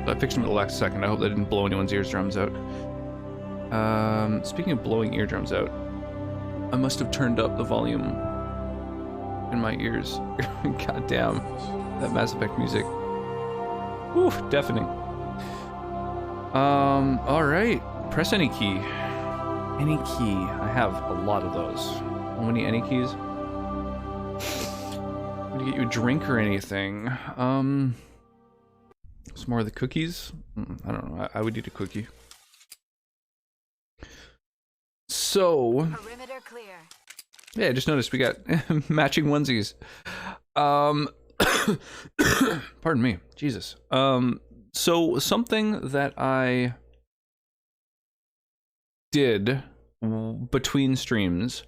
I fixed him at the last second. I hope that didn't blow anyone's eardrums out. Speaking of blowing eardrums out, I must have turned up the volume in my ears. God damn, that Mass Effect music. Whew, deafening. Alright. Press any key. Any key. I have a lot of those. How many any keys? Would you get you a drink or anything? Some more of the cookies? I don't know. I would eat a cookie. So... Perimeter clear. Yeah, I just noticed we got matching onesies. Pardon me. Jesus. So something that I did between streams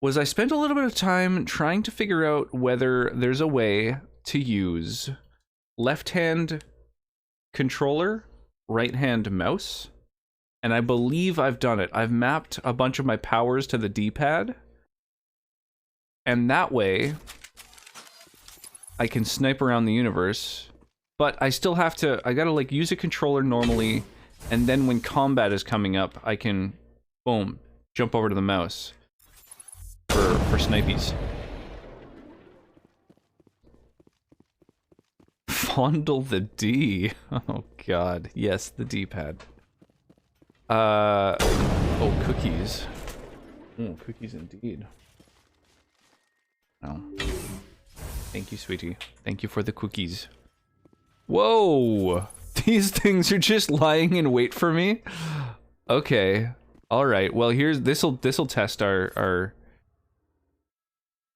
was I spent a little bit of time trying to figure out whether there's a way to use left-hand controller, right-hand mouse, and I believe I've done it. I've mapped a bunch of my powers to the D-pad, and that way I can snipe around the universe, but I still have to, I gotta like use a controller normally, and then when combat is coming up, I can, boom, jump over to the mouse for snipies. Fondle the D. Oh god, yes, the D-pad. Oh, cookies. Oh, cookies indeed. Oh. Thank you, sweetie. Thank you for the cookies. Whoa! These things are just lying in wait for me? Okay. Alright, well here's this'll test our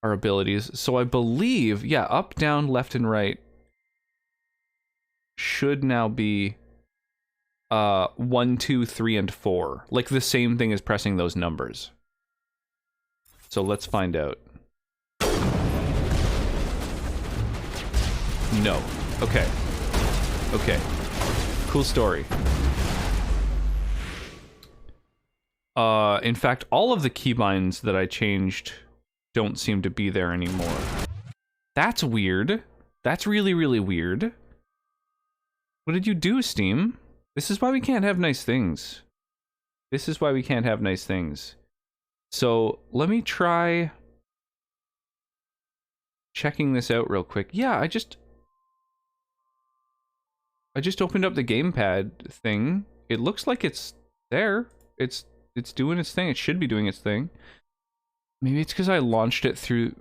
abilities. So I believe, yeah, up, down, left, and right should now be 1, 2, 3, and 4. Like the same thing as pressing those numbers. So let's find out. No. Okay. Okay. Cool story. In fact, all of the keybinds that I changed don't seem to be there anymore. That's weird. That's really, really weird. What did you do, Steam? This is why we can't have nice things. This is why we can't have nice things. So, let me try checking this out real quick. Yeah, I just opened up the gamepad thing. It looks like it's there. It's doing its thing. It should be doing its thing. Maybe it's because I launched it through...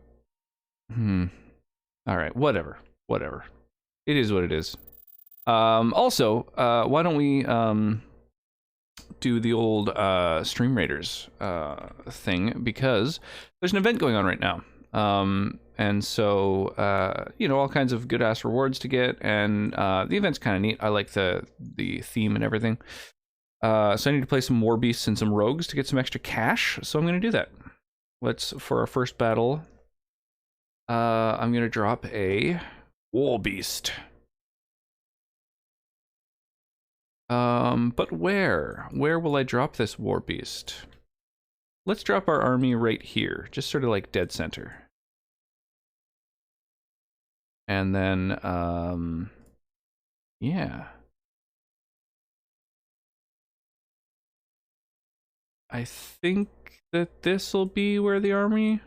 Alright, whatever. Whatever. It is what it is. Also, why don't we, do the old, Stream Raiders, thing, because there's an event going on right now. And so, you know, all kinds of good-ass rewards to get, and, the event's kind of neat. I like the theme and everything. So I need to play some War Beasts and some Rogues to get some extra cash, so I'm gonna do that. Let's, for our first battle, I'm gonna drop a War Beast. But where? Where will I drop this War Beast? Let's drop our army right here, just sort of like dead center. And then, yeah. I think that this will be where the army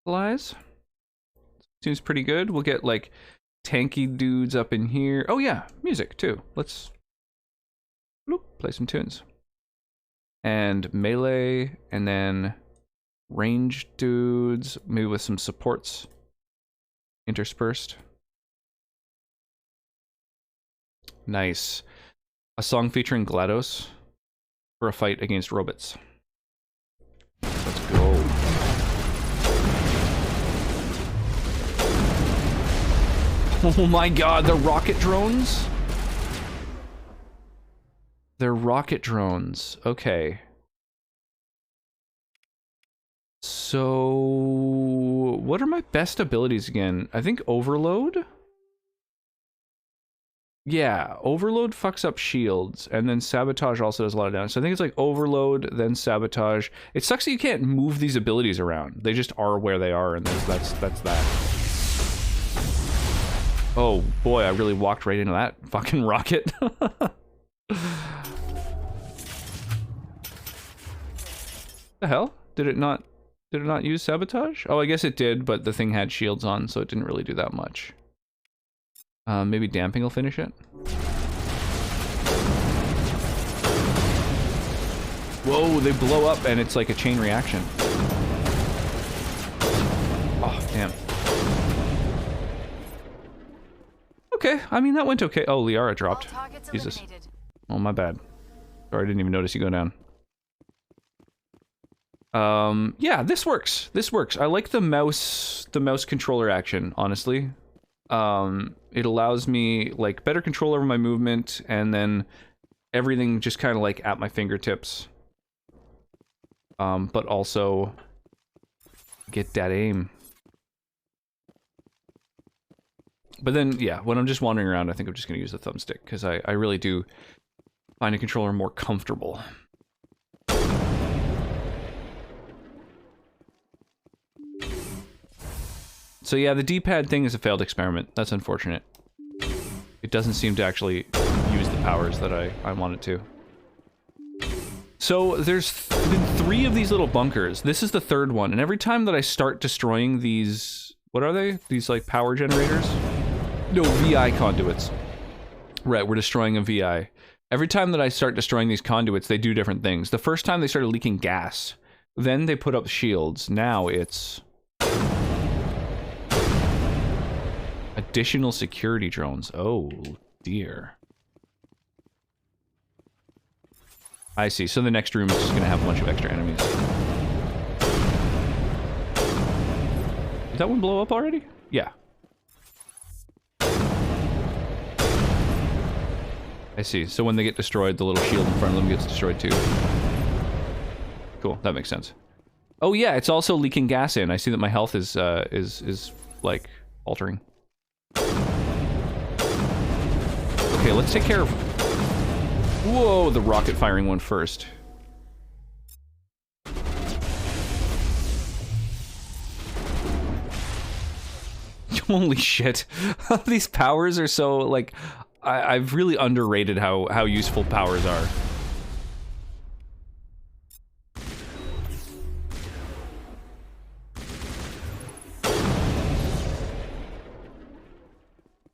lies. Seems pretty good. We'll get, like, tanky dudes up in here. Oh, yeah, music, too. Let's play some tunes. And melee, and then ranged dudes, maybe with some supports interspersed. Nice. A song featuring GLaDOS for a fight against robots. Let's go. Oh my god, the rocket drones? They're rocket drones. Okay. So, what are my best abilities again? I think Overload? Yeah, Overload fucks up shields, and then Sabotage also does a lot of damage. So I think it's like Overload, then Sabotage. It sucks that you can't move these abilities around. They just are where they are, and that's that. Oh boy, I really walked right into that fucking rocket. The hell? Did it not use sabotage? Oh, I guess it did, but the thing had shields on, so it didn't really do that much. Maybe damping will finish it. Whoa, they blow up and it's like a chain reaction. Oh, damn. Okay, I mean, that went okay. Oh, Liara dropped. Jesus. Oh, my bad. Sorry, I didn't even notice you go down. Yeah, this works. This works. I like the mouse controller action, honestly. It allows me, like, better control over my movement, and then everything just kind of, like, at my fingertips. But also get that aim. But then, yeah, when I'm just wandering around, I think I'm just going to use the thumbstick, because I really do find a controller more comfortable. So yeah, the D-pad thing is a failed experiment. That's unfortunate. It doesn't seem to actually use the powers that I want it to. So there's been 3 of these little bunkers. This is the 3rd one, and every time that I start destroying these... What are they? These, like, power generators? No, VI conduits. Right, we're destroying a VI. Every time that I start destroying these conduits, they do different things. The first time they started leaking gas. Then they put up shields. Now it's... additional security drones. Oh, dear. I see. So the next room is just going to have a bunch of extra enemies. Did that one blow up already? Yeah. I see. So when they get destroyed, the little shield in front of them gets destroyed too. Cool. That makes sense. Oh yeah, it's also leaking gas in. I see that my health is like altering. Okay, let's take care of... Whoa, the rocket firing one first. Holy shit. These powers are so, like... I've really underrated how useful powers are.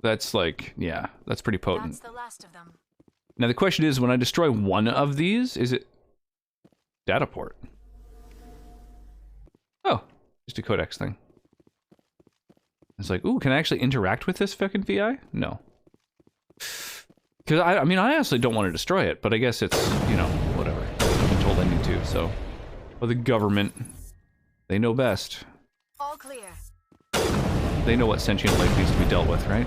That's like, yeah, that's pretty potent. That's the last of them. Now the question is, when I destroy one of these, is it... Data port. Oh, just a codex thing. It's like, ooh, can I actually interact with this fucking VI? No. Because, I mean, I honestly don't want to destroy it, but I guess it's, you know, whatever. I've been told I need to, so... Well, the government, they know best. All clear. They know what sentient life needs to be dealt with, right?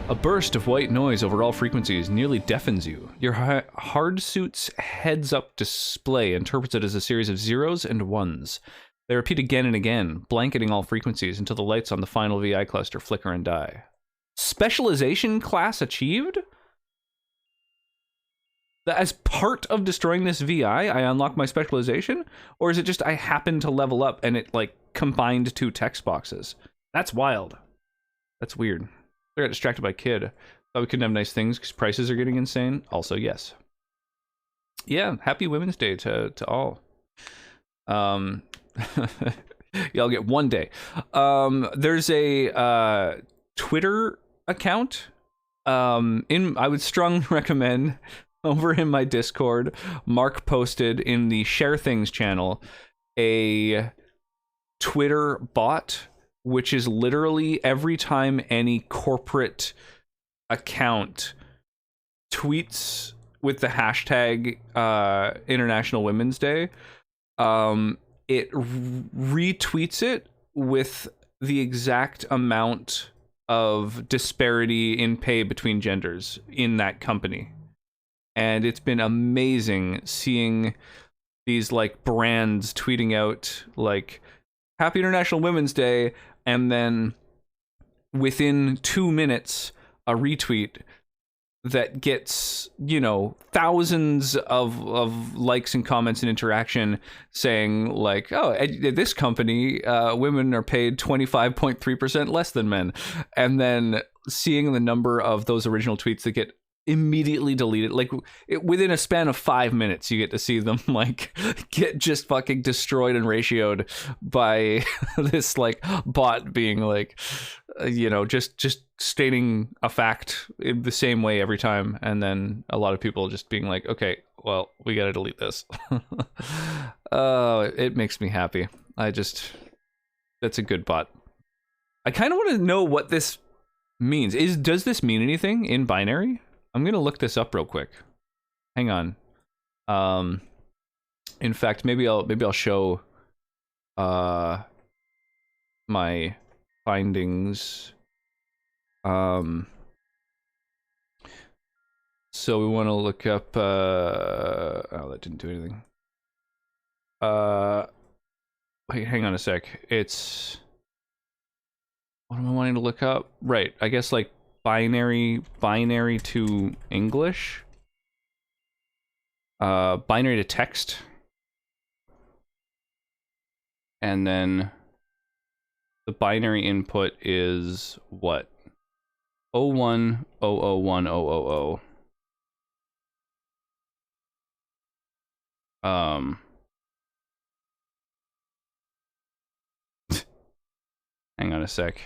A burst of white noise over all frequencies nearly deafens you. Your hard suit's heads-up display interprets it as a series of zeros and ones. They repeat again and again, blanketing all frequencies until the lights on the final VI cluster flicker and die. Specialization class achieved? As part of destroying this VI, I unlock my specialization? Or is it just I happen to level up and it, like, combined 2 text boxes? That's wild. That's weird. I got distracted by Kid. Thought we couldn't have nice things because prices are getting insane. Also, yes. Yeah, happy Women's Day to all. Y'all get one day. There's a Twitter account. I would strongly recommend over in my Discord. Mark posted in the Share Things channel a Twitter bot, which is literally every time any corporate account tweets with the hashtag International Women's Day, it retweets it with the exact amount of disparity in pay between genders in that company. And it's been amazing seeing these, like, brands tweeting out, like, Happy International Women's Day, and then within 2 minutes, a retweet that gets, you know, thousands of likes and comments and interaction saying like, oh, at this company, women are paid 25.3% less than men. And then seeing the number of those original tweets that get immediately deleted, like within a span of 5 minutes, you get to see them like get just fucking destroyed and ratioed by this like bot being like, you know, just stating a fact in the same way every time, and then a lot of people just being like, okay, well, we gotta delete this. It makes me happy. That's a good bot. I kind of want to know what this means. Does this mean anything in binary? I'm gonna look this up real quick. Hang on. In fact, maybe I'll show my findings. So we want to look up oh, that didn't do anything. Wait, hang on a sec. It's, what am I wanting to look up? Right, I guess like binary to English. Binary to text. And then the binary input is what? 01001000. Hang on a sec.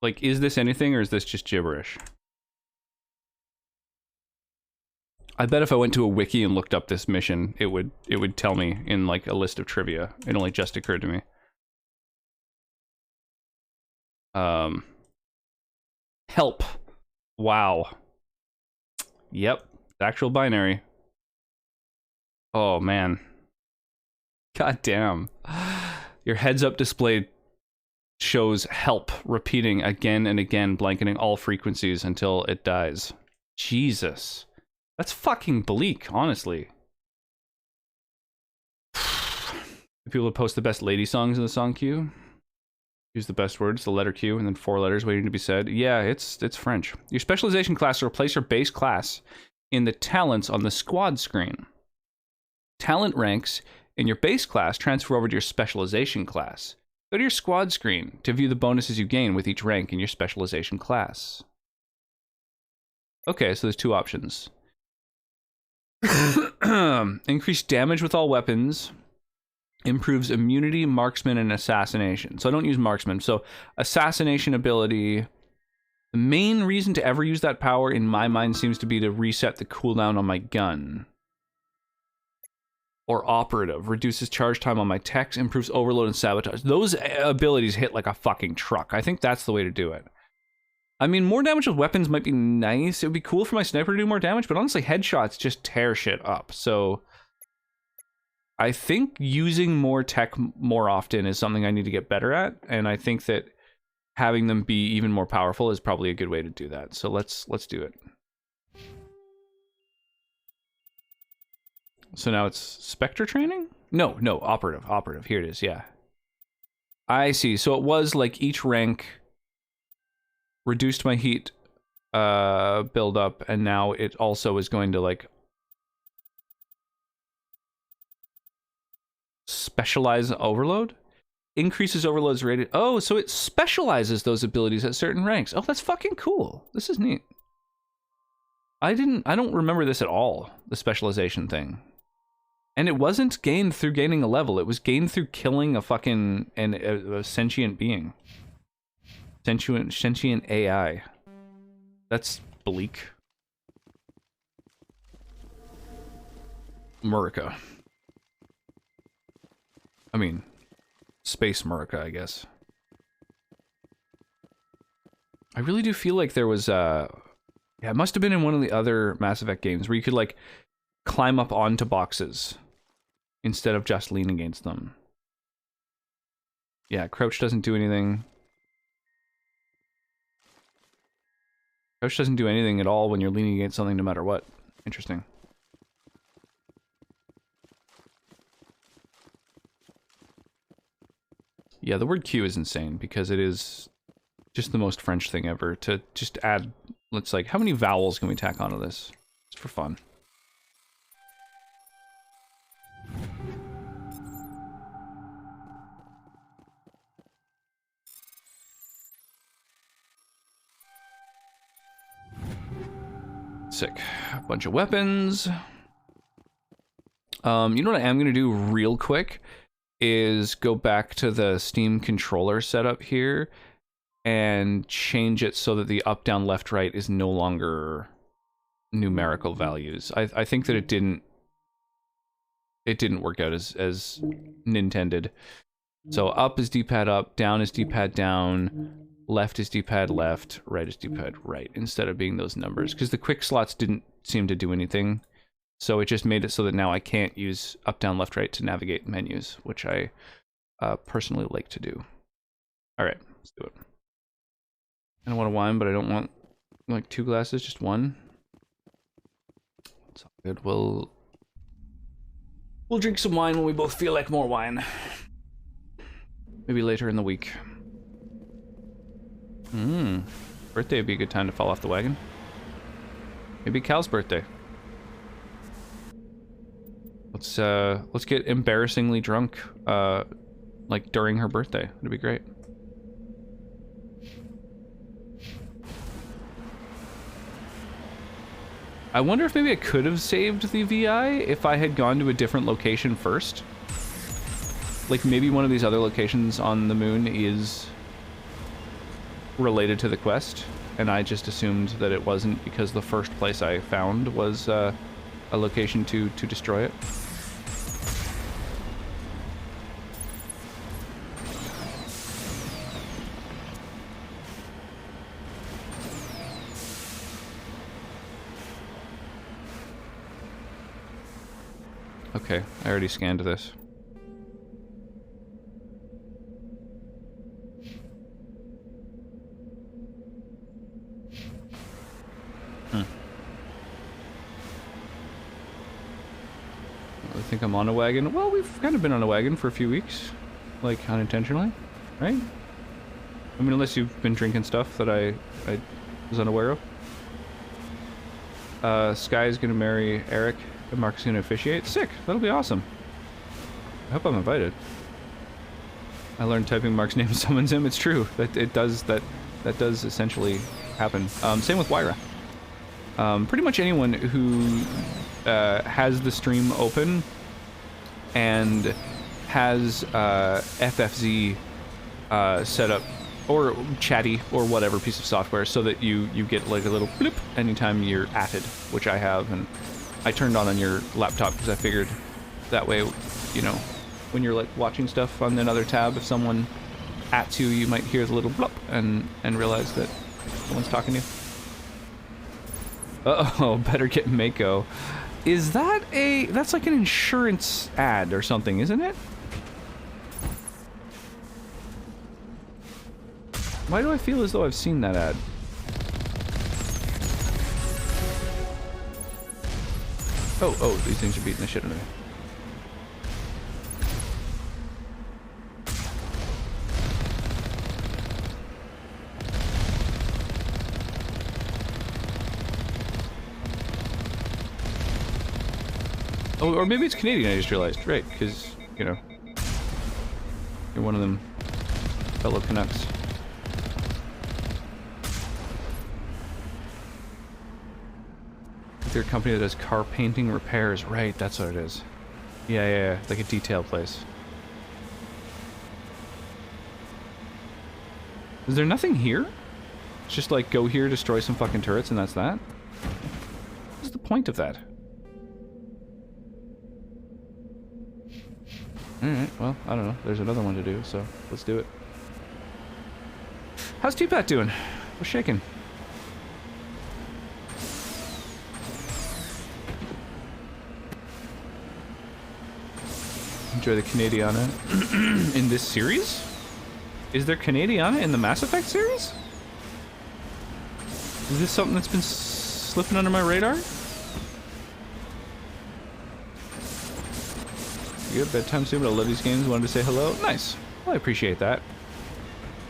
Like, is this anything or is this just gibberish? I bet if I went to a wiki and looked up this mission, it would tell me in like a list of trivia. It only just occurred to me. Help. Wow. Yep. Actual binary. Oh man. God damn. Your heads up display shows help repeating again and again, blanketing all frequencies until it dies. Jesus. That's fucking bleak, honestly. People who post the best lady songs in the song queue. Use the best words, the letter Q, and then 4 letters waiting to be said. Yeah, it's French. Your specialization class will replace your base class in the talents on the squad screen. Talent ranks in your base class transfer over to your specialization class. Go to your squad screen to view the bonuses you gain with each rank in your specialization class. Okay, so there's 2 options. Increase damage with all weapons. Improves immunity, marksman, and assassination. So I don't use marksman. So assassination ability. The main reason to ever use that power in my mind seems to be to reset the cooldown on my gun. Or operative. Reduces charge time on my techs. Improves overload and sabotage. Those abilities hit like a fucking truck. I think that's the way to do it. I mean, more damage with weapons might be nice. It would be cool for my sniper to do more damage, but honestly, headshots just tear shit up. So I think using more tech more often is something I need to get better at, and I think that having them be even more powerful is probably a good way to do that. So let's do it. So now it's Spectre training? No, operative. Here it is, yeah. I see. So it was like each rank reduced my heat build up, and now it also is going to like specialize overload? Increases overloads rated. Oh, so it specializes those abilities at certain ranks. Oh, that's fucking cool. This is neat. I don't remember this at all, the specialization thing. And it wasn't gained through gaining a level. It was gained through killing a fucking a sentient being. Sentient AI. That's bleak. Murica. I mean, Space Murica, I guess. I really do feel like there was, yeah, it must have been in one of the other Mass Effect games where you could, like, climb up onto boxes instead of just lean against them. Yeah, crouch doesn't do anything. Crouch doesn't do anything at all when you're leaning against something no matter what. Interesting. Yeah, the word Q is insane because it is just the most French thing ever to just add. Let's like, how many vowels can we tack onto this? Just for fun. Sick. A bunch of weapons. You know what I am gonna do real quick is go back to the Steam controller setup here and change it so that the up, down, left, right is no longer numerical values. I think that it didn't work out as Nintended. So up is D-pad up, down is D-pad down, left is D-pad left, right is D-pad right, instead of being those numbers. Because the quick slots didn't seem to do anything. So it just made it so that now I can't use up, down, left, right to navigate menus, which I personally like to do. Alright, let's do it. I don't want a wine, but I don't want like 2 glasses, just one. It's all good. We'll drink some wine when we both feel like more wine. Maybe later in the week. Birthday would be a good time to fall off the wagon. Maybe Cal's birthday. Let's get embarrassingly drunk, like during her birthday. It'd be great. I wonder if maybe I could have saved the VI if I had gone to a different location first. Like maybe one of these other locations on the moon is related to the quest, and I just assumed that it wasn't because the first place I found was a location to destroy it. Okay, I already scanned this. I think I'm on a wagon. Well, we've kind of been on a wagon for a few weeks. Like, unintentionally, right? I mean, unless you've been drinking stuff that I was unaware of. Sky's gonna marry Eric, and Mark's gonna officiate. Sick! That'll be awesome. I hope I'm invited. I learned typing Mark's name summons him. It's true. That does essentially happen. Same with Wyra. Pretty much anyone who has the stream open and has FFZ set up, or Chatty, or whatever piece of software, so that you get like a little blip anytime you're atted, which I have, and I turned on your laptop because I figured that way, you know, when you're like watching stuff on another tab, if someone ats you, you might hear the little blop and realize that someone's talking to you. Uh-oh, better get Mako. Is that that's like an insurance ad or something, isn't it? Why do I feel as though I've seen that ad? Oh, these things are beating the shit out of me. Oh, or maybe it's Canadian, I just realized. Right, because, you know, you're one of them fellow Canucks. They're a company that does car painting repairs. Right, that's what it is. Yeah, like a detail place. Is there nothing here? It's just like, go here, destroy some fucking turrets, and that's that? What's the point of that? Alright, well, I don't know. There's another one to do, so let's do it. How's T-Pat doing? What's shaking? Enjoy the Canadiana in this series? Is there Canadiana in the Mass Effect series? Is this something that's been slipping under my radar? You good? Bedtime soon, but I love these games. Wanted to say hello. Nice. Well, I appreciate that.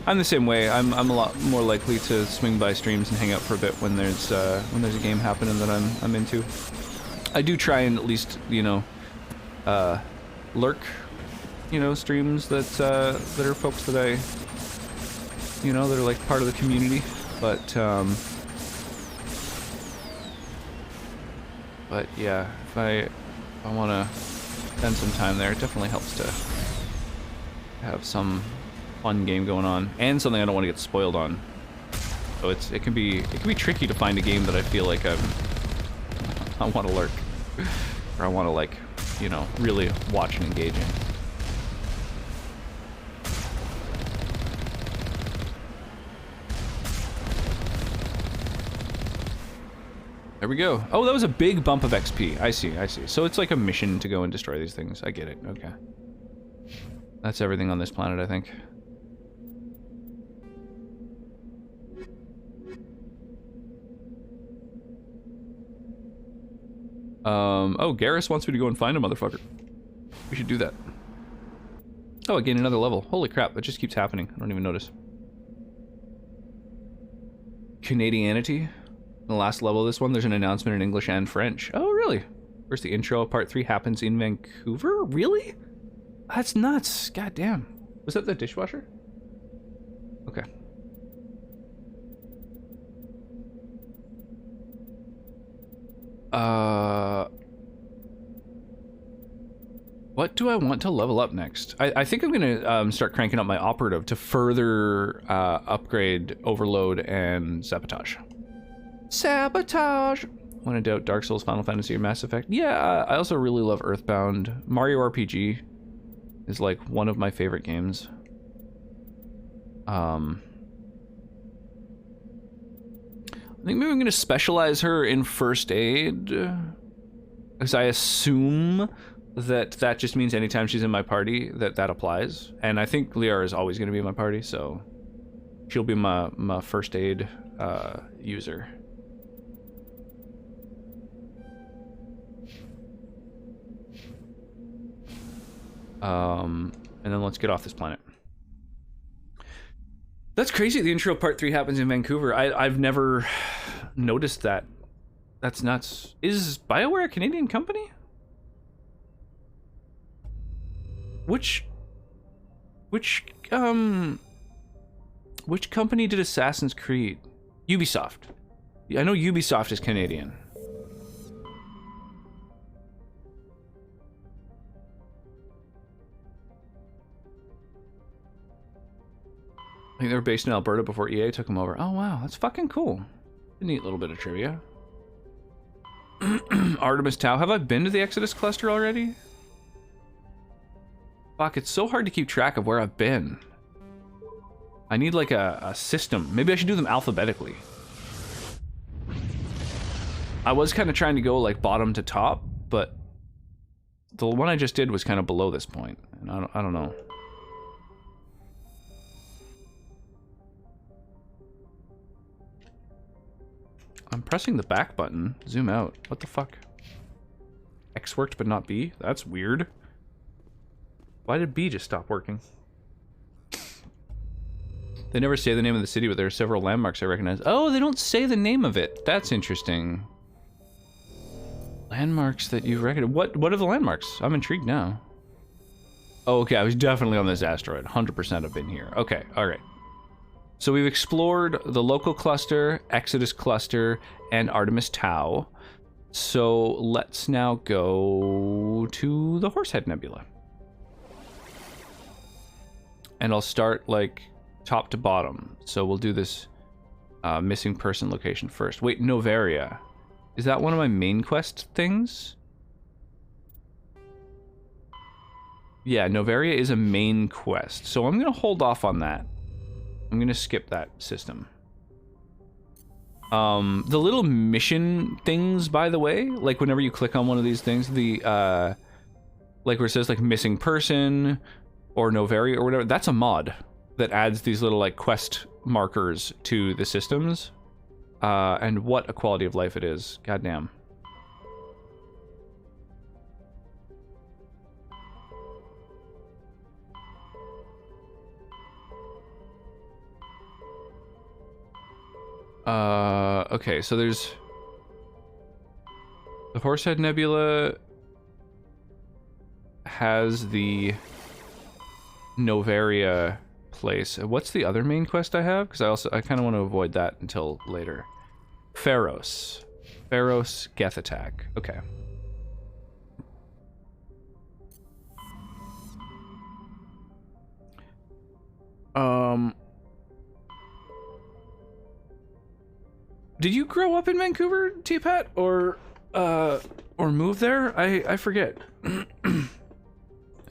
I'm the same way. I'm a lot more likely to swing by streams and hang out for a bit when there's a game happening that I'm into. I do try and at least, you know, lurk, you know, streams that are folks that I, you know, that are like part of the community. But yeah, if I want to spend some time there, it definitely helps to have some fun game going on, and something I don't want to get spoiled on. So it can be tricky to find a game that I feel like I want to lurk, or I want to, like, you know, really watch and engage in. There we go. Oh, that was a big bump of XP. I see. So it's like a mission to go and destroy these things. I get it. Okay. That's everything on this planet, I think. Oh, Garrus wants me to go and find a motherfucker. We should do that. Oh, I gained another level. Holy crap, that just keeps happening. I don't even notice. Canadianity. In the last level of this one, there's an announcement in English and French. Oh, really? Where's the intro? Part 3 happens in Vancouver? Really? That's nuts. God damn. Was that the dishwasher? Okay. What do I want to level up next? I think I'm gonna start cranking up my operative to further upgrade Overload and Sabotage. Sabotage! When in doubt, Dark Souls, Final Fantasy, or Mass Effect. Yeah, I also really love Earthbound. Mario RPG is like one of my favorite games. I think maybe I'm gonna specialize her in first aid, because I assume that just means anytime she's in my party that applies. And I think Liara is always gonna be in my party, so she'll be my first aid user. And then let's get off this planet. That's crazy. The intro of part 3 happens in Vancouver. I've never noticed that. That's nuts. Is BioWare a Canadian company? Which company did Assassin's Creed? Ubisoft. I know Ubisoft is Canadian. I think they were based in Alberta before EA took them over. Oh wow, that's fucking cool. A neat little bit of trivia. Artemis Tau. Have I been to the Exodus cluster already? Fuck, it's so hard to keep track of where I've been. I need like a system. Maybe I should do them alphabetically. I was kind of trying to go like bottom to top, but the one I just did was kind of below this point, and I don't know. I'm pressing the back button. Zoom out. What the fuck? X worked but not B? That's weird. Why did B just stop working? They never say the name of the city, but there are several landmarks I recognize. Oh, they don't say the name of it. That's interesting. Landmarks that you recognize. What are the landmarks? I'm intrigued now. Oh, okay. I was definitely on this asteroid. 100% have been here. Okay. All right. So we've explored the local cluster, Exodus cluster, and Artemis Tau. So let's now go to the Horsehead Nebula. And I'll start like top to bottom. So we'll do this missing person location first. Wait, Novaria. Is that one of my main quest things? Yeah, Novaria is a main quest. So I'm going to hold off on that. I'm going to skip that system. The little mission things, by the way, like whenever you click on one of these things, the, like where it says like missing person or Novaria or whatever, that's a mod that adds these little like quest markers to the systems. And what a quality of life it is. Goddamn. Okay, so there's the Horsehead Nebula has the Novaria place. What's the other main quest I have? Because I kind of want to avoid that until later. Pharos. Pharos Geth attack. Okay. Did you grow up in Vancouver, T-Pat, or move there? I forget.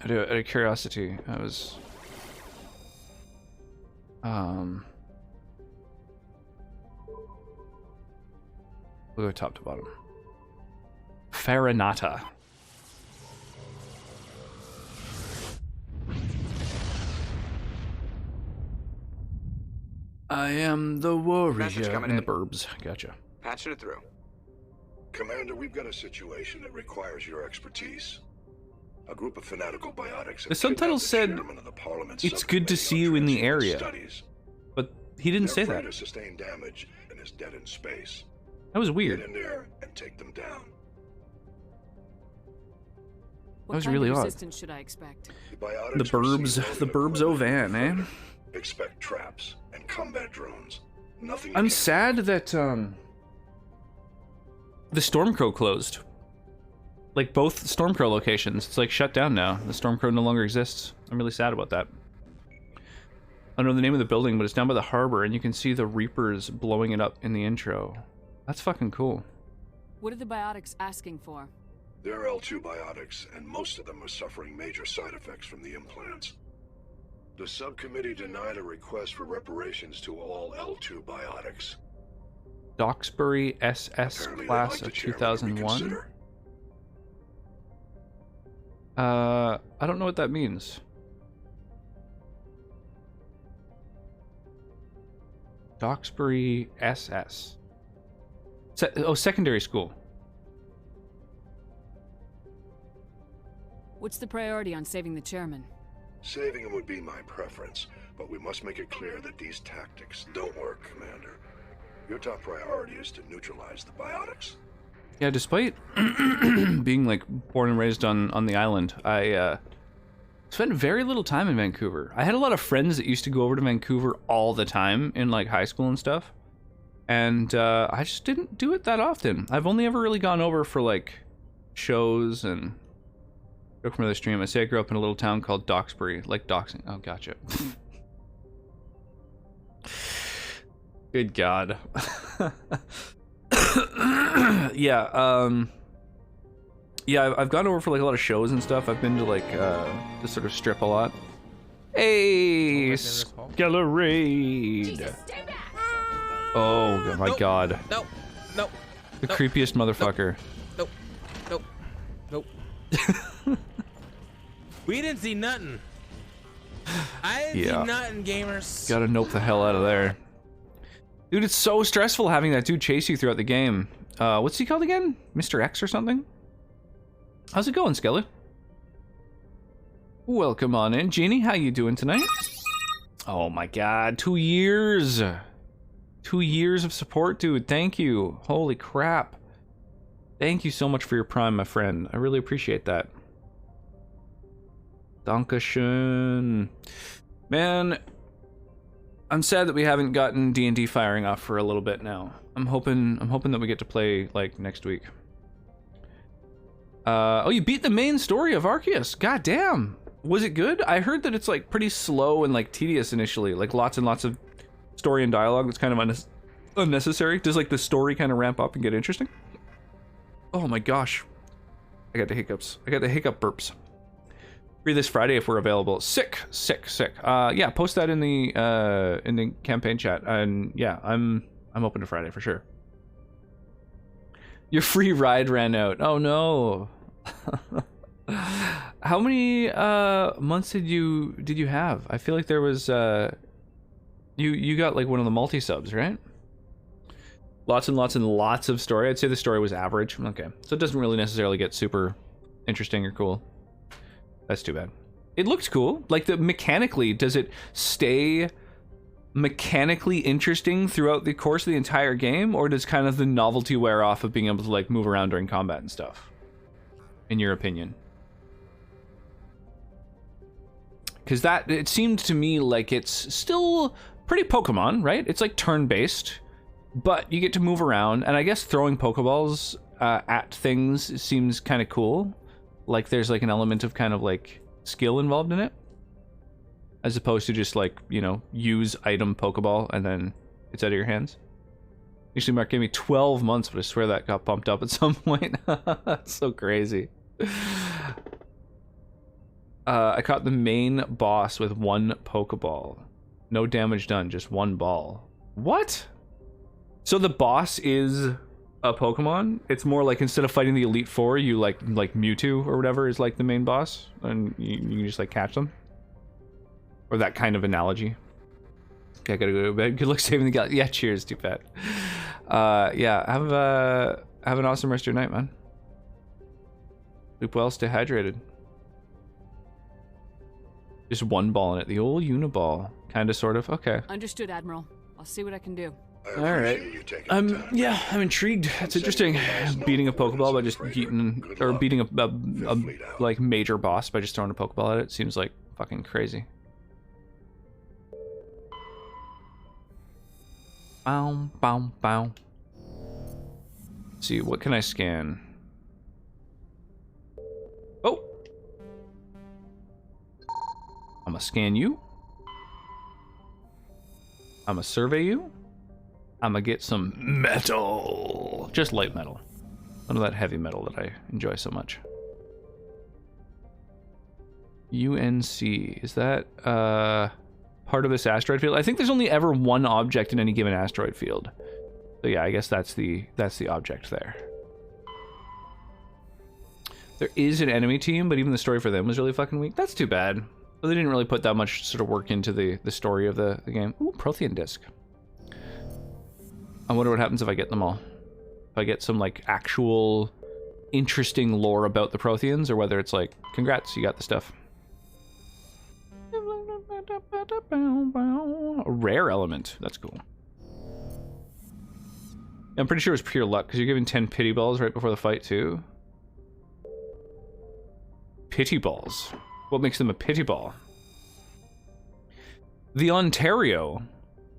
Out of curiosity, I was we'll go top to bottom. Farinata. I am the warrior in the burbs. Gotcha. Patching it through. Commander, we've got a situation that requires your expertise. A group of fanatical biotics. The subtitle said, "It's good to see you in the area," but he didn't say that. To sustain damage and is dead in space. That was weird. Get in there and take them down. That was really odd. Resistance should I expect? The burbs Ovan, eh? Expect traps and combat drones. Nothing. I'm sad that the Stormcrow closed. Like both Stormcrow locations, it's like shut down now. The Stormcrow no longer exists. I'm really sad about that. I don't know the name of the building, but it's down by the harbor, and you can see the Reapers blowing it up in the intro. That's fucking cool. What are the biotics asking for? They're L2 biotics, and most of them are suffering major side effects from the implants. The subcommittee denied a request for reparations to all L2 biotics. Doxbury SS Apparently class they'd like of the chairman to 2001. reconsider. I don't know what that means. Doxbury SS. Secondary school. What's the priority on saving the chairman? Saving him would be my preference, but we must make it clear that these tactics don't work, Commander. Your top priority is to neutralize the biotics. Yeah, despite being like born and raised on the island, I spent very little time in Vancouver. I had a lot of friends that used to go over to Vancouver all the time in like high school and stuff, and I just didn't do it that often. I've only ever really gone over for like shows and joke from the stream. I say I grew up in a little town called Doxbury, like doxing. Oh, gotcha. Good God. Yeah, yeah, I've gone over for like a lot of shows and stuff. I've been to like the sort of strip a lot. Hey, Skellerade. Oh my God. Nope. Nope. The creepiest motherfucker. Nope. We didn't see nothing. I didn't see nothing, gamers. Gotta nope the hell out of there. Dude, it's so stressful having that dude chase you throughout the game. What's he called again? Mr. X or something? How's it going, Skelly? Welcome on in. Jeannie, how you doing tonight? Oh my God, 2 years. 2 years of support, dude. Thank you. Holy crap. Thank you so much for your prime, my friend. I really appreciate that. Dankeschön. Man, I'm sad that we haven't gotten D&D firing off for a little bit now. I'm hoping that we get to play like next week. Oh, you beat the main story of Arceus. God damn. Was it good? I heard that it's like pretty slow and like tedious initially, like lots and lots of story and dialogue that's kind of unnecessary. Does like the story kind of ramp up and get interesting? Oh my gosh. I got the hiccups. I got the hiccup burps. Free this Friday if we're available. Sick. Yeah, post that in the campaign chat. And yeah, I'm open to Friday for sure. Your free ride ran out. Oh no. How many months did you have? I feel like there was you got like one of the multi-subs, right? Lots and lots of story. I'd say the story was average. Okay. So it doesn't really necessarily get super interesting or cool. That's too bad. It looked cool. Like, mechanically, does it stay mechanically interesting throughout the course of the entire game, or does kind of the novelty wear off of being able to like move around during combat and stuff? In your opinion? Because that, it seemed to me like it's still pretty Pokemon, right? It's like turn-based, but you get to move around, and I guess throwing Pokeballs at things seems kind of cool. Like there's like an element of kind of like skill involved in it, as opposed to just like, you know, use item Pokeball and then it's out of your hands. Usually Mark gave me 12 months, but I swear that got bumped up at some point. That's so crazy. I caught the main boss with 1 Pokeball. No damage done, just 1 ball. What? So the boss is a Pokemon? It's more like instead of fighting the Elite Four, you like Mewtwo or whatever is like the main boss, and you can just like catch them? Or that kind of analogy. Okay, I gotta go to bed. Good luck saving the galaxy. Yeah, cheers, too bad. Yeah, have an awesome rest of your night, man. Sleep well, stay hydrated. Just 1 ball in it. The old Uniball. Kinda, sort of. Okay. Understood, Admiral. I'll see what I can do. I appreciate you taking the time. Yeah, I'm intrigued. It's interesting. Beating a Pokeball by just beating, or beating a like major boss by just throwing a Pokeball at it seems like fucking crazy. Bow, bow, bow. Let's see, what can I scan? Oh! I'm gonna scan you. I'm gonna survey you. I'm gonna get some metal. Just light metal. None of that heavy metal that I enjoy so much. UNC. Is that part of this asteroid field? I think there's only ever 1 object in any given asteroid field. So yeah, I guess that's the object there. There is an enemy team, but even the story for them was really fucking weak. That's too bad. But they didn't really put that much sort of work into the story of the game. Ooh, Prothean disc. I wonder what happens if I get them all. If I get some like actual interesting lore about the Protheans, or whether it's like, congrats, you got the stuff. A rare element. That's cool. I'm pretty sure it was pure luck, because you're given 10 pity balls right before the fight, too. Pity balls. What makes them a pity ball? The Ontario,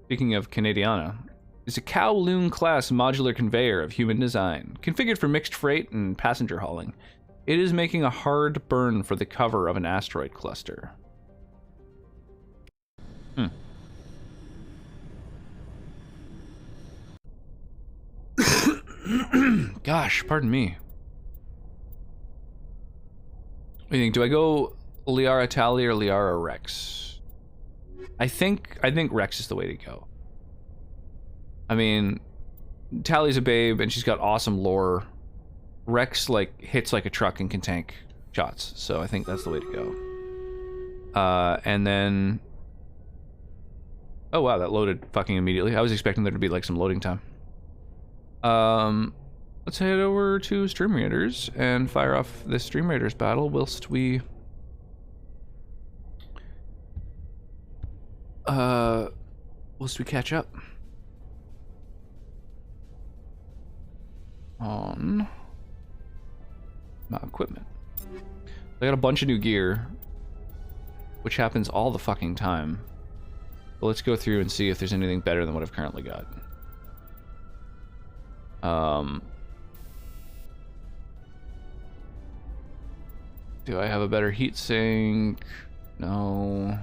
speaking of Canadiana, is a Kowloon-class modular conveyor of human design, configured for mixed freight and passenger hauling. It is making a hard burn for the cover of an asteroid cluster. Gosh, pardon me. What do you think? Do I go Liara Tali or Liara Rex? I think Rex is the way to go. I mean, Tali's a babe and she's got awesome lore. Rex like hits like a truck and can tank shots, so I think that's the way to go. And then, oh wow, that loaded fucking immediately. I was expecting there to be like some loading time. Let's head over to Stream Raiders and fire off this Stream Raiders battle whilst we catch up on my equipment. I got a bunch of new gear, which happens all the fucking time. But let's go through and see if there's anything better than what I've currently got. Do I have a better heatsink? No.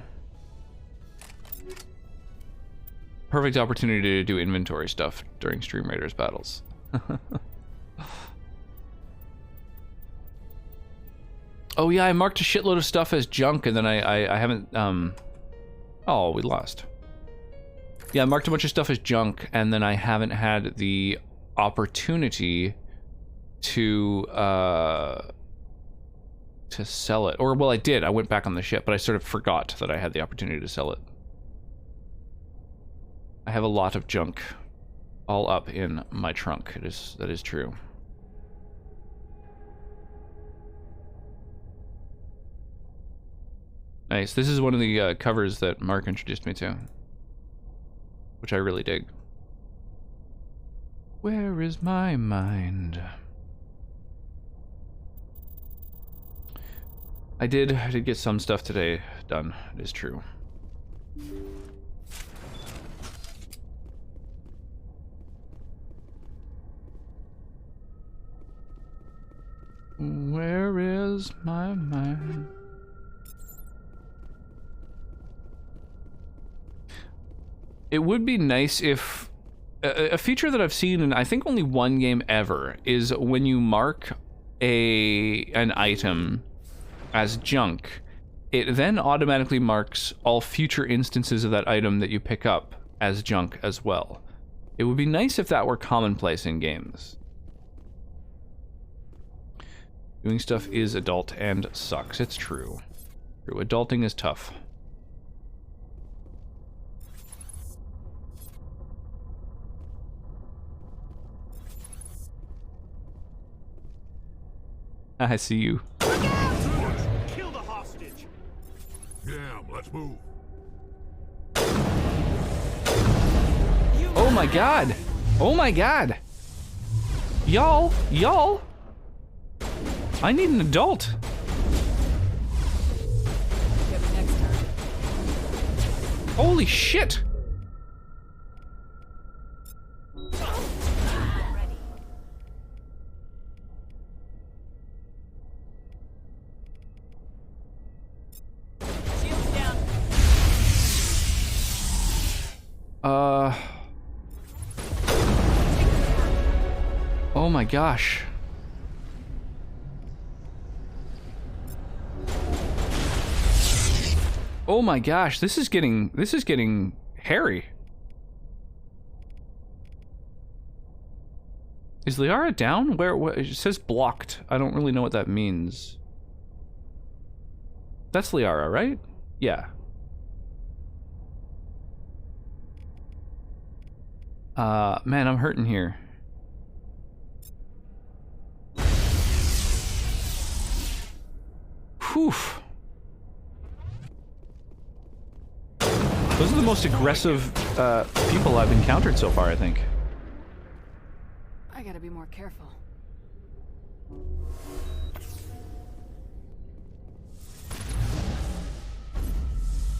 Perfect opportunity to do inventory stuff during Stream Raiders battles. Oh yeah, I marked a shitload of stuff as junk and then I haven't, oh, we lost. Yeah, I marked a bunch of stuff as junk and then I haven't had the opportunity to sell it. Or, well, I did. I went back on the ship, but I sort of forgot that I had the opportunity to sell it. I have a lot of junk all up in my trunk. That is true. Nice. This is one of the covers that Mark introduced me to. which I really dig. Where is my mind? I did get some stuff today done. It is true. Where is my mind? It would be nice if a feature that I've seen in I think only one game ever is when you mark an item as junk, it then automatically marks all future instances of that item that you pick up as junk as well. It would be nice if that were commonplace in games. Doing stuff is adult and sucks. It's true. True. Adulting is tough. I see you. Kill the hostage. Damn, let's move. Oh my god! Oh my god! Y'all! I need an adult! Get me next time. Holy shit! Shields down. Oh my gosh. Oh my gosh, this is getting hairy. Is Liara down? Where it says blocked. I don't really know what that means. That's Liara, right? Yeah. Man, I'm hurting here. Whew. Those are the most aggressive people I've encountered so far, I think. I gotta be more careful.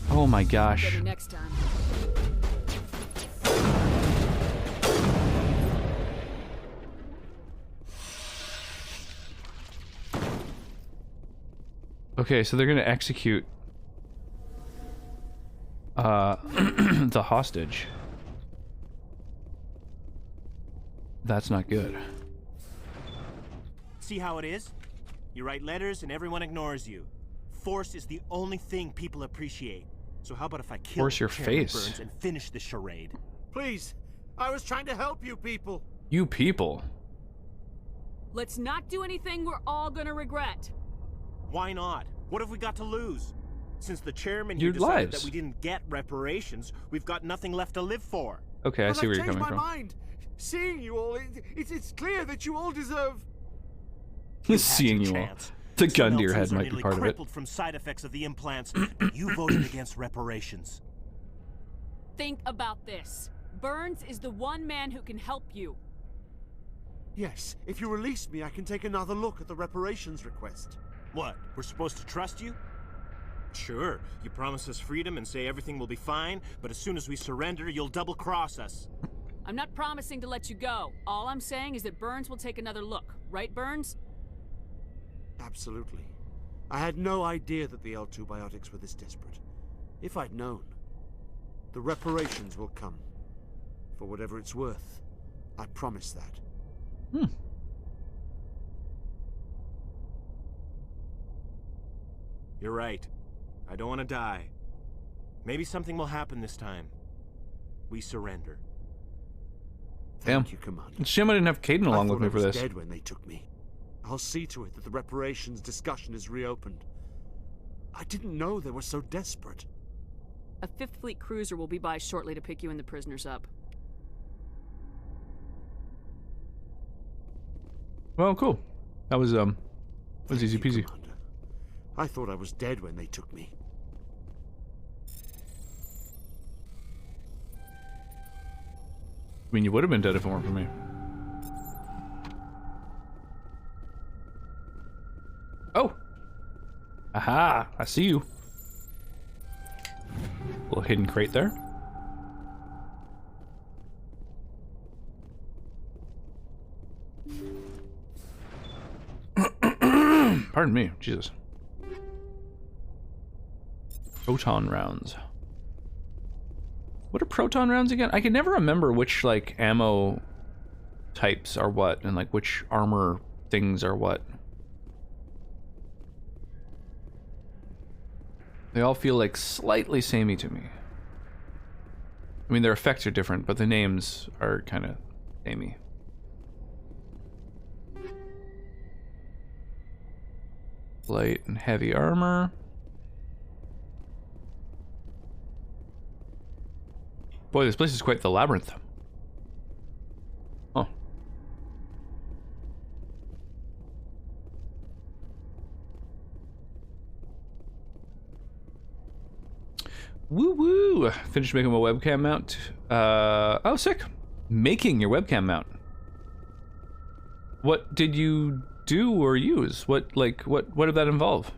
Oh my Get gosh. me next time. Okay, so they're gonna execute the hostage. That's not good. See how it is? You write letters and everyone ignores you. Force is the only thing people appreciate. So how about if I kill Force your Chairman face. Burns and finish the charade? Please, I was trying to help you people. You people. Let's not do anything we're all gonna regret. Why not? What have we got to lose? Since the chairman Your here decided lives. that we didn't get reparations, we've got nothing left to live for. Okay, I But see where I've you're changed coming my from. mind. Seeing you all, it's clear that you all deserve. Seeing you all. Chance. The gun to your Some head L2s are might be nearly part of it. crippled from side effects of the implants, but you voted against reparations. Think about this. Burns is the one man who can help you. Yes, if you release me, I can take another look at the reparations request. What? We're supposed to trust you? Sure, you promise us freedom and say everything will be fine, but as soon as we surrender, you'll double-cross us. I'm not promising to let you go. All I'm saying is that Burns will take another look. Right, Burns? Absolutely. I had no idea that the L2 biotics were this desperate. If I'd known, the reparations will come. For whatever it's worth. I promise that. You're right. I don't want to die. Maybe something will happen this time. We surrender. Damn. Thank you, Commander. Shame I didn't have Caden along I with thought me for I was this. dead when they took me. I'll see to it that the reparations discussion is reopened. I didn't know they were so desperate. A 5th Fleet cruiser will be by shortly to pick you and the prisoners up. Well, cool. That was easy Thank you, peasy. Commander. I thought I was dead when they took me. mean, you would have been dead if it weren't for me. Oh! Aha! I see you. Little hidden crate there. Pardon me, Jesus. Proton rounds. What are proton rounds again? I can never remember which, like, ammo types are what, and, like, which armor things are what. They all feel, like, slightly samey to me. I mean, their effects are different, but the names are kind of samey. Light and heavy armor. Boy, this place is quite the labyrinth. Oh. Woo woo! Finished making my webcam mount. Oh, sick. Making your webcam mount. What did you do or use? What did that involve?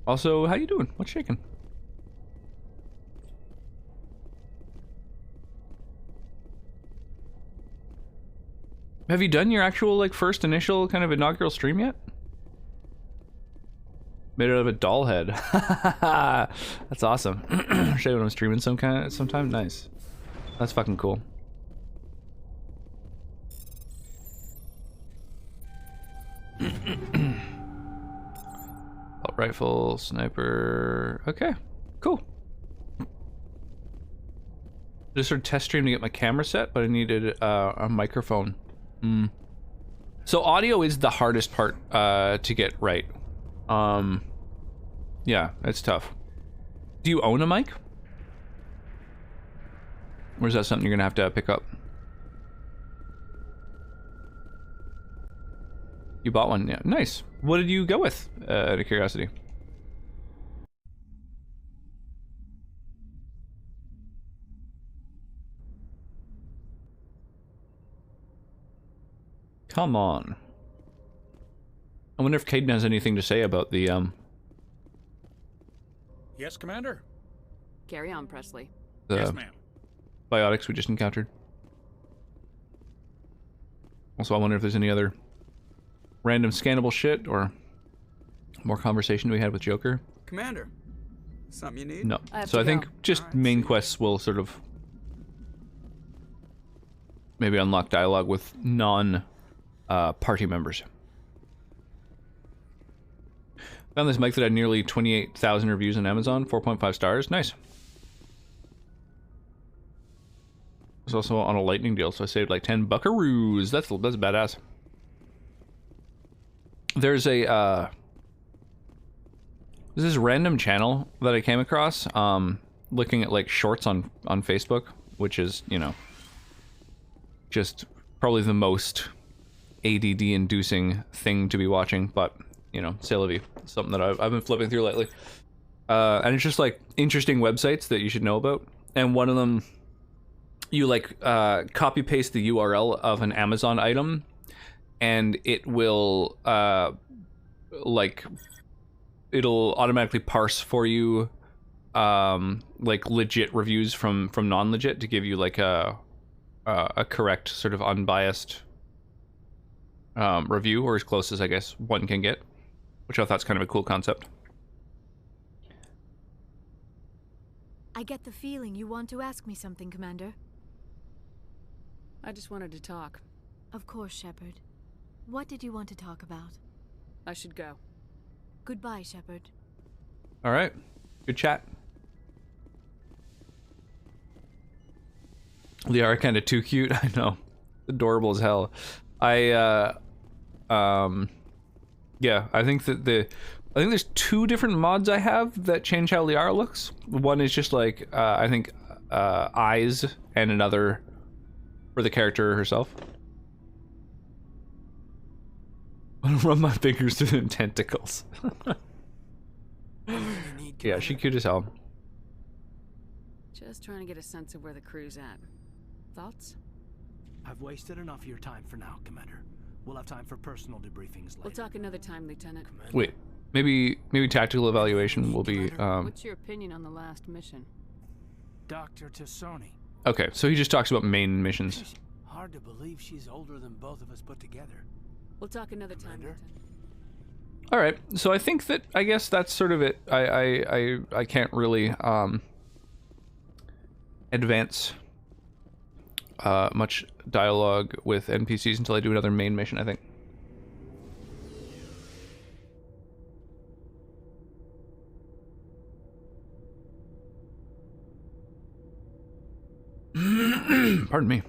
Also, how you doing? What's shaking? Have you done your actual, like, first initial kind of inaugural stream yet? Made it out of a doll head. That's awesome. Show you when I'm streaming sometime. Nice. That's fucking cool. Assault rifle, sniper. Okay, cool. Just sort of test stream to get my camera set, but I needed a microphone. So audio is the hardest part to get right. Yeah, it's tough. Do you own a mic? Or is that something you're gonna have to pick up? You bought one, yeah, nice. What did you go with, out of curiosity? Come on. I wonder if Caden has anything to say about the, Yes, Commander? Carry on, Presley. the Yes, ma'am. biotics we just encountered. Also, I wonder if there's any other random scannable shit or more conversation we had with Joker. Commander, something you need? No. I have So to I think go. just Alright, main see. quests will sort of maybe unlock dialogue with non party members. Found this mic that had nearly 28,000 reviews on Amazon, 4.5 stars. Nice. It's also on a lightning deal, so I saved like 10 buckaroos. That's badass. There's a there's this random channel that I came across looking at like shorts on Facebook, which is, you know, just probably the most ADD inducing thing to be watching, but you know, c'est la vie. Something that I've been flipping through lately. And it's just like interesting websites that you should know about. And one of them, you like copy paste the URL of an Amazon item, and it will like it'll automatically parse for you like legit reviews from non-legit to give you like a correct sort of unbiased review, or as close as I guess one can get, which I thought's kind of a cool concept. I get the feeling you want to ask me something, Commander. I just wanted to talk. Of course, Shepard. What did you want to talk about? I should go. Goodbye, Shepard. All right, good chat. Liara kind of too cute. I know, adorable as hell. Yeah, I think that I think there's two different mods I have that change how Liara looks. One is just like I think eyes, and another for the character herself. I'm gonna run my fingers through the tentacles. Yeah, she cute as hell. Just trying to get a sense of where the crew's at. Thoughts? I've wasted enough of your time for now, Commander. We'll have time for personal debriefings later. We'll talk another time, Lieutenant. Wait, maybe tactical evaluation will be. What's your opinion on the last mission? Dr. Tassoni. Okay, so he just talks about main missions. Hard to believe she's older than both of us put together. We'll talk another time, Commander? Lieutenant. All right, so I guess that's sort of it. I can't really advance much dialogue with NPCs until I do another main mission, I think. Pardon me.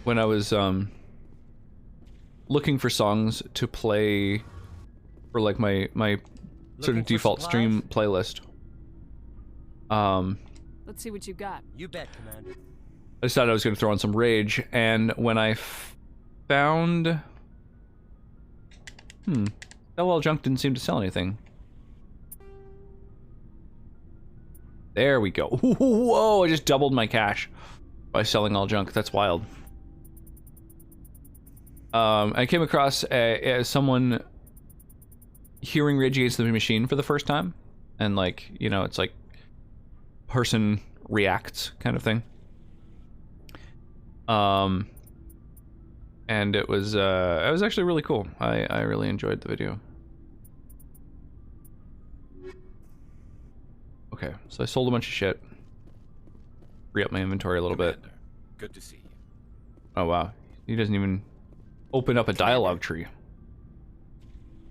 When I was looking for songs to play for like my sort of default stream playlist, Let's see what you got. You bet, Commander. I decided I was going to throw on some Rage, and when I found LOL Junk didn't seem to sell anything. There we go. Whoa, I just doubled my cash by selling all junk. That's wild. I came across someone hearing Rage Against the Machine for the first time, and like, you know, it's like person reacts kind of thing. And it was actually really cool. I really enjoyed the video. Okay, so I sold a bunch of shit. Free up my inventory a little bit. Good to see you. Oh wow, he doesn't even open up a dialogue tree.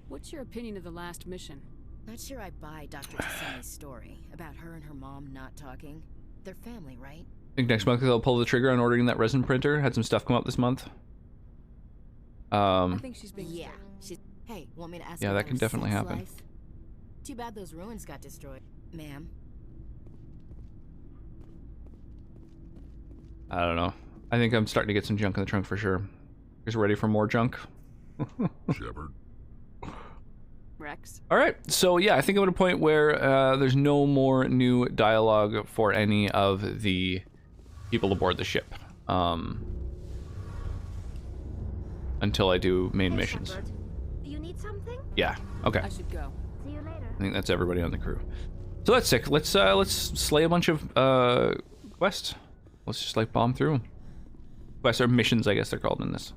What's your opinion of the last mission? Not sure I buy Dr. Tassoni's story about her and her mom not talking. They're family, right? I think next month they'll pull the trigger on ordering that resin printer. Had some stuff come up this month. I think she's being She's. Hey, want me to ask? Yeah, you that about can her definitely sex happen. life? Too bad those ruins got destroyed, ma'am. I don't know. I think I'm starting to get some junk in the trunk for sure. You guys ready for more junk? Shepard. Rex. All right, so yeah, I think I'm at a point where there's no more new dialogue for any of the people aboard the ship. Until I do main missions. Shepard. You need something? Yeah. Okay. I should go. See you later. I think that's everybody on the crew. So that's sick. Let's slay a bunch of quests. Let's just like bomb through them. Quests or missions, I guess they're called in this.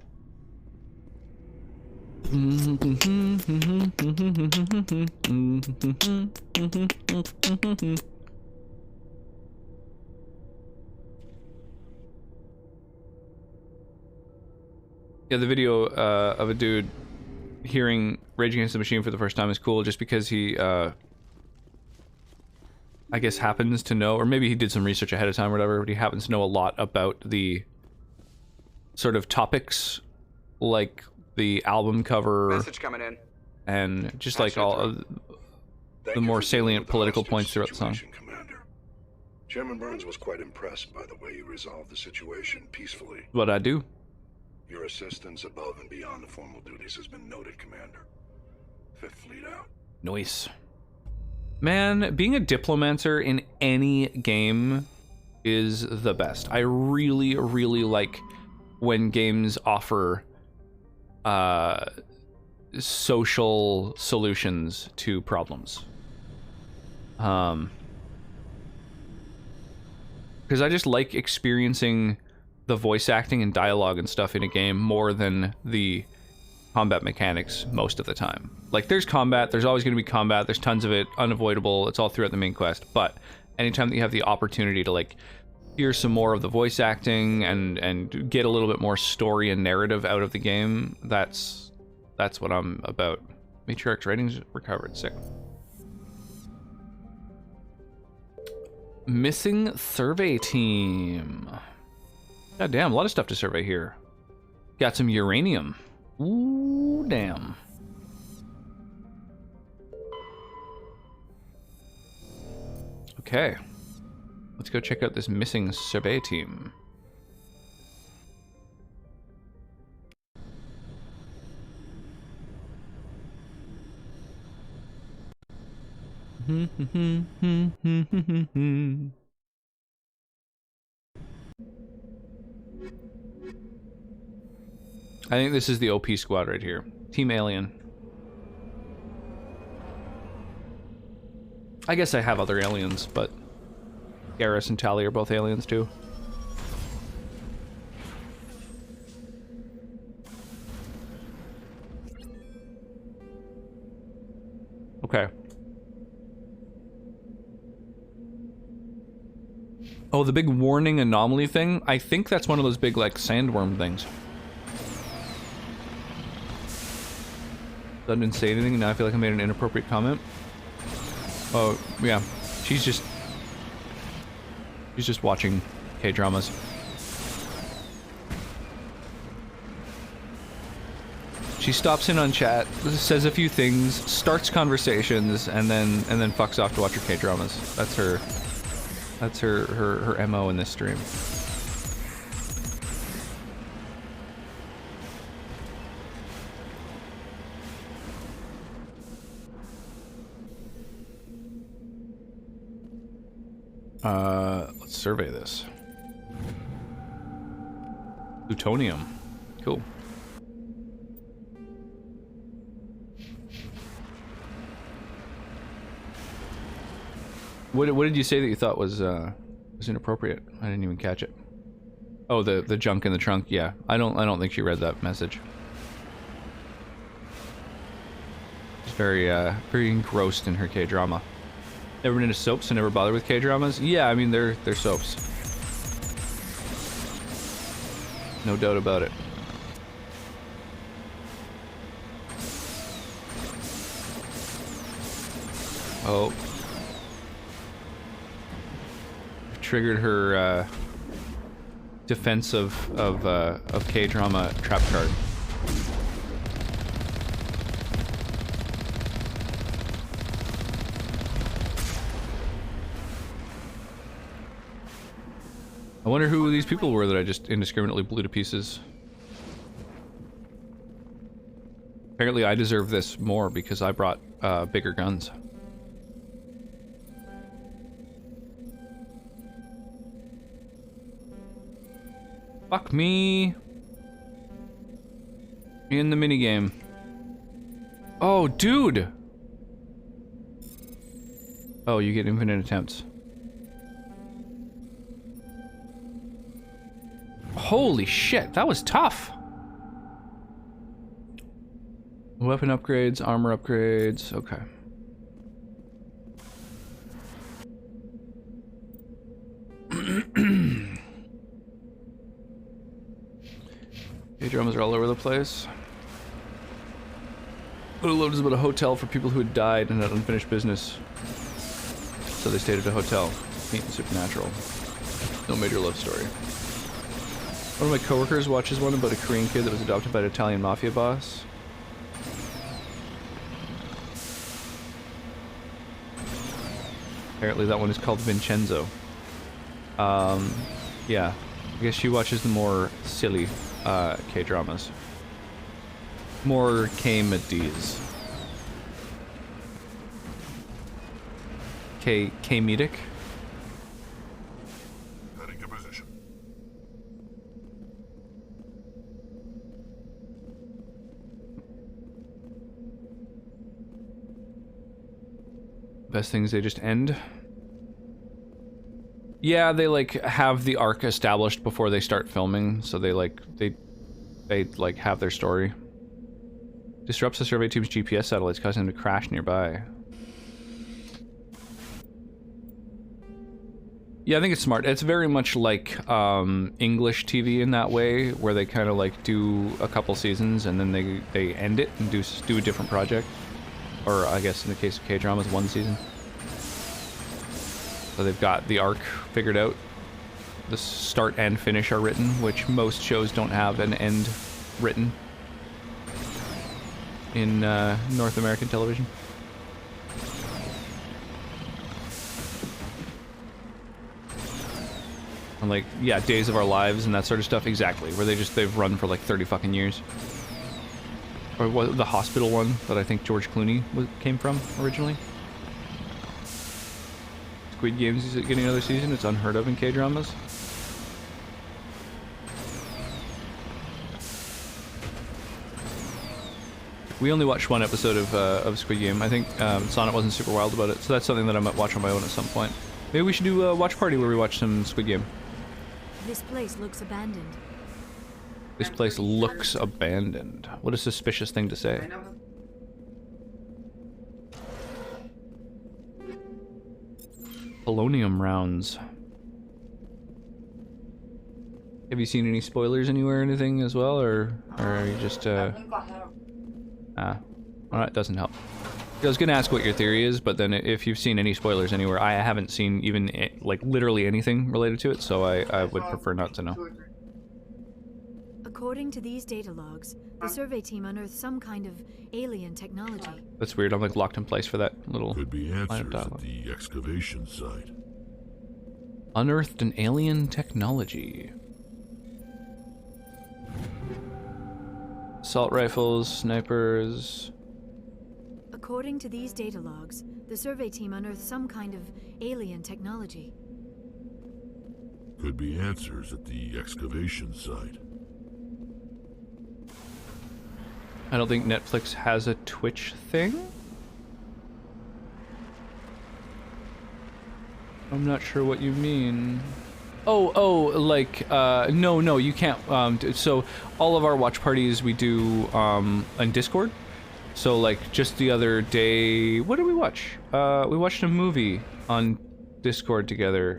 Yeah, the video of a dude hearing Rage Against the Machine for the first time is cool just because he, I guess, happens to know, or maybe he did some research ahead of time or whatever, but he happens to know a lot about the sort of topics, like the album cover. Message coming in. And just like all of the more salient political points throughout the song. Commander. Chairman Burns was quite impressed by the way you resolved the situation peacefully. What I do? Your assistance above and beyond the formal duties has been noted, Commander. Fifth Fleet out. Nice. Man, being a diplomancer in any game is the best. I really, really like when games offer social solutions to problems. Because I just like experiencing the voice acting and dialogue and stuff in a game more than the combat mechanics most of the time. Like, there's combat, there's always going to be combat, there's tons of it, unavoidable, it's all throughout the main quest, but anytime that you have the opportunity to, like, hear some more of the voice acting and get a little bit more story and narrative out of the game, that's what I'm about. Matriarch's ratings recovered, sick. Missing survey team. God damn, a lot of stuff to survey here. Got some uranium. Ooh, damn. Okay. Let's go check out this missing survey team. I think this is the OP squad right here. Team Alien. I guess I have other aliens, but Garrus and Tally are both aliens too. Okay. Oh, the big warning anomaly thing? I think that's one of those big, like, sandworm things. I didn't say anything, and now I feel like I made an inappropriate comment. Oh, yeah. She's just watching K-dramas. She stops in on chat, says a few things, starts conversations, and then fucks off to watch her K-dramas. That's her MO in this stream. Let's survey this. Plutonium. Cool. What did you say that you thought was inappropriate? I didn't even catch it. Oh, the junk in the trunk. Yeah, I don't think she read that message. She's very engrossed in her K-drama. Never been into soaps and never bothered with K-dramas? Yeah, I mean they're soaps. No doubt about it. Oh. Triggered her defense of K-drama trap card. I wonder who these people were that I just indiscriminately blew to pieces. Apparently I deserve this more because I brought bigger guns. Fuck me. In the minigame. Oh, dude! Oh, you get infinite attempts. Holy shit, that was tough! Weapon upgrades, armor upgrades, okay. K-dramas are all over the place. Overload is about a hotel for people who had died and had unfinished business. So they stayed at a hotel. Neat and supernatural. No major love story. One of my coworkers watches one about a Korean kid that was adopted by an Italian mafia boss. Apparently that one is called Vincenzo. Yeah. I guess she watches the more silly K-dramas. More K-medies. K-medic? Heading to position. Best things, they just end. Yeah, they like have the arc established before they start filming, so they like have their story. Disrupts the survey team's GPS satellites, causing them to crash nearby. Yeah, I think it's smart. It's very much like English TV in that way, where they kind of like do a couple seasons and then they end it and do a different project. Or I guess in the case of K-dramas, one season. So they've got the arc figured out. The start and finish are written, which most shows don't have an end written in North American television. And like, yeah, Days of Our Lives and that sort of stuff, exactly, where they've run for like 30 fucking years. Or what, the hospital one that I think George Clooney came from originally. Squid Games is getting another season. It's unheard of in K-dramas. We only watched one episode of Squid Game. I think Sonnet wasn't super wild about it, so that's something that I might watch on my own at some point. Maybe we should do a watch party where we watch some Squid Game. This place looks abandoned. This place looks abandoned. What a suspicious thing to say. Polonium rounds. Have you seen any spoilers anywhere or anything as well, or are you just alright, doesn't help. I was gonna ask what your theory is, but then if you've seen any spoilers anywhere, I haven't seen even like literally anything related to it, so I would prefer not to know. According to these data logs, the survey team unearthed some kind of alien technology. That's weird. I'm like locked in place for that little. Could be answers line of at dialogue. the excavation site. Unearthed an alien technology. Assault rifles, snipers. According to these data logs, the survey team unearthed some kind of alien technology. Could be answers at the excavation site. I don't think Netflix has a Twitch thing. I'm not sure what you mean. Oh, like, no, you can't, so all of our watch parties we do, on Discord. So, like, just the other day, what did we watch? We watched a movie on Discord together.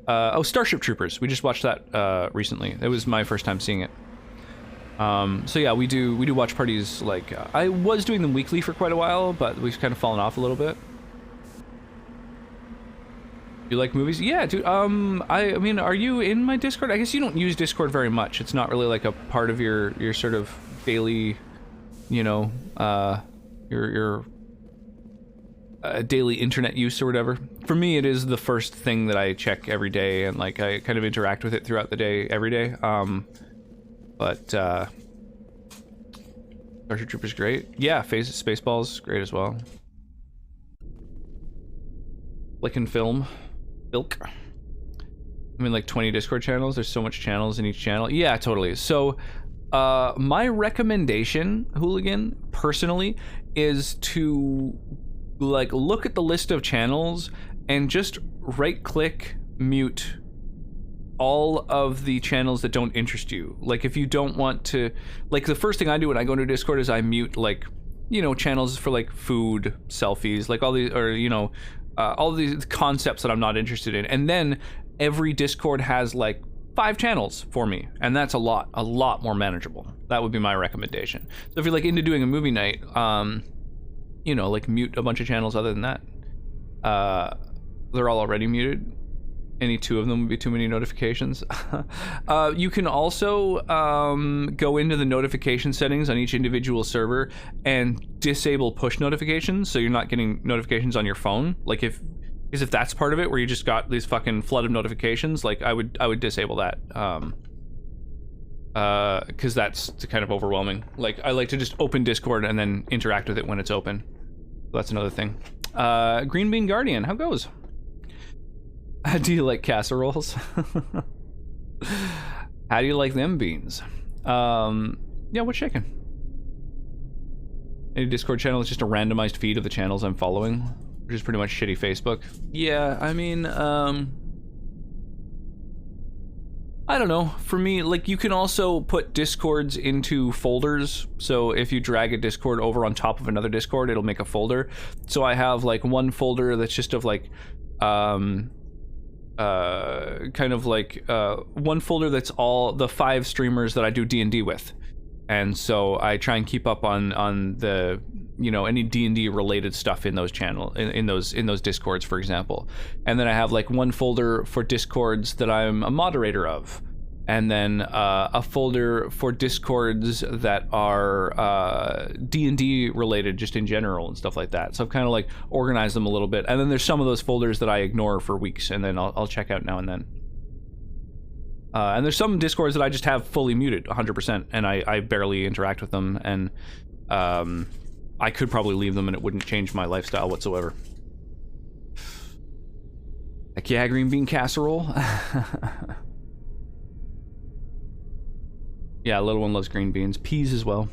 Starship Troopers. We just watched that, recently. It was my first time seeing it. So yeah, we do watch parties, like, I was doing them weekly for quite a while, but we've kind of fallen off a little bit. You like movies? Yeah, dude, I mean, are you in my Discord? I guess you don't use Discord very much. It's not really like a part of your sort of daily, you know, your daily internet use or whatever. For me, it is the first thing that I check every day, and like I kind of interact with it throughout the day, every day. But Starship Troopers great. Yeah, Spaceballs great as well. Flick and Film. Ilk. I mean, like 20 Discord channels. There's so much channels in each channel. Yeah, totally. So, my recommendation, Hooligan, personally, is to like look at the list of channels and just right-click mute all of the channels that don't interest you. Like, if you don't want to, like, the first thing I do when I go into Discord is I mute, like, you know, channels for like food, selfies, like all these, or you know, all these concepts that I'm not interested in. And then every Discord has like 5 channels for me, and that's a lot more manageable. That would be my recommendation. So if you're like into doing a movie night, you know, like mute a bunch of channels other than that. They're all already muted. Any 2 of them would be too many notifications. You can also go into the notification settings on each individual server and disable push notifications, so you're not getting notifications on your phone. Like if that's part of it, where you just got these fucking flood of notifications, like I would disable that. Because that's kind of overwhelming. Like I like to just open Discord and then interact with it when it's open. So that's another thing. Green Bean Guardian, how goes? Do you like casseroles? How do you like them beans? Yeah, what's shaking? Any Discord channel is just a randomized feed of the channels I'm following, which is pretty much shitty Facebook. Yeah, I mean, I don't know. For me, like, you can also put Discords into folders. So if you drag a Discord over on top of another Discord, it'll make a folder. So I have like one folder that's just of like, kind of like one folder that's all the 5 streamers that I do D&D with, and so I try and keep up on the, you know, any D&D related stuff in those in those Discords, for example. And then I have like one folder for Discords that I'm a moderator of, and then a folder for Discords that are D&D related just in general and stuff like that. So I've kind of like organized them a little bit. And then there's some of those folders that I ignore for weeks, and then I'll check out now and then. And there's some Discords that I just have fully muted 100%, and I barely interact with them, and I could probably leave them and it wouldn't change my lifestyle whatsoever. Heck yeah, green bean casserole. Yeah, little one loves green beans. Peas as well.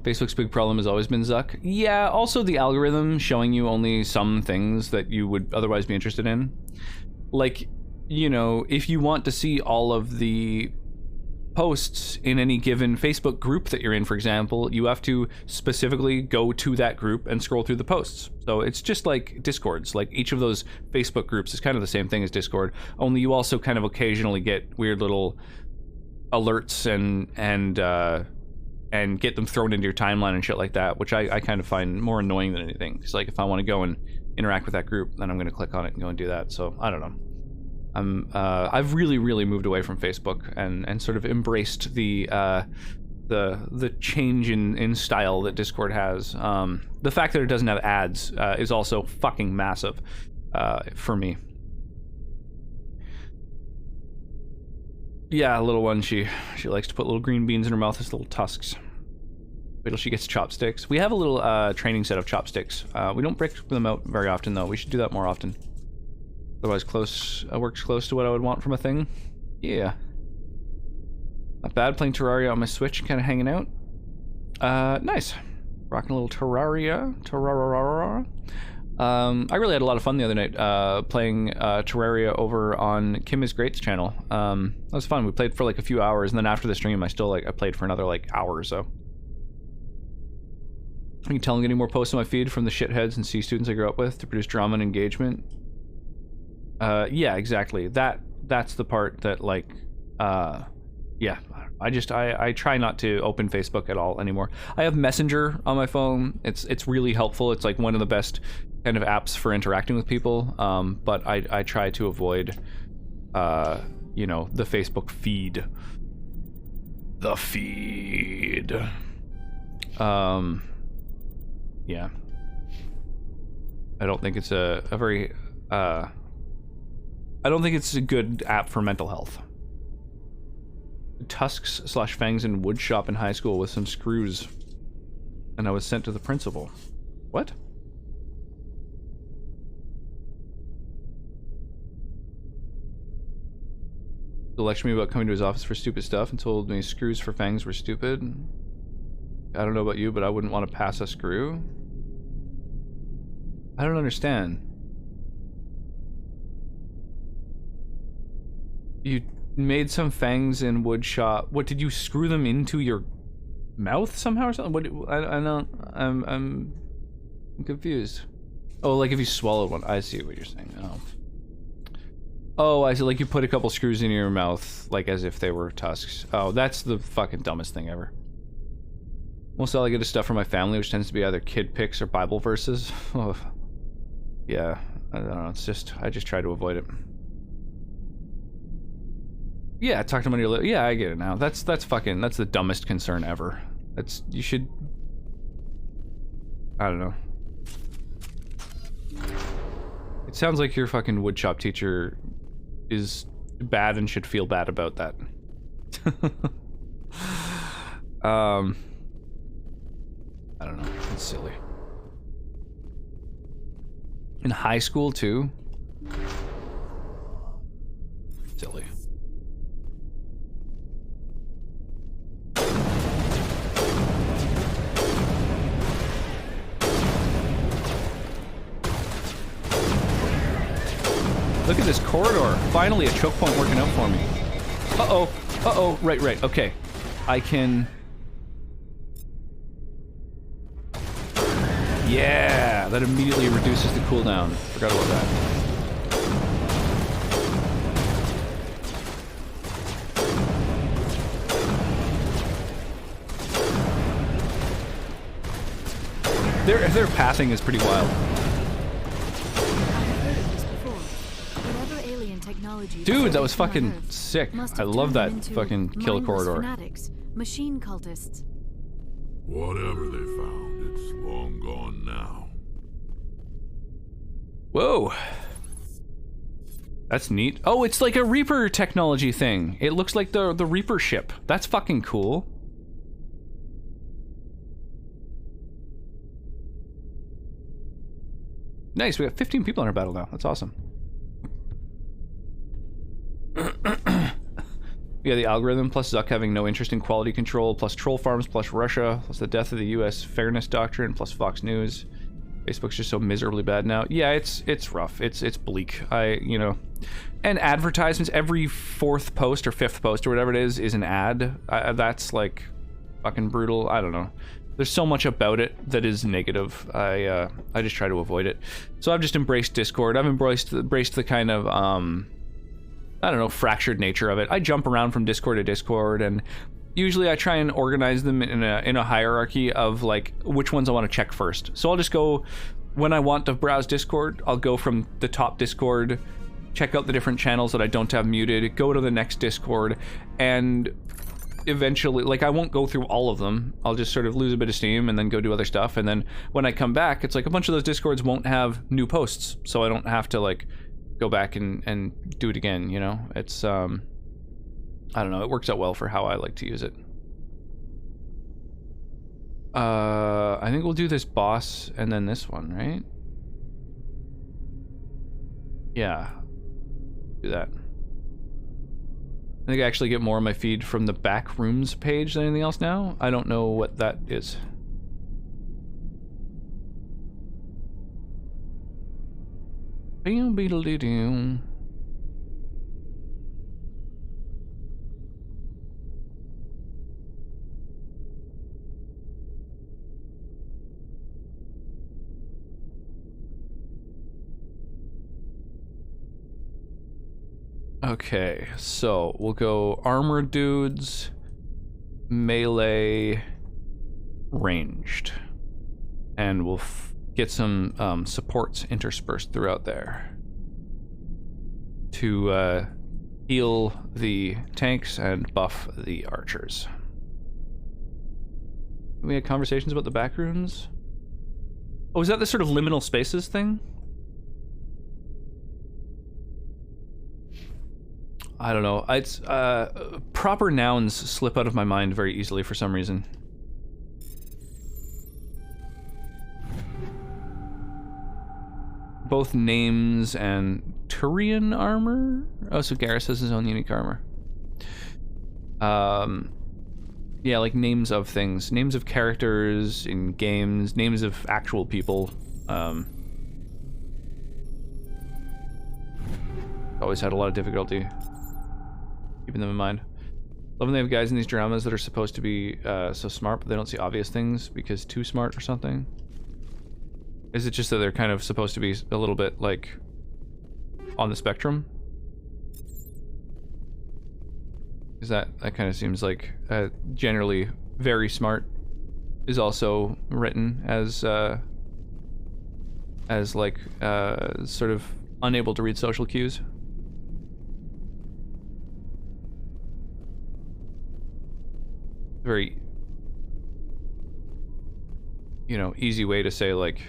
Facebook's big problem has always been Zuck. Yeah, also the algorithm showing you only some things that you would otherwise be interested in. Like, you know, if you want to see all of the posts in any given Facebook group that you're in, for example, you have to specifically go to that group and scroll through the posts. So it's just like Discords. Like each of those Facebook groups is kind of the same thing as Discord, only you also kind of occasionally get weird little alerts and get them thrown into your timeline and shit like that, which I kind of find more annoying than anything. Because like if I want to go and interact with that group, then I'm going to click on it and go and do that. So I don't know. I've really moved away from Facebook and sort of embraced the change in style that Discord has. The fact that it doesn't have ads is also fucking massive for me. Yeah, little one, she likes to put little green beans in her mouth as little tusks. Wait till she gets chopsticks. We have a little training set of chopsticks. We don't break them out very often though. We should do that more often. Otherwise, works close to what I would want from a thing. Yeah. Not bad, playing Terraria on my Switch, kind of hanging out. Nice. Rocking a little Terraria. I really had a lot of fun the other night playing Terraria over on Kim is Great's channel. That was fun. We played for like a few hours, and then after the stream, I played for another like hour or so. I can tell I'm getting more posts on my feed from the shitheads and C students I grew up with to produce drama and engagement. Yeah, exactly. That's the part that like, yeah. I try not to open Facebook at all anymore. I have Messenger on my phone. It's really helpful. It's like one of the best kind of apps for interacting with people. But I try to avoid, you know, the Facebook feed. The feed. Yeah. I don't think it's a very, I don't think it's a good app for mental health. Tusks/fangs in wood shop in high school with some screws, and I was sent to the principal. What? He lectured me about coming to his office for stupid stuff and told me screws for fangs were stupid. I don't know about you, but I wouldn't want to pass a screw. I don't understand. You made some fangs in wood shop. What, did you screw them into your mouth somehow or something? What? I don't. I'm confused. Oh, like if you swallowed one. I see what you're saying. Oh. Oh, I see. Like you put a couple screws in your mouth, like as if they were tusks. Oh, that's the fucking dumbest thing ever. Most all I get is stuff from my family, which tends to be either kid pics or Bible verses. Oh. Yeah, I don't know. It's just I just try to avoid it. Yeah, talk to money. Yeah, I get it now. That's the dumbest concern ever. You should. I don't know. It sounds like your fucking woodshop teacher is bad and should feel bad about that. I don't know. It's silly. In high school too. Silly. Look at this corridor. Finally a choke point working out for me. Uh-oh. Uh-oh. Right. Okay. I can... Yeah! That immediately reduces the cooldown. Forgot about that. Their pathing is pretty wild. Dude, that was fucking sick. I love that fucking kill corridor. Fanatics, machine cultists. Whatever they found, it's long gone now. Whoa. That's neat. Oh, it's like a Reaper technology thing. It looks like the Reaper ship. That's fucking cool. Nice, we got 15 people in our battle now. That's awesome. Yeah, the algorithm, plus Zuck having no interest in quality control, plus troll farms, plus Russia, plus the death of the U.S. fairness doctrine, plus Fox News. Facebook's just so miserably bad now. Yeah, it's rough. It's bleak. You know, and advertisements. Every fourth post or fifth post or whatever it is an ad. That's like fucking brutal. I don't know. There's so much about it that is negative. I just try to avoid it. So I've just embraced Discord. I've embraced the kind of I don't know, fractured nature of it. I jump around from Discord to Discord, and usually I try and organize them in a hierarchy of like which ones I want to check first. So I'll just go, when I want to browse Discord, I'll go from the top Discord, check out the different channels that I don't have muted, go to the next Discord, and eventually, like, I won't go through all of them. I'll just sort of lose a bit of steam and then go do other stuff. And then when I come back, it's like a bunch of those Discords won't have new posts, so I don't have to like go back and do it again, you know? It's, I don't know, it works out well for how I like to use it. I think we'll do this boss and then this one, right? Yeah. Do that. I think I actually get more on my feed from the back rooms page than anything else now. I don't know what that is. Beedle-dee-doo. Okay, so we'll go armor dudes, melee, ranged, and we'll get some supports interspersed throughout there to heal the tanks and buff the archers. We had conversations about the back rooms. Oh, is that the sort of liminal spaces thing? I don't know. It's proper nouns slip out of my mind very easily for some reason. Both names and Turian armor. Oh, so Garrus has his own unique armor. Yeah, like names of things, names of characters in games, names of actual people. Always had a lot of difficulty keeping them in mind. Love when they have guys in these dramas that are supposed to be so smart, but they don't see obvious things because too smart or something. Is it just that they're kind of supposed to be a little bit, like, on the spectrum? Because that kind of seems like generally very smart is also written as like, sort of unable to read social cues. Very, you know, easy way to say, like,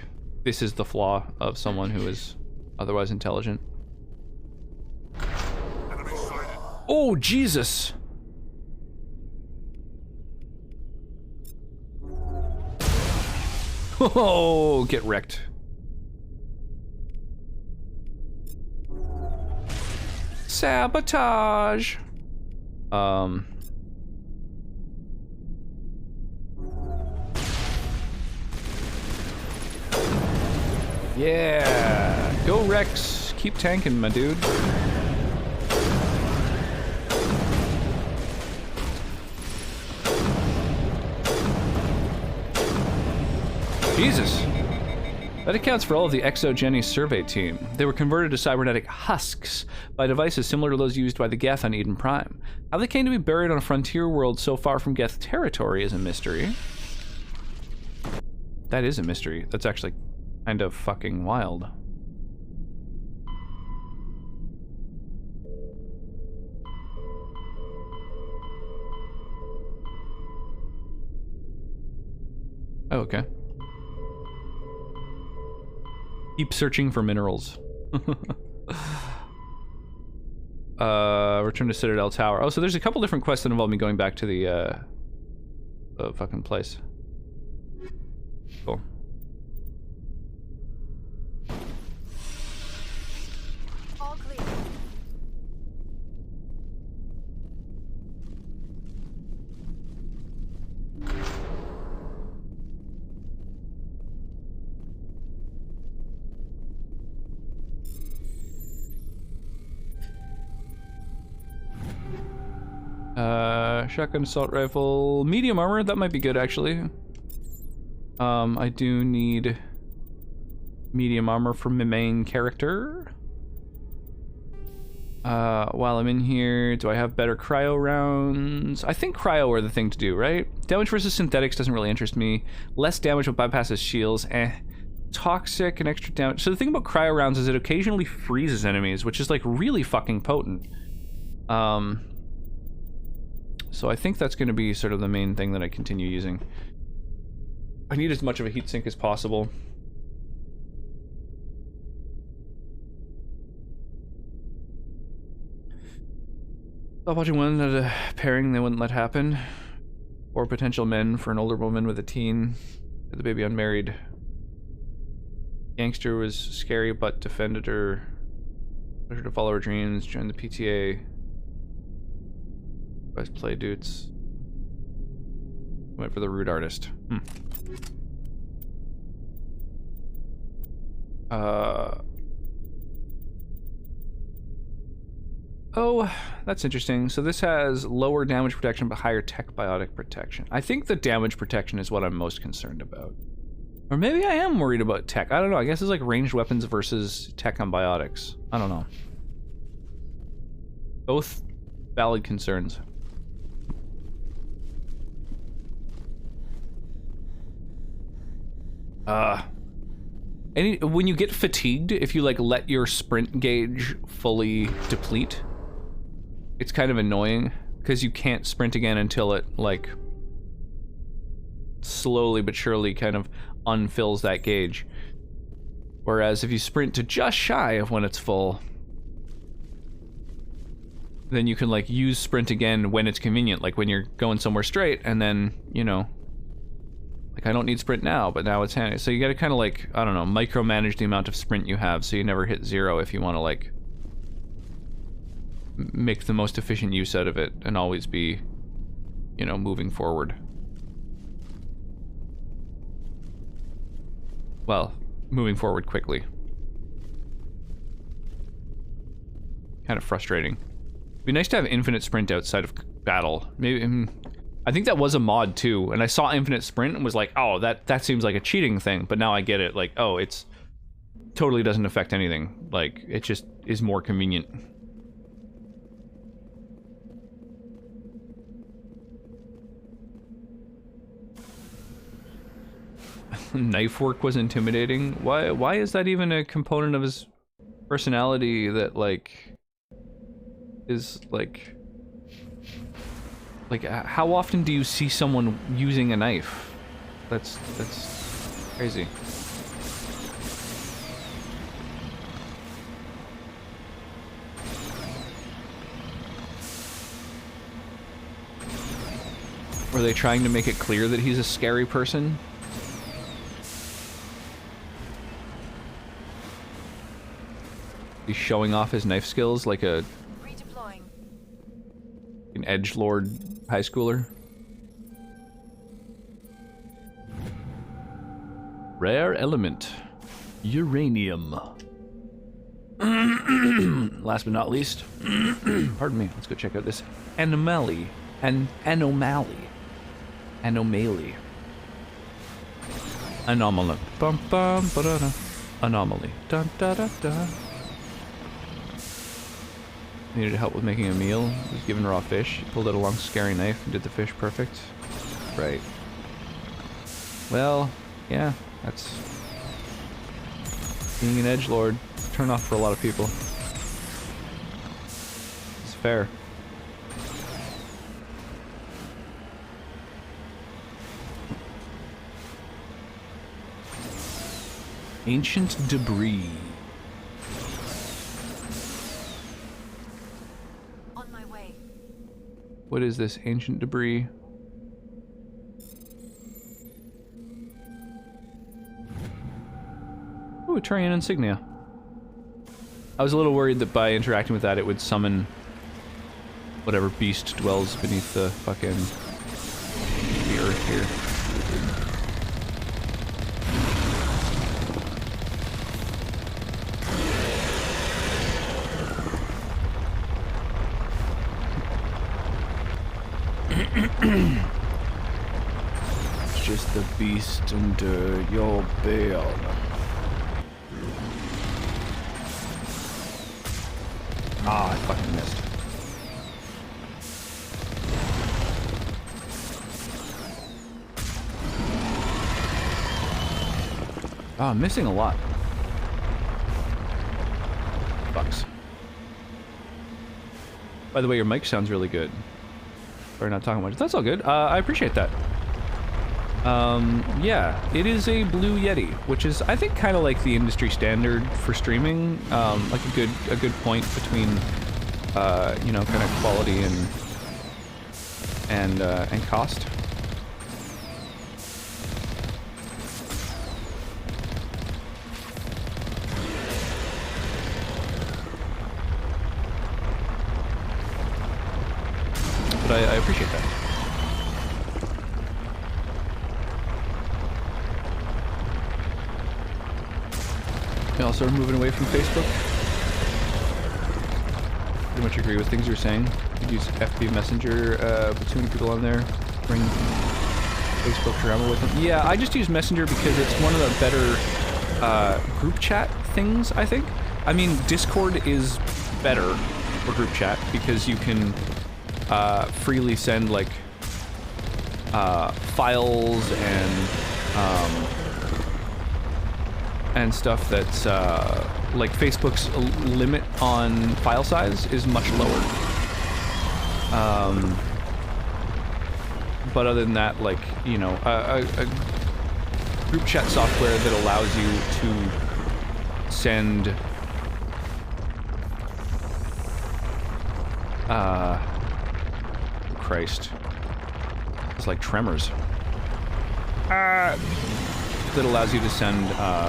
this is the flaw of someone who is otherwise intelligent. Oh, Jesus! Oh, get wrecked. Sabotage! Yeah! Go Rex! Keep tanking, my dude. Jesus! That accounts for all of the Exogeny survey team. They were converted to cybernetic husks by devices similar to those used by the Geth on Eden Prime. How they came to be buried on a frontier world so far from Geth territory is a mystery. That is a mystery. That's actually kind of fucking wild. Oh, okay. Keep searching for minerals. Return to Citadel Tower. Oh, so there's a couple different quests that involve me going back to the fucking place. Cool. Shotgun assault rifle, medium armor, that might be good actually. I do need medium armor for my main character. While I'm in here, do I have better cryo rounds? I think cryo are the thing to do, right? Damage versus synthetics doesn't really interest me. Less damage but bypasses shields, Toxic and extra damage. So the thing about cryo rounds is it occasionally freezes enemies, which is like really fucking potent. So I think that's going to be sort of the main thing that I continue using. I need as much of a heatsink as possible. Stop watching one at a pairing they wouldn't let happen. 4 potential men for an older woman with a teen. The baby unmarried. Gangster was scary but defended her. Let her to follow her dreams, join the PTA. Best play dudes. Went for the rude artist. Oh, that's interesting. So this has lower damage protection but higher tech biotic protection. I think the damage protection is what I'm most concerned about. Or maybe I am worried about tech. I don't know. I guess it's like ranged weapons versus tech on biotics. I don't know. Both valid concerns. When you get fatigued, if you like let your sprint gauge fully deplete, it's kind of annoying because you can't sprint again until it like slowly but surely kind of unfills that gauge. Whereas if you sprint to just shy of when it's full, then you can like use sprint again when it's convenient, like when you're going somewhere straight and then, you know, like I don't need sprint now, but now it's handy. So you gotta kind of like, I don't know, micromanage the amount of sprint you have so you never hit 0 if you want to like make the most efficient use out of it and always be, you know, moving forward. Well, moving forward quickly. Kind of frustrating. It'd be nice to have infinite sprint outside of battle. Maybe, I think that was a mod too, and I saw infinite sprint and was like, oh, that seems like a cheating thing, but now I get it, like, oh, it's totally doesn't affect anything. Like, it just is more convenient. Knife work was intimidating. Why is that even a component of his personality that like is like how often do you see someone using a knife? That's crazy. Were they trying to make it clear that he's a scary person? He's showing off his knife skills like an edgelord high schooler. Rare element. Uranium. Last but not least, pardon me, let's go check out this anomaly. Anomaly. Anomaly. Anomaly. Bum bum ba da da. Anomaly. Dun da da da. Needed help with making a meal. Was given raw fish. He pulled out a long, scary knife and did the fish perfect. Right. Well, yeah, that's being an edgelord. Turn off for a lot of people. It's fair. Ancient debris. On my way. What is this ancient debris? Ooh, Turian insignia. I was a little worried that by interacting with that it would summon whatever beast dwells beneath the fucking the earth here. It's just the beast under your bed. Ah, I fucking missed. Oh, I'm missing a lot. Fucks. By the way, your mic sounds really good. Sorry, not talking much. That's all good. I appreciate that. Yeah, it is a Blue Yeti, which is, I think, kind of like the industry standard for streaming. Like a good point between, you know, kind of quality and cost. But I appreciate that. You also moving away from Facebook. Pretty much agree with things you're saying. You'd use FB Messenger, put too many people on there, bring Facebook drama with them. Yeah, I just use Messenger because it's one of the better group chat things, I think. I mean, Discord is better for group chat because you can freely send like files and stuff that's like Facebook's limit on file size is much lower. But other than that, like, you know, a group chat software that allows you to send Christ. It's like Tremors. That allows you to send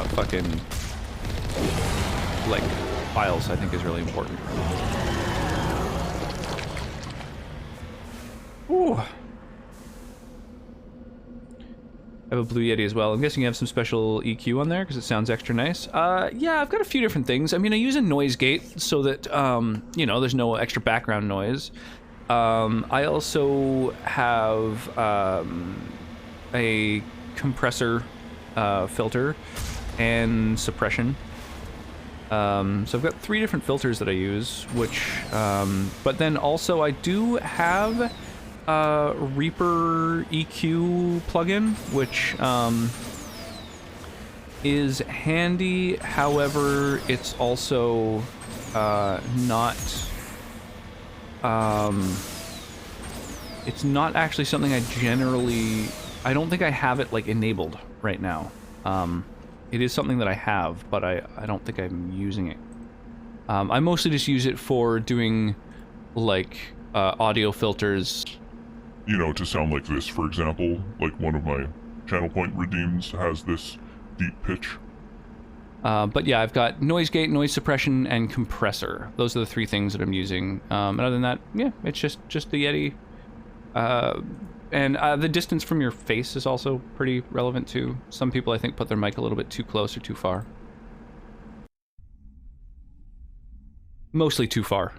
fucking like files, I think is really important. Ooh. I have a Blue Yeti as well. I'm guessing you have some special EQ on there because it sounds extra nice. Yeah, I've got a few different things. I mean, I use a noise gate so that, you know, there's no extra background noise. I also have a compressor filter and suppression. So I've got 3 different filters that I use, which, but then also I do have Reaper EQ plugin, which is handy. However, it's also not it's not actually something I don't think I have it like enabled right now. It is something that I have, but I don't think I'm using it. I mostly just use it for doing like audio filters. You know, to sound like this, for example, like one of my channel point redeems has this deep pitch. But yeah, I've got noise gate, noise suppression, and compressor. Those are the 3 things that I'm using. And other than that, yeah, it's just the Yeti. And the distance from your face is also pretty relevant too. Some people, I think, put their mic a little bit too close or too far. Mostly too far.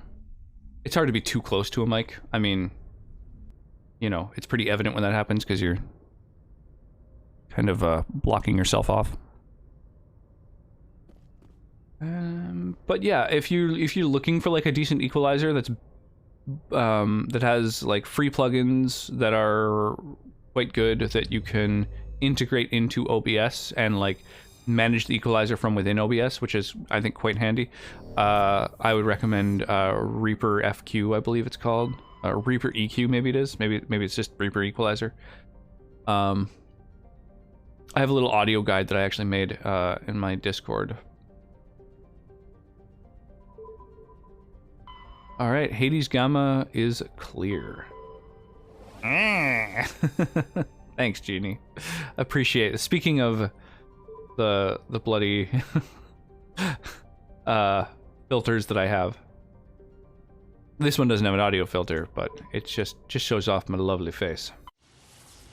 It's hard to be too close to a mic. I mean, you know, it's pretty evident when that happens because you're kind of blocking yourself off. But yeah, if you're looking for like a decent equalizer that's that has like free plugins that are quite good that you can integrate into OBS and like manage the equalizer from within OBS, which is I think quite handy. I would recommend Reaper FQ, I believe it's called. Reaper EQ, maybe it is. Maybe it's just Reaper Equalizer. I have a little audio guide that I actually made in my Discord. All right, Hades Gamma is clear. Thanks, Genie. Appreciate it. Speaking of the bloody filters that I have. This one doesn't have an audio filter, but it just shows off my lovely face.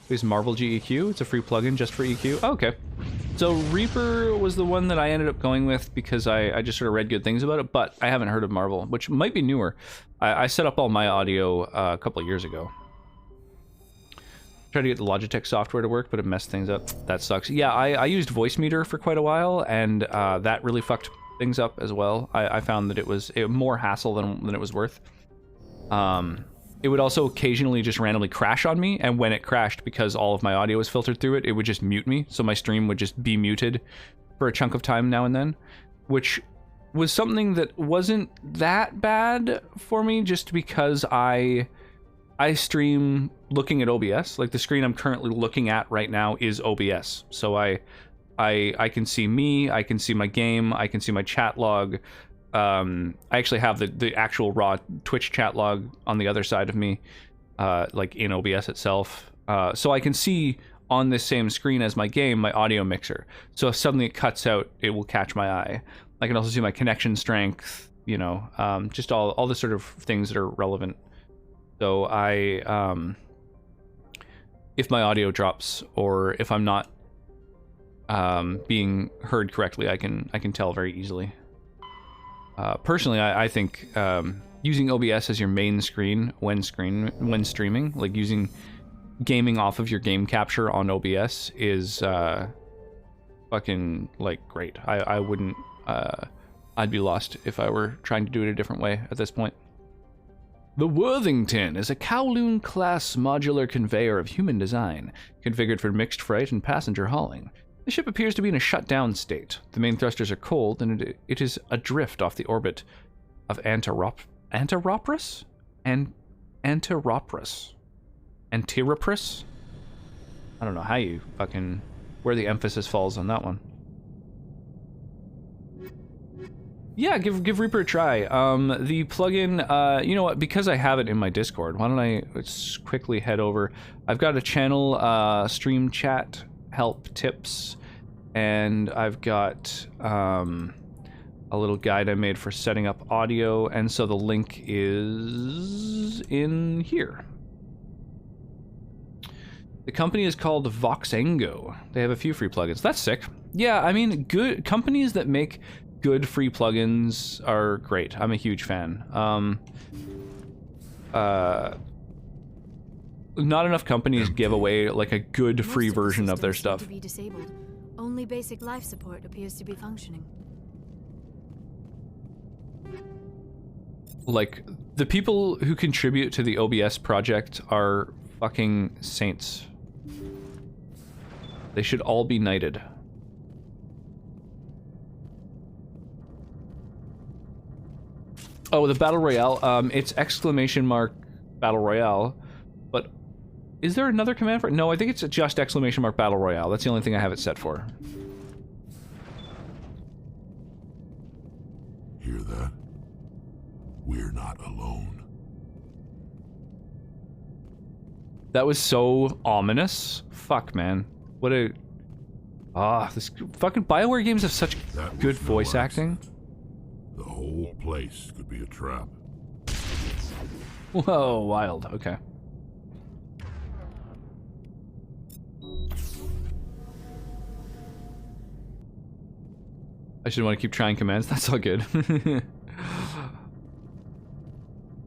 Here's Marvel GEQ. It's a free plugin just for EQ. Oh, okay. So Reaper was the one that I ended up going with because I just sort of read good things about it, but I haven't heard of Marvel, which might be newer. I set up all my audio a couple of years ago. tried to get the Logitech software to work, but it messed things up. That sucks. Yeah, I used Voice Meter for quite a while, and that really fucked things up as well. I found that it was more hassle than it was worth. It would also occasionally just randomly crash on me, and when it crashed, because all of my audio was filtered through it, it would just mute me, so my stream would just be muted for a chunk of time now and then, which was something that wasn't that bad for me, just because I stream looking at OBS. Like, the screen I'm currently looking at right now is OBS, so I can see me, I can see my game, I can see my chat log. I actually have the actual raw Twitch chat log on the other side of me, like in OBS itself. So I can see on this same screen as my game, my audio mixer. So if suddenly it cuts out, it will catch my eye. I can also see my connection strength, you know, just all the sort of things that are relevant. So if my audio drops or if I'm not being heard correctly, I can tell very easily. Personally, I think using OBS as your main screen when streaming, like using gaming off of your game capture on OBS is fucking like great. I wouldn't. I'd be lost if I were trying to do it a different way at this point. The Worthington is a Kowloon-class modular conveyor of human design, configured for mixed freight and passenger hauling. The ship appears to be in a shut-down state. The main thrusters are cold, and it is adrift off the orbit of Antiropris? I don't know how you fucking... where the emphasis falls on that one. Yeah, give Reaper a try. The plugin, you know what, because I have it in my Discord, why don't I just quickly head over. I've got a channel, stream chat, help, tips, and I've got a little guide I made for setting up audio, and so the link is in here. The company is called Voxengo. They have a few free plugins. That's sick. Yeah, I mean, good companies that make good free plugins are great. I'm a huge fan. Not enough companies give away like a good free version of their stuff. To be disabled. Only basic life support appears to be functioning. Like, the people who contribute to the OBS project are fucking saints. They should all be knighted. Oh, the Battle Royale, it's exclamation mark Battle Royale, but is there another command for it? No, I think it's just exclamation mark Battle Royale. That's the only thing I have it set for. Hear that? We're not alone. That was so ominous. Fuck, man. What a... this fucking BioWare games have such good voice acting. The whole place could be a trap. Whoa, wild. Okay. I should want to keep trying commands. That's all good.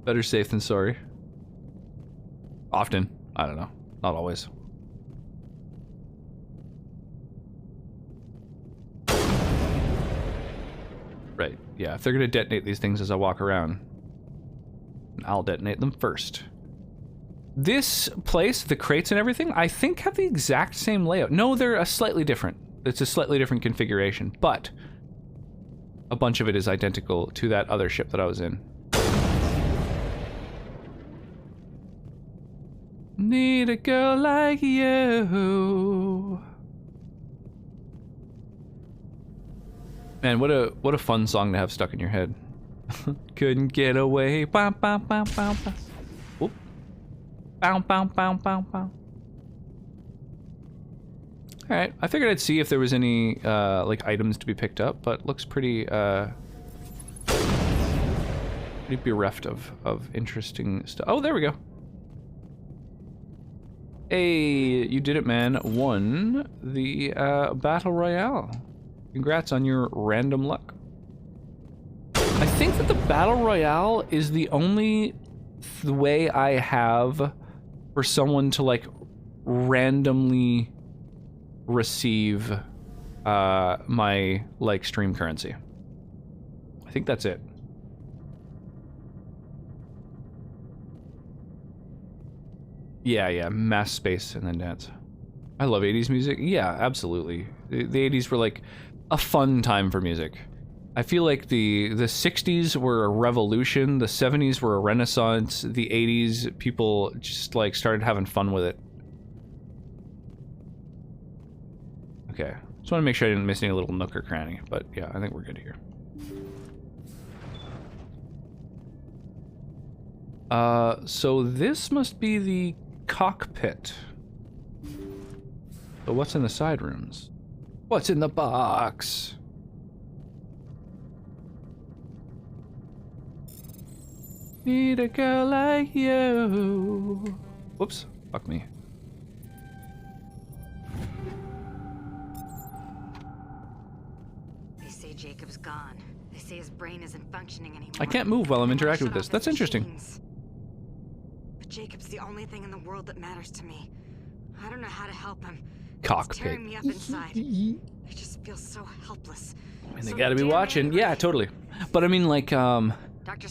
Better safe than sorry. Often. I don't know. Not always. Right. Yeah, if they're gonna detonate these things as I walk around, I'll detonate them first. This place, the crates and everything, I think have the exact same layout. No, they're a slightly different. It's a slightly different configuration, but a bunch of it is identical to that other ship that I was in. Need a girl like you. Man, what a fun song to have stuck in your head. Couldn't get away. Bow, bow, bow, bow, bow. Whoop. Bow, bow, bow, bow, bow. Alright, I figured I'd see if there was any, like, items to be picked up, but looks pretty, pretty bereft of interesting stuff. Oh, there we go. Hey, you did it, man. Won the, Battle Royale. Congrats on your random luck. I think that the Battle Royale is the only way I have for someone to, like, randomly receive my like stream currency. I think that's it. Yeah, mass space and then dance. I love 80s music. Yeah, absolutely. The 80s were like a fun time for music. I feel like the 60s were a revolution, the 70s were a renaissance, the 80s people just like started having fun with it. Okay, just want to make sure I didn't miss any little nook or cranny, but yeah, I think we're good here. So this must be the cockpit. So what's in the side rooms? What's in the box? Need a girl like you. Whoops, fuck me. They say Jacob's gone. They say his brain isn't functioning anymore. I can't move while I'm interacting with this. That's interesting. But Jacob's the only thing in the world that matters to me. I don't know how to help him. Cockpit. It's tearing me up inside. I just feel so helpless. And they gotta be watching. Yeah, totally. But I mean, like,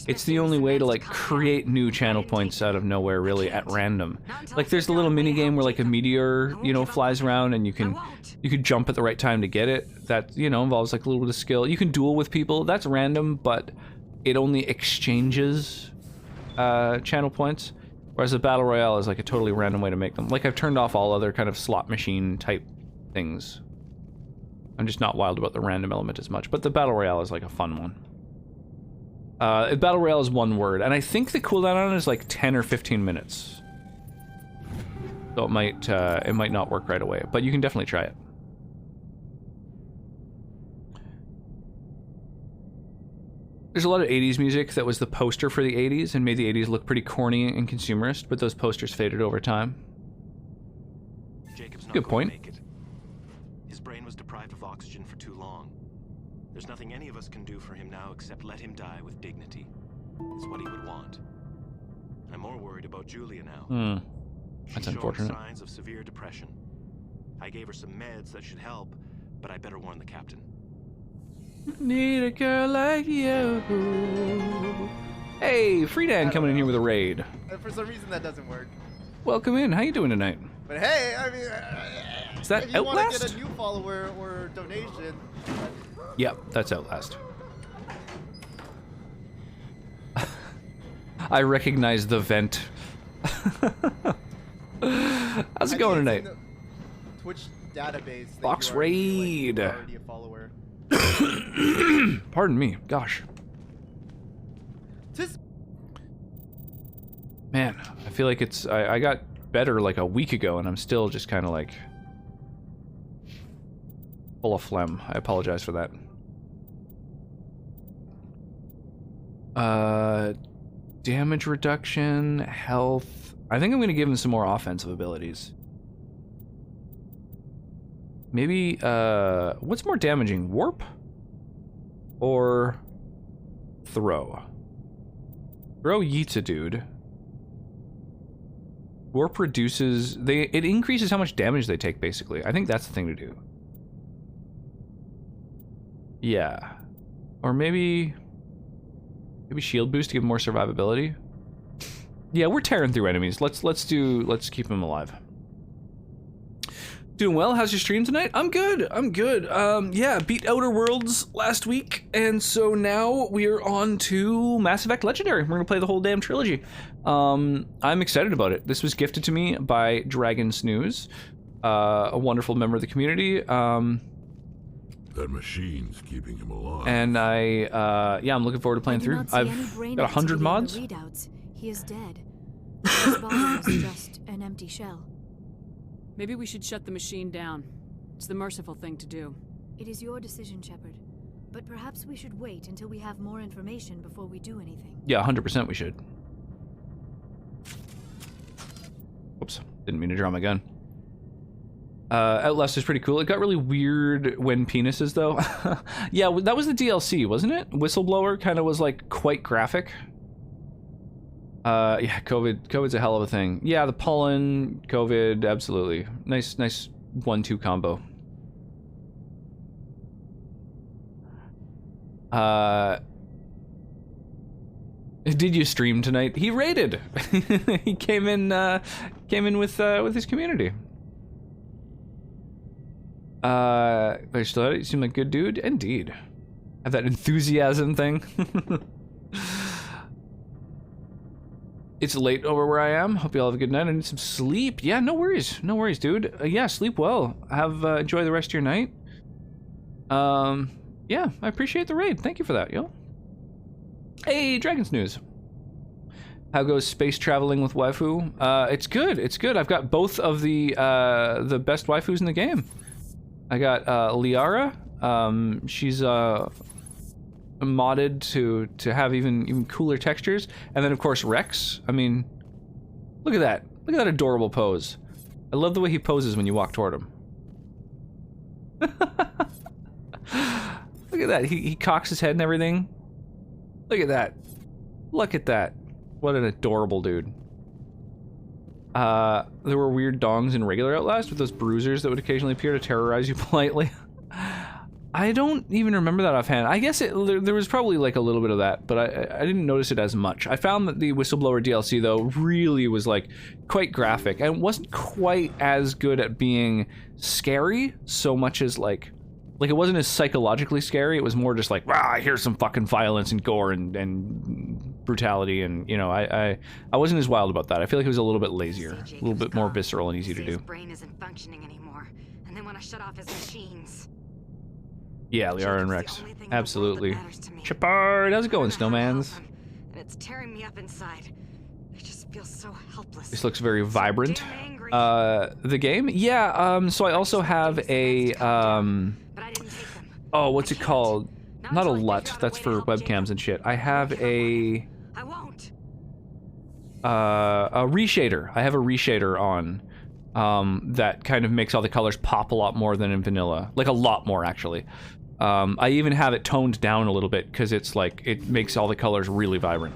it's the only way to, like, create new channel points out of nowhere, really, at random. Like, there's a little mini game where, like, a meteor, you know, flies around and you can jump at the right time to get it. That, you know, involves, like, a little bit of skill. You can duel with people. That's random, but it only exchanges channel points. Whereas the Battle Royale is, like, a totally random way to make them. Like, I've turned off all other kind of slot machine type things. I'm just not wild about the random element as much. But the Battle Royale is, like, a fun one. Battle Royale is one word, and I think the cooldown on it is like 10 or 15 minutes. So it might not work right away, but you can definitely try it. There's a lot of 80s music that was the poster for the 80s and made the 80s look pretty corny and consumerist, but those posters faded over time. Jacob's not Good point. Make it. His brain was deprived of oxygen for too long. There's nothing any of us can do for him now except let him die with dignity. Is what he would want. I'm more worried about Julia now. That's She's unfortunate. showing signs of severe depression. I gave her some meds that should help, but I better warn the captain. Need a girl like you. Hey, Freedan coming in here with a raid. For some reason that doesn't work. Welcome in. How you doing tonight? But hey, I mean, Is that if you want Outlast? to get a new follower or donation. Yep, that's Outlast. I recognize the vent. How's it going tonight? Twitch database. that Box you are, like, raid. already a follower. Pardon me. Gosh. Man, I feel like it's... I got better like a week ago, and I'm still just kind of like... full of phlegm. I apologize for that. Damage reduction, health. I think I'm going to give him some more offensive abilities. Maybe, what's more damaging? Warp? Or throw? Throw yeets a dude. Warp reduces... it increases how much damage they take, basically. I think that's the thing to do. Yeah. Or maybe shield boost to give more survivability. Yeah, we're tearing through enemies. Let's keep them alive. Doing well. How's your stream tonight? I'm good. Yeah, beat Outer Worlds last week, and so now we're on to Mass Effect Legendary. We're gonna play the whole damn trilogy. I'm excited about it. This was gifted to me by Dragon Snooze, a wonderful member of the community. That machine's keeping him alive. And yeah, I'm looking forward to playing through. I've got 100 mods. Readouts. He is dead. His body was just an empty shell. Maybe we should shut the machine down. It's the merciful thing to do. It is your decision, Shepard. But perhaps we should wait until we have more information before we do anything. Yeah, 100% we should. Whoops, didn't mean to draw my gun. Outlast is pretty cool. It got really weird when penises, though. Yeah, that was the DLC, wasn't it? Whistleblower kind of was, like, quite graphic. Yeah, COVID's a hell of a thing. Yeah, the pollen, COVID, absolutely. Nice 1-2 combo. Did you stream tonight? He raided. He came in with his community. You seem like a good dude. Indeed. Have that enthusiasm thing. It's late over where I am. Hope you all have a good night. I need some sleep. Yeah, no worries, dude. Yeah, sleep well. Enjoy the rest of your night. Yeah, I appreciate the raid. Thank you for that, yo. Hey, Dragon's News. How goes space traveling with waifu? It's good. It's good. I've got both of the best waifus in the game. I got Liara. She's modded to have even cooler textures, and then of course Rex. I mean, look at that. Look at that adorable pose. I love the way he poses when you walk toward him. Look at that. He cocks his head and everything. Look at that. Look at that. What an adorable dude. There were weird dongs in regular Outlast with those bruisers that would occasionally appear to terrorize you politely. I don't even remember that offhand. I guess there was probably like a little bit of that, but I didn't notice it as much. I found that the Whistleblower DLC though really was like quite graphic and wasn't quite as good at being scary so much as like it wasn't as psychologically scary. It was more just like, rah, here's some fucking violence and gore and brutality, and you know, I wasn't as wild about that. I feel like it was a little bit lazier, a little bit more visceral and easy to do. His brain isn't functioning anymore, and they want to shut off his machines. Yeah, Liara and Rex. Absolutely. Shepard, how's it going, Snowmans? And it's tearing me up inside. I just feel so helpless. This looks very vibrant. The game? Yeah, so I also have a, oh, what's it called? Not a LUT, that's for webcams and shit. I have a reshader. I have a reshader on, that kind of makes all the colors pop a lot more than in vanilla. Like a lot more, actually. I even have it toned down a little bit because it's like, it makes all the colors really vibrant.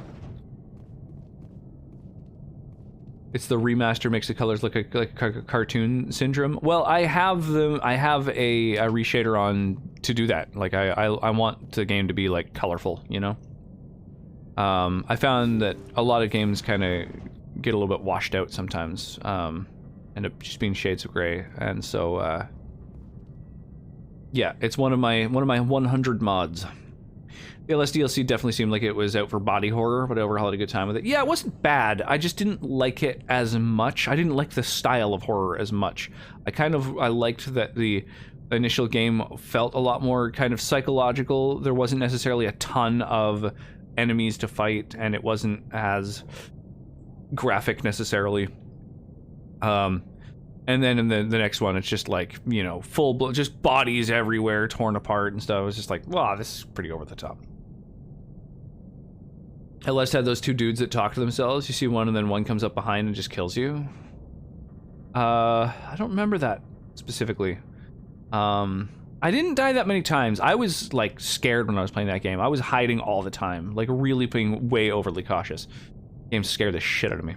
It's the remaster makes the colors look like a cartoon syndrome. Well, I have a reshader on to do that. Like I want the game to be like colorful, you know? I found that a lot of games kind of get a little bit washed out sometimes. End up just being shades of gray, and so yeah, it's one of my 100 mods. The LS DLC definitely seemed like it was out for body horror, but I overall had a good time with it. Yeah, it wasn't bad. I just didn't like it as much. I didn't like the style of horror as much. I liked that the initial game felt a lot more kind of psychological. There wasn't necessarily a ton of enemies to fight, and it wasn't as graphic necessarily. And then in the next one, it's just like, you know, just bodies everywhere, torn apart and stuff. I was just like, wow, this is pretty over the top. LS had those two dudes that talk to themselves. You see one and then one comes up behind and just kills you. I don't remember that specifically. I didn't die that many times. I was like scared when I was playing that game. I was hiding all the time, like really being way overly cautious. The game scared the shit out of me.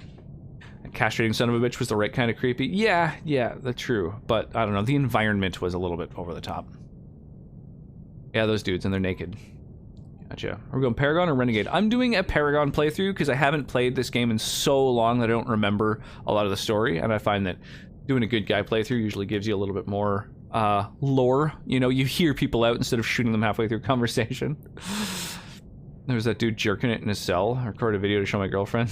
Castrating son of a bitch was the right kind of creepy. Yeah, that's true. But I don't know, the environment was a little bit over the top. Yeah, those dudes, and they're naked. Gotcha. Are we going Paragon or Renegade? I'm doing a Paragon playthrough because I haven't played this game in so long that I don't remember a lot of the story, and I find that doing a good guy playthrough usually gives you a little bit more lore. You know, you hear people out instead of shooting them halfway through a conversation. There was that dude jerking it in his cell. I recorded a video to show my girlfriend.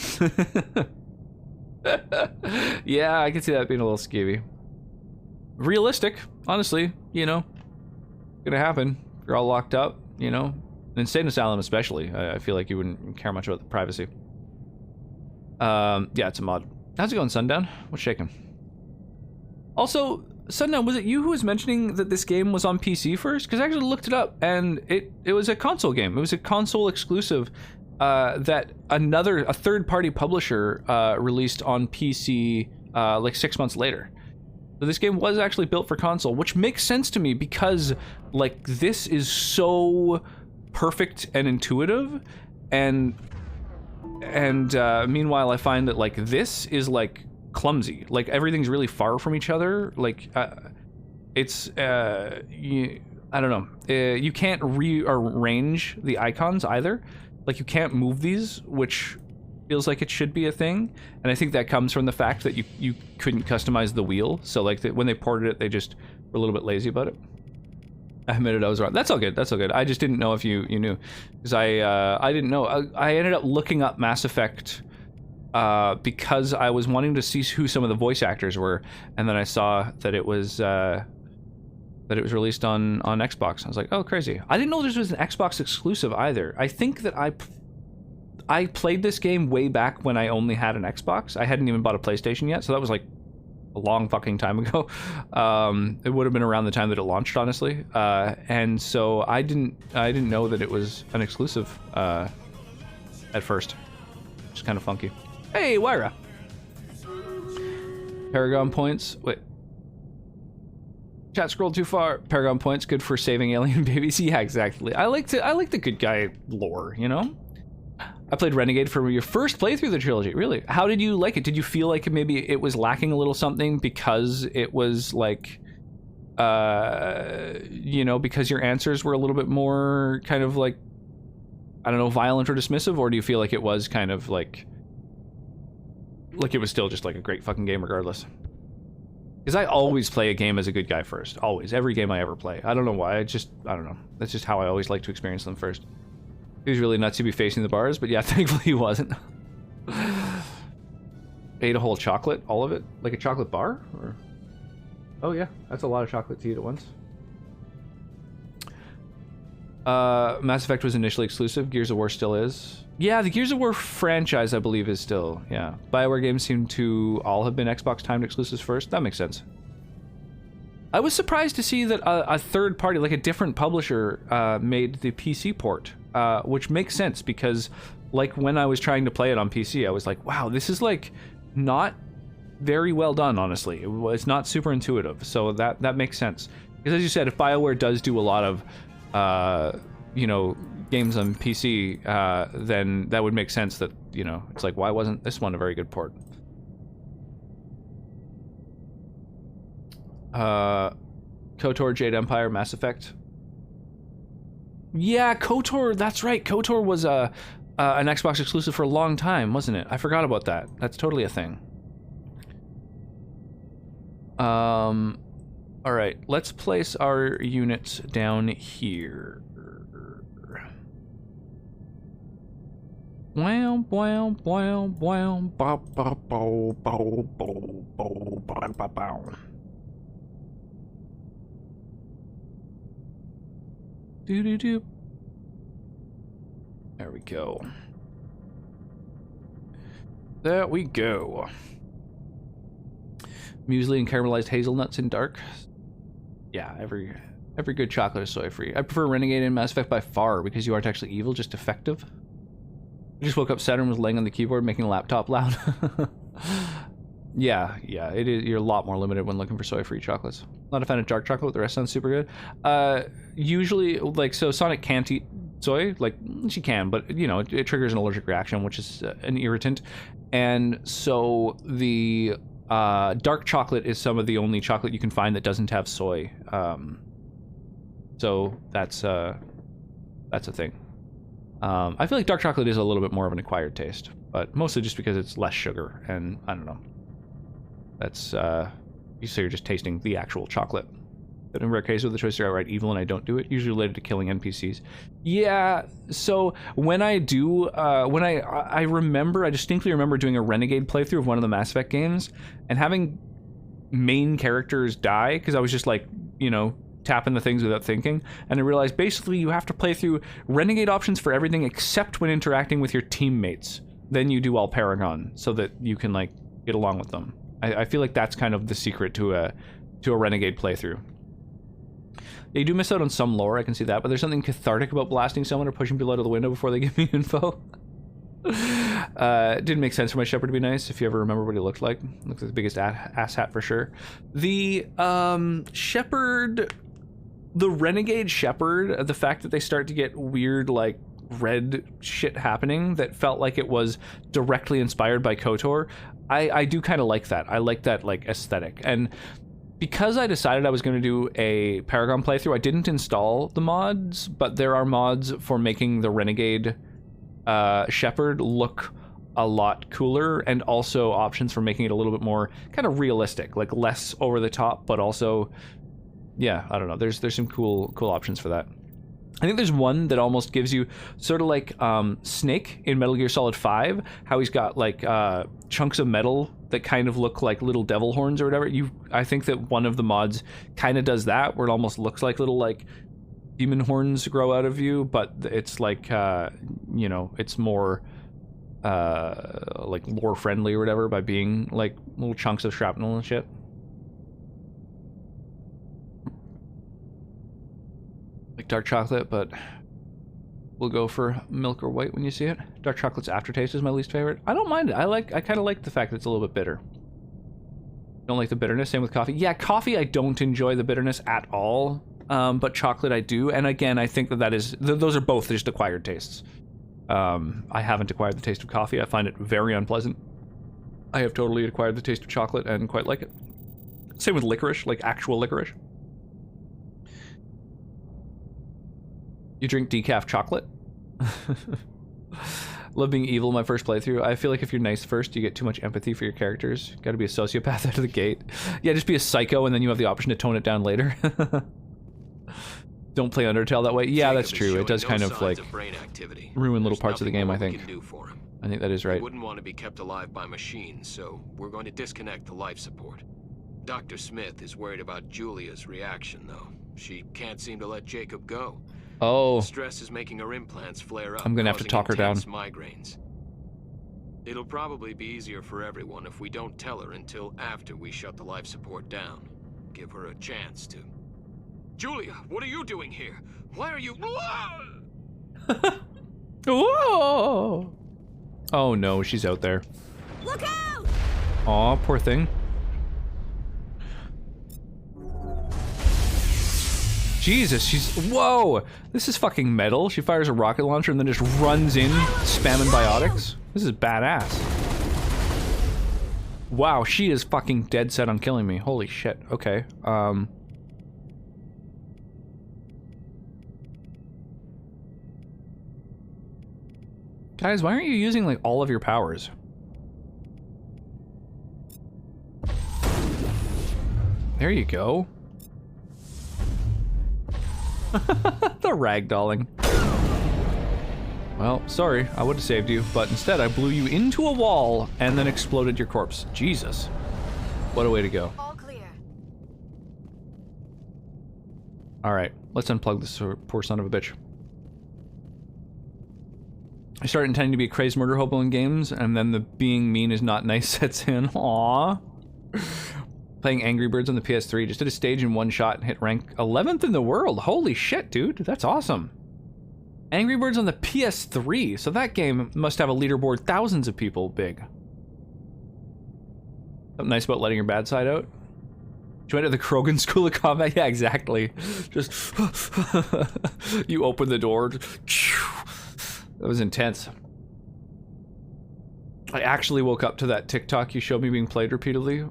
Yeah, I can see that being a little skeevy. Realistic, honestly, you know. Gonna happen. You're all locked up, you know. Insane asylum especially. I feel like you wouldn't care much about the privacy. Yeah, it's a mod. How's it going, Sundown? What's shaking? Also, Sundown, was it you who was mentioning that this game was on PC first? Because I actually looked it up, and it was a console game. It was a console exclusive that a third-party publisher released on PC like 6 months later. So this game was actually built for console, which makes sense to me because like this is so perfect and intuitive, and meanwhile, I find that like this is like clumsy. Like everything's really far from each other. Like it's I don't know. You can't rearrange the icons either. Like you can't move these, which feels like it should be a thing. And I think that comes from the fact that you couldn't customize the wheel. So like when they ported it, they just were a little bit lazy about it. I admitted I was wrong. That's all good. That's all good. I just didn't know if you knew, because I didn't know. I ended up looking up Mass Effect because I was wanting to see who some of the voice actors were, and then I saw that it was released on Xbox. I was like, oh, crazy. I didn't know this was an Xbox exclusive either. I think that I played this game way back when I only had an Xbox. I hadn't even bought a PlayStation yet, so that was like a long fucking time ago. It would have been around the time that it launched, honestly. And so I didn't know that it was an exclusive at first. It's kind of funky. Hey, Wyra. Paragon points. Wait. Chat scrolled too far. Paragon points, good for saving alien babies. Yeah, exactly. I like the good guy lore, you know? I played Renegade for your first playthrough of the trilogy. Really? How did you like it? Did you feel like maybe it was lacking a little something because it was like, you know, because your answers were a little bit more kind of like, I don't know, violent or dismissive? Or do you feel like it was kind of like it was still just like a great fucking game regardless? Because I always play a game as a good guy first. Always. Every game I ever play. I don't know why. I don't know. That's just how I always like to experience them first. He was really nuts to be facing the bars, but yeah, thankfully he wasn't. Ate a whole chocolate, all of it? Like a chocolate bar? Or... Oh yeah, that's a lot of chocolate to eat at once. Mass Effect was initially exclusive. Gears of War still is. Yeah, the Gears of War franchise, I believe, is still, yeah. BioWare games seem to all have been Xbox timed exclusives first. That makes sense. I was surprised to see that a third party, like a different publisher, made the PC port, which makes sense because, like, when I was trying to play it on PC, I was like, wow, this is, like, not very well done, honestly. It's not super intuitive, so that makes sense. Because as you said, if BioWare does do a lot of, you know, games on PC, then that would make sense that, you know, it's like, why wasn't this one a very good port? KOTOR, Jade Empire, Mass Effect. Yeah, KOTOR, that's right. KOTOR was an Xbox exclusive for a long time, wasn't it? I forgot about that. That's totally a thing. All right, let's place our units down here. Wow, wow, wow, wow, bow, bow, bow, bow, bow, bow, bow, bow, bow. Do-do-do. There we go. There we go. Muesli and caramelized hazelnuts in dark. Yeah, every good chocolate is soy-free. I prefer Renegade and Mass Effect by far because you aren't actually evil, just effective. I just woke up, Saturn was laying on the keyboard making a laptop loud. Yeah, it is. You're a lot more limited when looking for soy-free chocolates. Not a fan of dark chocolate, the rest sounds super good. Usually, like, so Sonic can't eat soy. Like, she can, but, you know, it triggers an allergic reaction, which is an irritant. And so the dark chocolate is some of the only chocolate you can find that doesn't have soy. So that's a thing. I feel like dark chocolate is a little bit more of an acquired taste, but mostly just because it's less sugar, and I don't know. That's, so you're just tasting the actual chocolate. But in rare cases with the choice to outright evil and I don't do it, usually related to killing NPCs. Yeah, so when I do, I distinctly remember doing a Renegade playthrough of one of the Mass Effect games, and having main characters die, because I was just like, you know, tapping the things without thinking, and I realized basically you have to play through Renegade options for everything except when interacting with your teammates. Then you do all Paragon, so that you can, like, get along with them. I feel like that's kind of the secret to a Renegade playthrough. Yeah, you do miss out on some lore, I can see that, but there's something cathartic about blasting someone or pushing people out of the window before they give me info. It didn't make sense for my Shepherd to be nice, if you ever remember what he looked like. Looks like the biggest ass hat for sure. The Shepherd, the Renegade Shepherd, the fact that they start to get weird, like, red shit happening that felt like it was directly inspired by KOTOR. I do kind of like that. I like that like aesthetic. And because I decided I was going to do a Paragon playthrough, I didn't install the mods, but there are mods for making the Renegade Shepherd look a lot cooler, and also options for making it a little bit more kind of realistic, like less over the top, but also, yeah, I don't know. There's some cool options for that. I think there's one that almost gives you sort of like Snake in Metal Gear Solid 5, how he's got like chunks of metal that kind of look like little devil horns or whatever. I think that one of the mods kind of does that, where it almost looks like little like demon horns grow out of you, but it's like you know, it's more like lore friendly or whatever by being like little chunks of shrapnel and shit. Like dark chocolate, but we'll go for milk or white when you see it. Dark chocolate's aftertaste is my least favorite. I don't mind it. I kind of like the fact that it's a little bit bitter. Don't like the bitterness. Same with coffee. Yeah, coffee I don't enjoy the bitterness at all, but chocolate I do. And again, I think that is those are both just acquired tastes. I haven't acquired the taste of coffee. I find it very unpleasant. I have totally acquired the taste of chocolate and quite like it. Same with licorice, like actual licorice. You drink decaf chocolate? Love being evil my first playthrough. I feel like if you're nice first, you get too much empathy for your characters. Gotta be a sociopath out of the gate. Yeah, just be a psycho and then you have the option to tone it down later. Don't play Undertale that way. Yeah, that's true. It does kind of like ruin little parts of the game, I think. I think that is right. We wouldn't want to be kept alive by machines, so we're going to disconnect the life support. Dr. Smith is worried about Julia's reaction, though. She can't seem to let Jacob go. Oh. Stress is making her implants flare up. I'm gonna have to talk her down. Migraines. It'll probably be easier for everyone if we don't tell her until after we shut the life support down. Give her a chance to. Julia, what are you doing here? Why are you? Whoa! Oh no, she's out there. Look out! Aw, poor thing. Jesus, she's... Whoa! This is fucking metal. She fires a rocket launcher and then just runs in, spamming biotics. This is badass. Wow, she is fucking dead set on killing me. Holy shit. Okay, Guys, why aren't you using, like, all of your powers? There you go. The ragdolling. Well, sorry, I would have saved you, but instead I blew you into a wall and then exploded your corpse. Jesus. What a way to go. All clear. Alright, let's unplug this poor son of a bitch. I started intending to be a crazed murder hobo in games, and then the being mean is not nice sets in. Aww. Playing Angry Birds on the PS3. Just did a stage in one shot and hit rank 11th in the world. Holy shit, dude. That's awesome. Angry Birds on the PS3. So that game must have a leaderboard thousands of people big. Something nice about letting your bad side out. Joined at the Krogan School of Combat? Yeah, exactly. Just... you open the door. That was intense. I actually woke up to that TikTok you showed me being played repeatedly.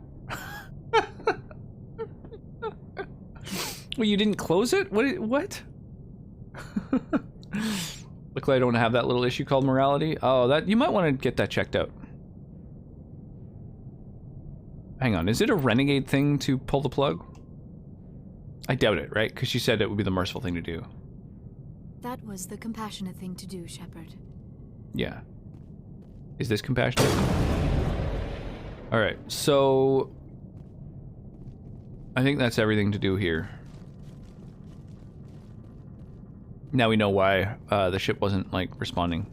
Well, you didn't close it? What? Luckily I don't have that little issue called morality. Oh, that you might want to get that checked out. Hang on, is it a renegade thing to pull the plug? I doubt it, right? Because she said it would be the merciful thing to do. That was the compassionate thing to do, Shepard. Yeah. Is this compassionate? Alright, so... I think that's everything to do here. Now we know why the ship wasn't, like, responding.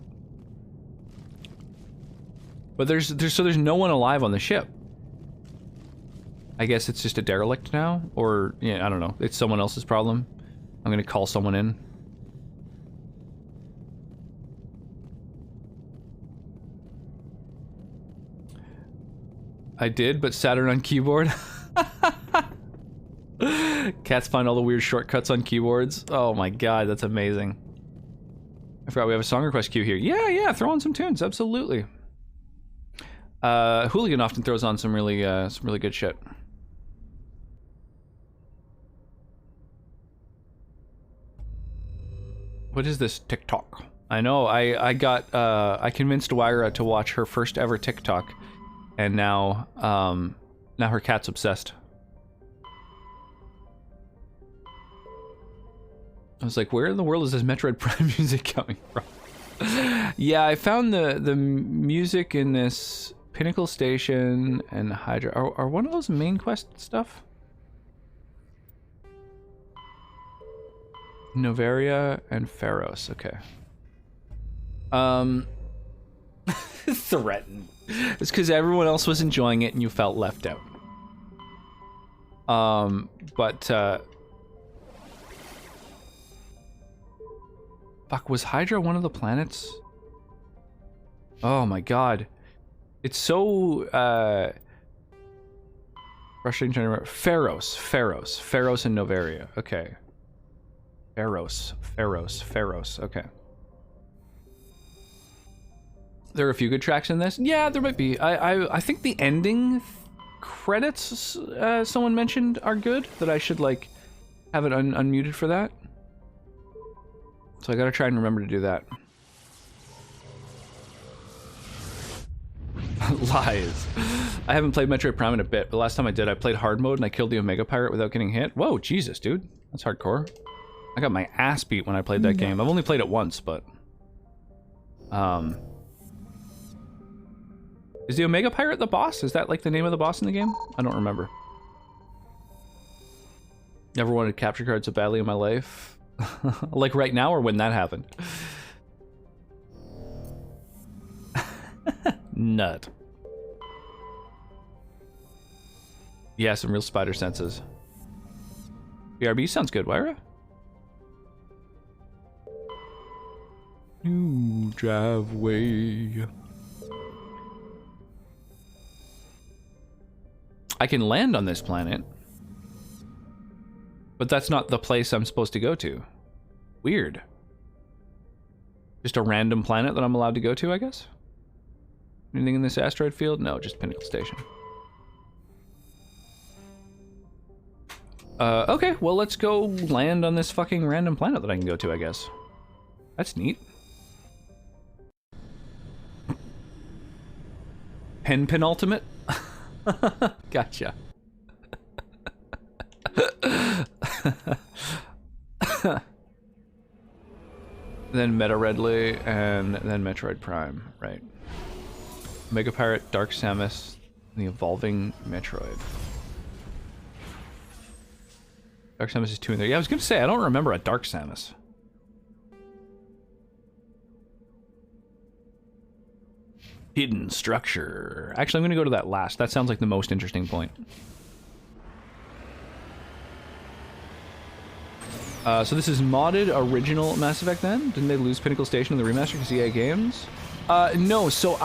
But there's no one alive on the ship. I guess it's just a derelict now? Or, yeah, I don't know. It's someone else's problem. I'm gonna call someone in. I did, but Saturn on keyboard. Cats find all the weird shortcuts on keyboards. Oh my god, that's amazing. I forgot we have a song request queue here. Yeah, throw on some tunes, absolutely. Hooligan often throws on some really good shit. What is this TikTok? I know, I convinced Wyra to watch her first ever TikTok, and now her cat's obsessed. I was like, where in the world is this Metroid Prime music coming from? Yeah, I found the music in this Pinnacle Station and Hydra. Are one of those main quest stuff? Novaria and Pharos, okay. Threatened. It's because everyone else was enjoying it and you felt left out. Fuck, was Hydra one of the planets? Oh my god. It's so, frustrating trying to remember. Pharos and Novaria, okay. Pharos, okay. There are a few good tracks in this. Yeah, there might be. I think the ending credits someone mentioned are good, that I should like have it unmuted for that. So I gotta try and remember to do that. Lies. I haven't played Metroid Prime in a bit, but last time I did, I played hard mode and I killed the Omega Pirate without getting hit. Whoa, Jesus, dude. That's hardcore. I got my ass beat when I played that game. I've only played it once, but... Is the Omega Pirate the boss? Is that like the name of the boss in the game? I don't remember. Never wanted capture cards so badly in my life. Like right now or when that happened? Nut. Yeah, some real spider senses. BRB sounds good, Wyra. New driveway. I can land on this planet, but that's not the place I'm supposed to go to. Weird. Just a random planet that I'm allowed to go to, I guess? Anything in this asteroid field? No, just Pinnacle Station. Okay, well let's go land on this fucking random planet that I can go to, I guess. That's neat. Penultimate? Gotcha. Then Meta Redley, and then Metroid Prime, right. Mega Pirate, Dark Samus, the Evolving Metroid. Dark Samus is 2 in there. Yeah, I was gonna say, I don't remember a Dark Samus. Hidden structure. Actually, I'm gonna go to that last. That sounds like the most interesting point. So this is modded original Mass Effect then? Didn't they lose Pinnacle Station in the remaster because EA Games? No, so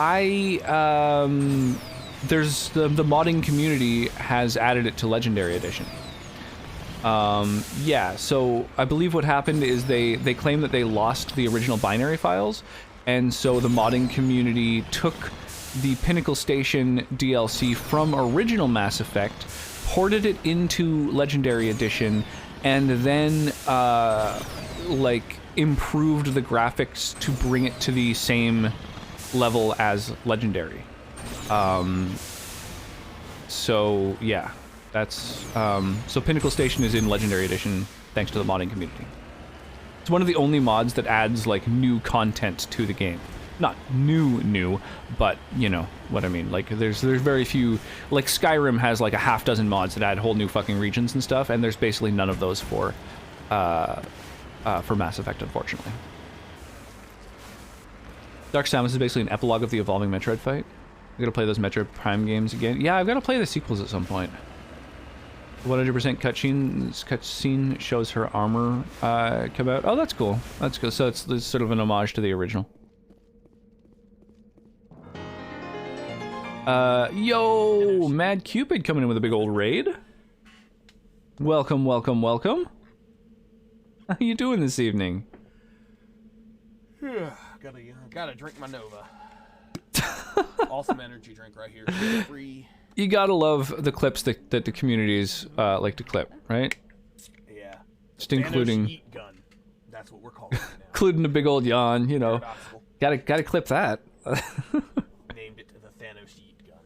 there's the modding community has added it to Legendary Edition. Yeah, so I believe what happened is they claim that they lost the original binary files, and so the modding community took the Pinnacle Station DLC from original Mass Effect, ported it into Legendary Edition, and then like improved the graphics to bring it to the same level as Legendary. So yeah, that's so Pinnacle Station is in Legendary Edition thanks to the modding community. It's one of the only mods that adds like new content to the game. Not new, but you know what I mean. Like there's very few, like Skyrim has like a half dozen mods that add whole new fucking regions and stuff, and there's basically none of those for Mass Effect, unfortunately. Dark Samus is basically an epilogue of the Evolving Metroid fight. I gotta play those Metroid Prime games again. Yeah, I've gotta play the sequels at some point. 100% cutscene shows her armor come out. Oh, that's cool. That's good. So it's sort of an homage to the original. Yo, Mad Cupid coming in with a big old raid. Welcome, welcome, welcome. How you doing this evening? Gotta drink my Nova. Awesome energy drink right here. Free. You gotta love the clips that the communities like to clip, right? Yeah. Just including Heat gun. That's what we're calling it now. including a big old yawn, you know. Gotta clip that. Named it the Thanos heat gun.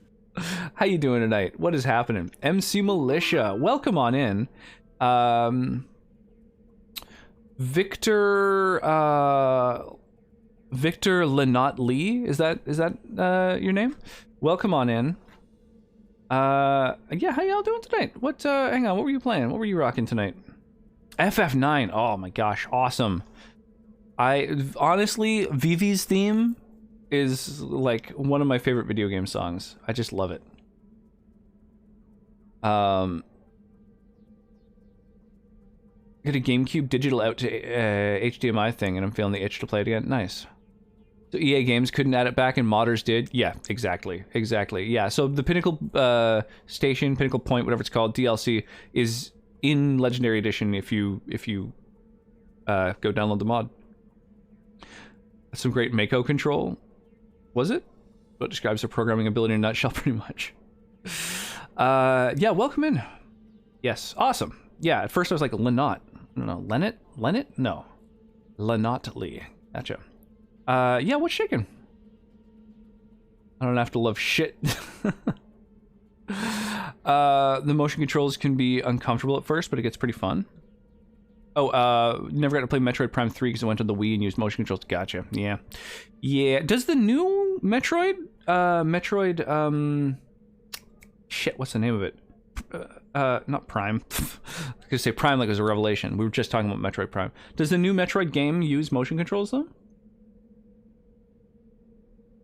How you doing tonight? What is happening? MC Militia, welcome on in. Victor Lenot Lee, is that your name? Welcome on in. Yeah, how y'all doing tonight? Hang on, what were you playing? What were you rocking tonight? FF9. Oh my gosh, awesome. Honestly, Vivi's theme is like one of my favorite video game songs. I just love it. Get a GameCube digital out to HDMI thing, and I'm feeling the itch to play it again. Nice. So EA Games couldn't add it back, and modders did. Yeah, exactly. Yeah. So the Pinnacle Station, Pinnacle Point, whatever it's called, DLC is in Legendary Edition if you go download the mod. Some great Mako control. Was it? What describes the programming ability in a nutshell, pretty much. Yeah, welcome in. Yes, awesome. Yeah, at first I was like, Lenot. No, Lennet? No. Lenot Lee. Gotcha. Yeah, what's shaking? I don't have to love shit. The motion controls can be uncomfortable at first, but it gets pretty fun. Oh, never got to play Metroid Prime 3 because I went to the Wii and used motion controls. Gotcha. Yeah. Does the new Metroid, shit, what's the name of it? Not Prime. I was gonna say Prime like it was a revelation. We were just talking about Metroid Prime. Does the new Metroid game use motion controls though?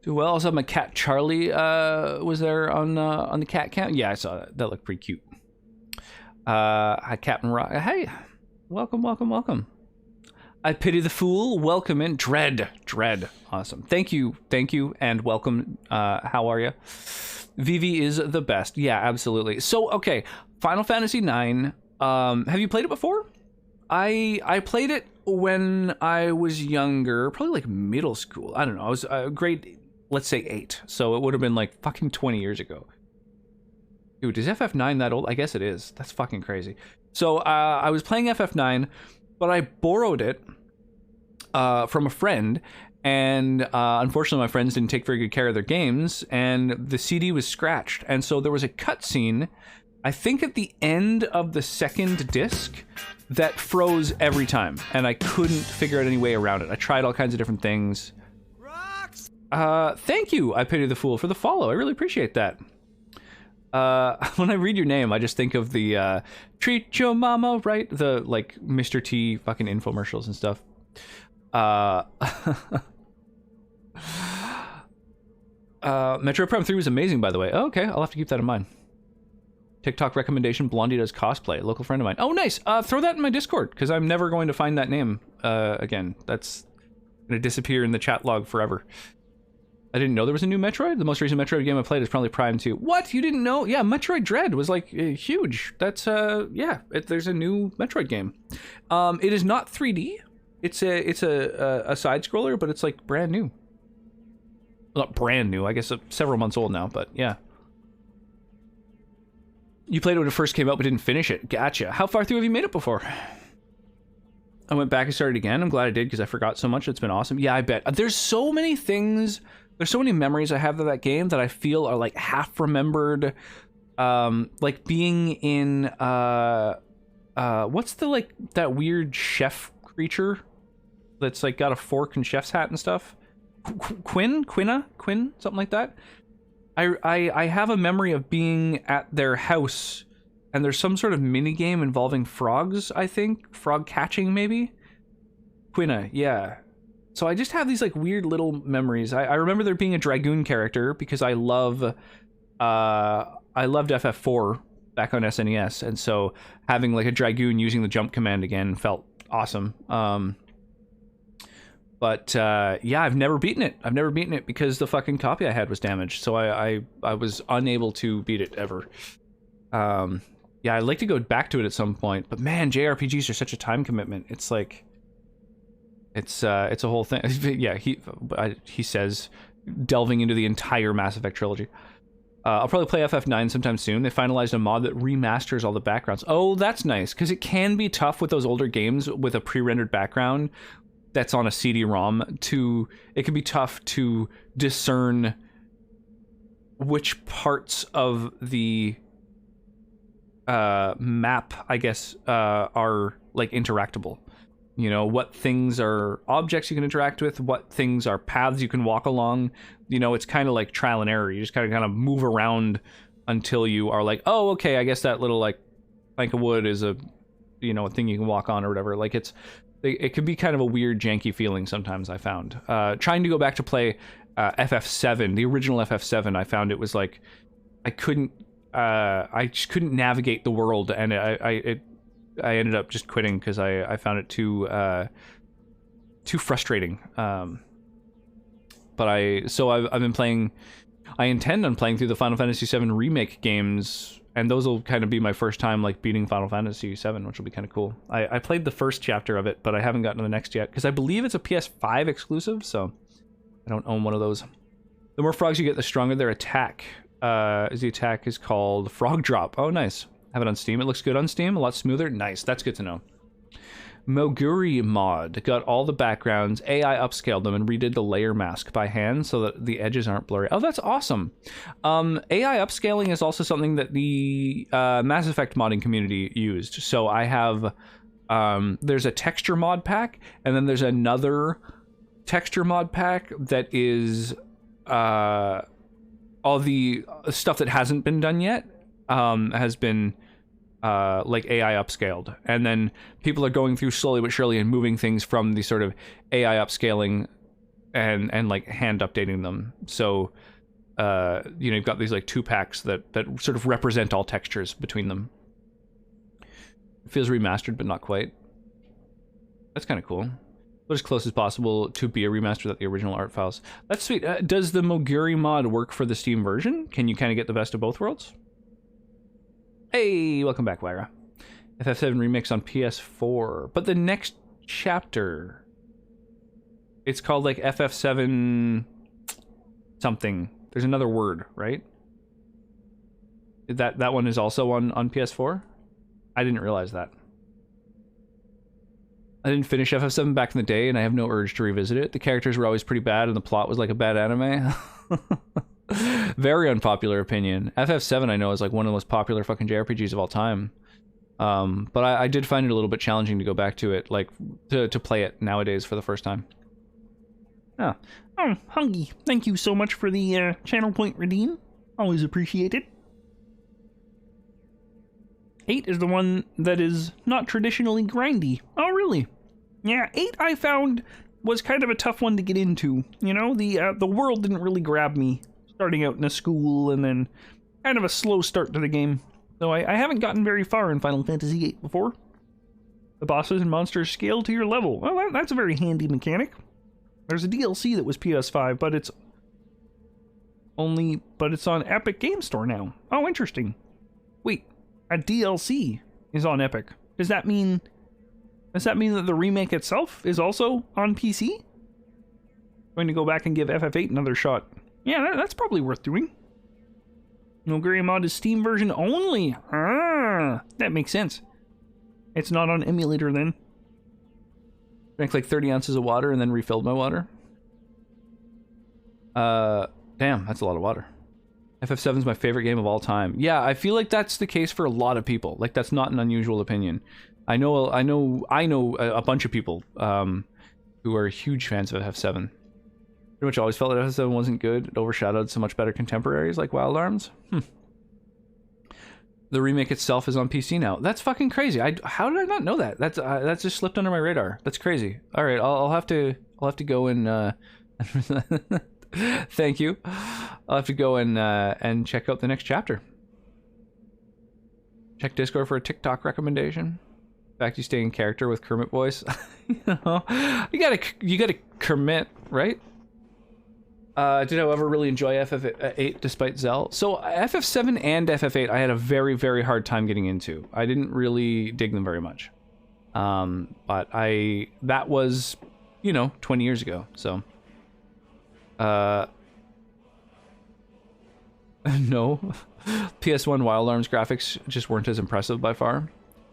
Well, also my cat Charlie was there on the cat count. Yeah, I saw that. That looked pretty cute. Hi, Captain Rock. Hey, welcome. I pity the fool. Welcome in, Dread. Awesome. Thank you, and welcome. How are you? Vivi is the best. Yeah, absolutely. So, okay, Final Fantasy IX. Have you played it before? I played it when I was younger, probably like middle school. I don't know. I was grade, let's say 8. So it would have been like fucking 20 years ago. Dude, is FF9 that old? I guess it is. That's fucking crazy. So I was playing FF9, but I borrowed it from a friend. And unfortunately, my friends didn't take very good care of their games, and the CD was scratched. And so there was a cutscene, I think at the end of the second disc, that froze every time. And I couldn't figure out any way around it. I tried all kinds of different things. Thank you, I Pity the Fool, for the follow. I really appreciate that. When I read your name, I just think of the Treat Your Mama, right? The, like, Mr. T fucking infomercials and stuff. Metroid Prime 3 was amazing, by the way. Oh, okay, I'll have to keep that in mind. TikTok recommendation, Blondie does cosplay. Local friend of mine. Oh, nice. Throw that in my Discord, because I'm never going to find that name again. That's going to disappear in the chat log forever. I didn't know there was a new Metroid. The most recent Metroid game I played is probably Prime 2. What? You didn't know? Yeah, Metroid Dread was like huge. That's yeah. There's a new Metroid game. It is not 3D. It's a side scroller, but it's like brand new. Well, not brand new. I guess several months old now. But yeah. You played it when it first came out, but didn't finish it. Gotcha. How far through have you made it before? I went back and started again. I'm glad I did because I forgot so much. It's been awesome. Yeah, I bet. There's so many things. There's so many memories I have of that game that I feel are like half remembered. Like being in what's the like that weird chef creature that's like got a fork and chef's hat and stuff? Quinn, something like that. I have a memory of being at their house and there's some sort of mini game involving frogs, I think. Frog catching, maybe? Quina, yeah. So I just have these like weird little memories. I remember there being a Dragoon character because I loved FF4 back on SNES, and so having like a Dragoon using the jump command again felt awesome. But yeah, I've never beaten it because the fucking copy I had was damaged, so I was unable to beat it ever. Yeah, I'd like to go back to it at some point, but man, JRPGs are such a time commitment. It's like It's a whole thing. Yeah, he says, delving into the entire Mass Effect trilogy. I'll probably play FF9 sometime soon. They finalized a mod that remasters all the backgrounds. Oh, that's nice, because it can be tough with those older games with a pre-rendered background that's on a CD-ROM. It can be tough to discern which parts of the map, I guess, are like interactable. You know, what things are objects you can interact with, what things are paths you can walk along. You know, it's kind of like trial and error. You just kind of move around until you are like, oh, okay, I guess that little like plank of wood is a thing you can walk on or whatever. Like it can be kind of a weird, janky feeling sometimes, I found. Trying to go back to play FF7, the original FF7, I found it was like, I just couldn't navigate the world, and I ended up just quitting because I found it too frustrating. But I've been playing. I intend on playing through the Final Fantasy VII remake games, and those will kind of be my first time like beating Final Fantasy VII, which will be kind of cool. I played the first chapter of it, but I haven't gotten to the next yet because I believe it's a PS5 exclusive, so I don't own one of those. The more frogs you get, the stronger their attack. The attack is called Frog Drop. Oh, nice. Have it on Steam. It looks good on Steam. A lot smoother. Nice. That's good to know. Moguri mod. Got all the backgrounds. AI upscaled them and redid the layer mask by hand so that the edges aren't blurry. Oh, that's awesome. AI upscaling is also something that the Mass Effect modding community used. So I have... there's a texture mod pack, and then there's another texture mod pack that is... all the stuff that hasn't been done yet has been like AI upscaled, and then people are going through slowly but surely and moving things from the sort of AI upscaling and like hand updating them. So you've got these like 2 packs that sort of represent all textures between them. It feels remastered, but not quite. That's kind of cool. But as close as possible to be a remaster of the original art files. That's sweet. Does the Moguri mod work for the Steam version? Can you kind of get the best of both worlds? Hey, welcome back, Lyra. FF7 remix on PS4. But the next chapter, it's called like FF7 something. There's another word, right? That one is also on PS4? I didn't realize that. I didn't finish FF7 back in the day, and I have no urge to revisit it. The characters were always pretty bad, and the plot was like a bad anime. Very unpopular opinion. FF7, I know, is like one of the most popular fucking JRPGs of all time. But I did find it a little bit challenging to go back to it, like, to play it nowadays for the first time. Oh, Hungy, thank you so much for the channel point redeem. Always appreciate it. 8 is the one that is not traditionally grindy. Oh, really? Yeah, 8 I found was kind of a tough one to get into. You know, the world didn't really grab me, starting out in a school, and then kind of a slow start to the game. So I haven't gotten very far in Final Fantasy VIII before. The bosses and monsters scale to your level. Well, that's a very handy mechanic. There's a DLC that was PS5, but it's on Epic Game Store now. Oh, interesting. Wait. A DLC is on Epic. Does that mean that the remake itself is also on PC? Going to go back and give FF8 another shot. Yeah, that's probably worth doing. Moguri mod is Steam version only. Ah, that makes sense. It's not on emulator then. Drank like 30 ounces of water and then refilled my water. Damn, that's a lot of water. FF7 is my favorite game of all time. Yeah, I feel like that's the case for a lot of people. Like, that's not an unusual opinion. I know a bunch of people who are huge fans of FF7. Pretty much always felt that FF7 wasn't good. It overshadowed so much better contemporaries like Wild Arms. The remake itself is on PC now. That's fucking crazy. How did I not know that? That's just slipped under my radar. That's crazy. All right, I'll have to go and thank you. I'll have to go and check out the next chapter. Check Discord for a TikTok recommendation. In fact, you stay in character with Kermit voice. You gotta Kermit, right? Did I ever really enjoy FF8 despite Zell? So FF7 and FF8 I had a very, very hard time getting into. I didn't really dig them very much. But that was you know, 20 years ago. So, no, PS1 Wild Arms graphics just weren't as impressive by far.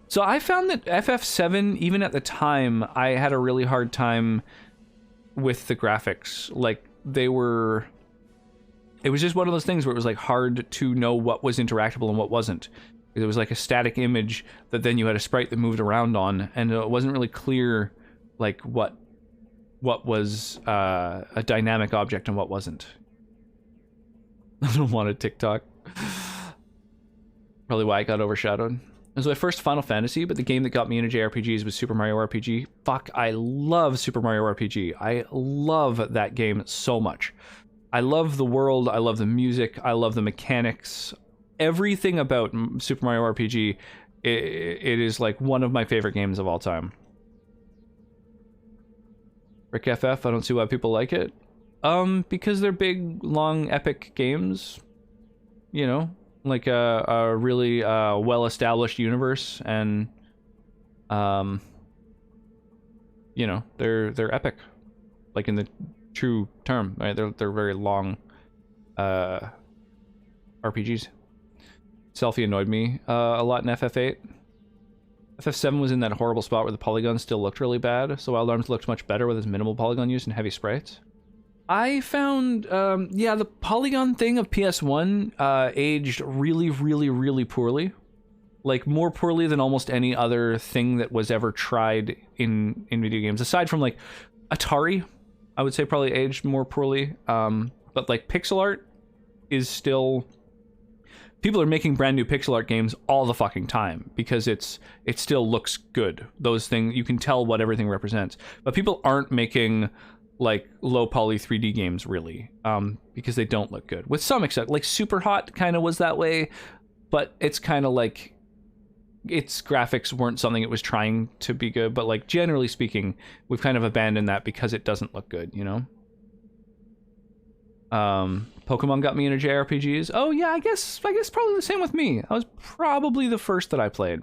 So I found that FF7, even at the time, I had a really hard time with the graphics. Like, they were... It was just one of those things where it was, like, hard to know what was interactable and what wasn't. It was like a static image that then you had a sprite that moved around on, and it wasn't really clear, like, what was a dynamic object and what wasn't. I don't want a TikTok. Probably why it got overshadowed. It was my first Final Fantasy, but the game that got me into JRPGs was Super Mario RPG. Fuck, I love Super Mario RPG. I love that game so much. I love the world, I love the music, I love the mechanics. Everything about Super Mario RPG, it is like one of my favorite games of all time. Rick FF, I don't see why people like it. Because they're big, long, epic games. You know, like a really well-established universe, and you know, they're epic, like in the true term, right? They're very long RPGs. Selfie annoyed me a lot in FF8. FF7 was in that horrible spot where the polygons still looked really bad, so Wild Arms looked much better with its minimal polygon use and heavy sprites. I found, yeah, the polygon thing of PS1 aged really, really, really poorly. Like, more poorly than almost any other thing that was ever tried in video games. Aside from, like, Atari, I would say probably aged more poorly. But, like, pixel art is still... People are making brand new pixel art games all the fucking time because it still looks good. Those things, you can tell what everything represents. But people aren't making, like, low poly 3D games, really, because they don't look good. With some except, like, Super Hot kind of was that way, but it's kind of like its graphics weren't something it was trying to be good. But, like, generally speaking, we've kind of abandoned that because it doesn't look good, you know? Pokemon got me into JRPGs. Oh yeah, I guess probably the same with me. I was probably the first that I played.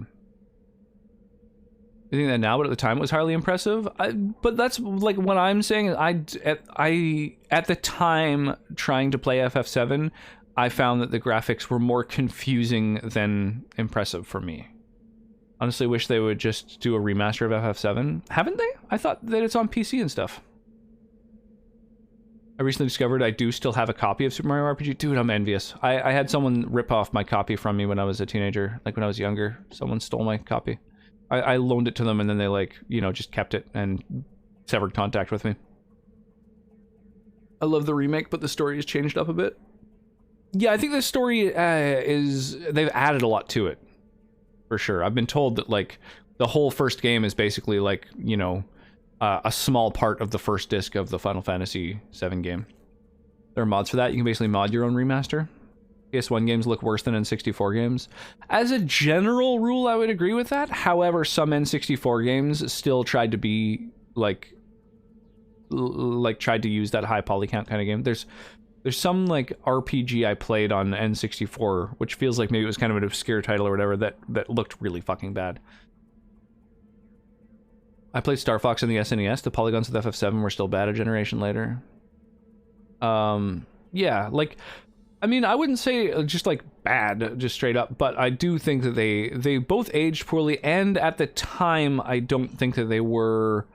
I think that now, but at the time it was highly impressive. But that's like what I'm saying. I at the time trying to play FF7, I found that the graphics were more confusing than impressive for me. Honestly, wish they would just do a remaster of FF7. Haven't they? I thought that it's on PC and stuff. I recently discovered I do still have a copy of Super Mario RPG. Dude, I'm envious. I had someone rip off my copy from me when I was a teenager. Like, when I was younger. Someone stole my copy. I loaned it to them, and then they, like, you know, just kept it and severed contact with me. I love the remake, but the story has changed up a bit. Yeah, I think the story they've added a lot to it. For sure. I've been told that, like, the whole first game is basically, like, you know... a small part of the first disc of the Final Fantasy VII game. There are mods for that. You can basically mod your own remaster. PS1 games look worse than N64 games. As a general rule, I would agree with that. However, some N64 games still tried to be, like tried to use that high poly count kind of game. There's some, like, RPG I played on N64, which feels like maybe it was kind of an obscure title or whatever, that looked really fucking bad. I played Star Fox on the SNES. The polygons with FF7 were still bad a generation later. Yeah, like, I mean, I wouldn't say just, like, bad, just straight up, but I do think that they both aged poorly, and at the time, I don't think that they were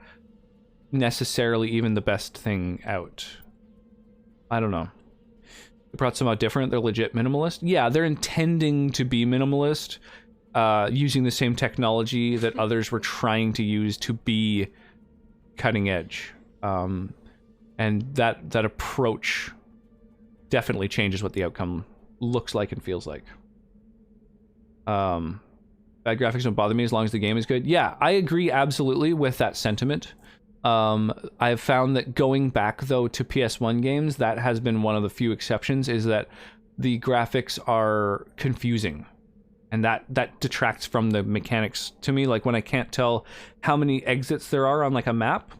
necessarily even the best thing out. I don't know. They brought some out different. They're legit minimalist. Yeah, they're intending to be minimalist, using the same technology that others were trying to use to be cutting edge. And that approach definitely changes what the outcome looks like and feels like. Bad graphics don't bother me as long as the game is good. Yeah, I agree absolutely with that sentiment. I've found that going back, though, to PS1 games, that has been one of the few exceptions, is that the graphics are confusing. And that detracts from the mechanics to me. Like, when I can't tell how many exits there are on, like, a map,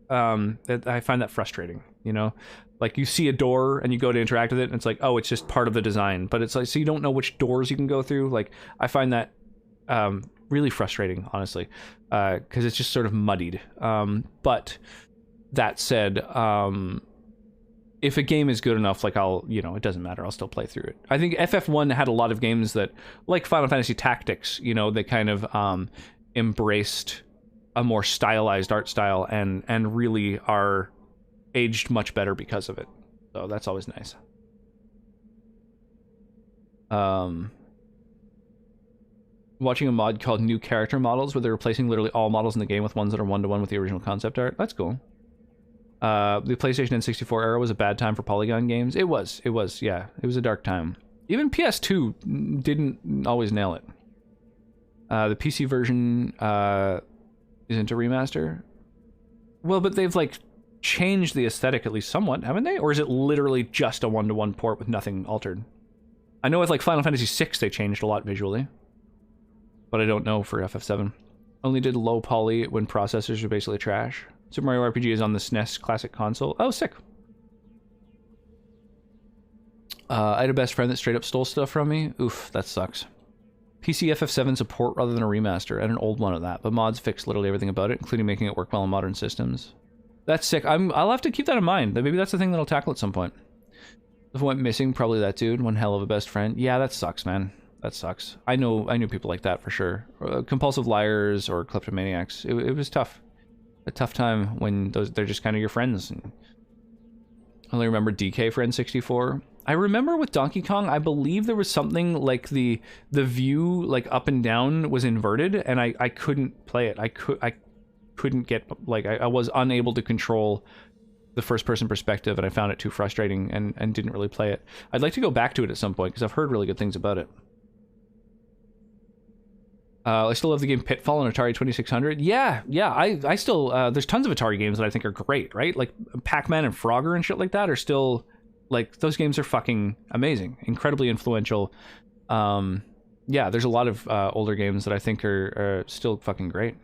I find that frustrating, you know? Like, you see a door and you go to interact with it, and it's like, oh, it's just part of the design. But it's like, so you don't know which doors you can go through. Like, I find that really frustrating, honestly, because it's just sort of muddied. But That said, if a game is good enough, like it doesn't matter, I'll still play through it. I think FF1 had a lot of games that, like Final Fantasy Tactics, they kind of embraced a more stylized art style and really are aged much better because of it. So that's always nice. Watching a mod called New Character Models, where they're replacing literally all models in the game with ones that are one-to-one with the original concept art. That's cool. The PlayStation N64 era was a bad time for polygon games. It was, yeah. It was a dark time. Even PS2 didn't always nail it. The PC version isn't a remaster. Well, but they've, like, changed the aesthetic at least somewhat, haven't they? Or is it literally just a one-to-one port with nothing altered? I know with, like, Final Fantasy VI they changed a lot visually. But I don't know for FF7. Only did low poly when processors are basically trash. Super Mario RPG is on the SNES Classic console. Oh, sick. I had a best friend that straight up stole stuff from me. Oof, that sucks. PC FF7 support rather than a remaster, and an old one of that, but mods fixed literally everything about it, including making it work well on modern systems. That's sick. I'll have to keep that in mind. Maybe that's the thing that I'll tackle at some point. If I went missing, probably that dude. One hell of a best friend. Yeah, that sucks, man. That sucks. I knew people like that for sure. Compulsive liars or kleptomaniacs. It was tough. A tough time when they're just kind of your friends. I only remember DK Friend 64. I remember with Donkey Kong, I believe there was something like the view like up and down was inverted, and I couldn't play it. I couldn't get, like, I was unable to control the first person perspective, and I found it too frustrating and didn't really play it. I'd like to go back to it at some point because I've heard really good things about it. I still love the game Pitfall on Atari 2600. Yeah, I still, there's tons of Atari games that I think are great, right? Like Pac-Man and Frogger and shit like that are still, like, those games are fucking amazing, incredibly influential. Yeah, there's a lot of older games that I think are still fucking great.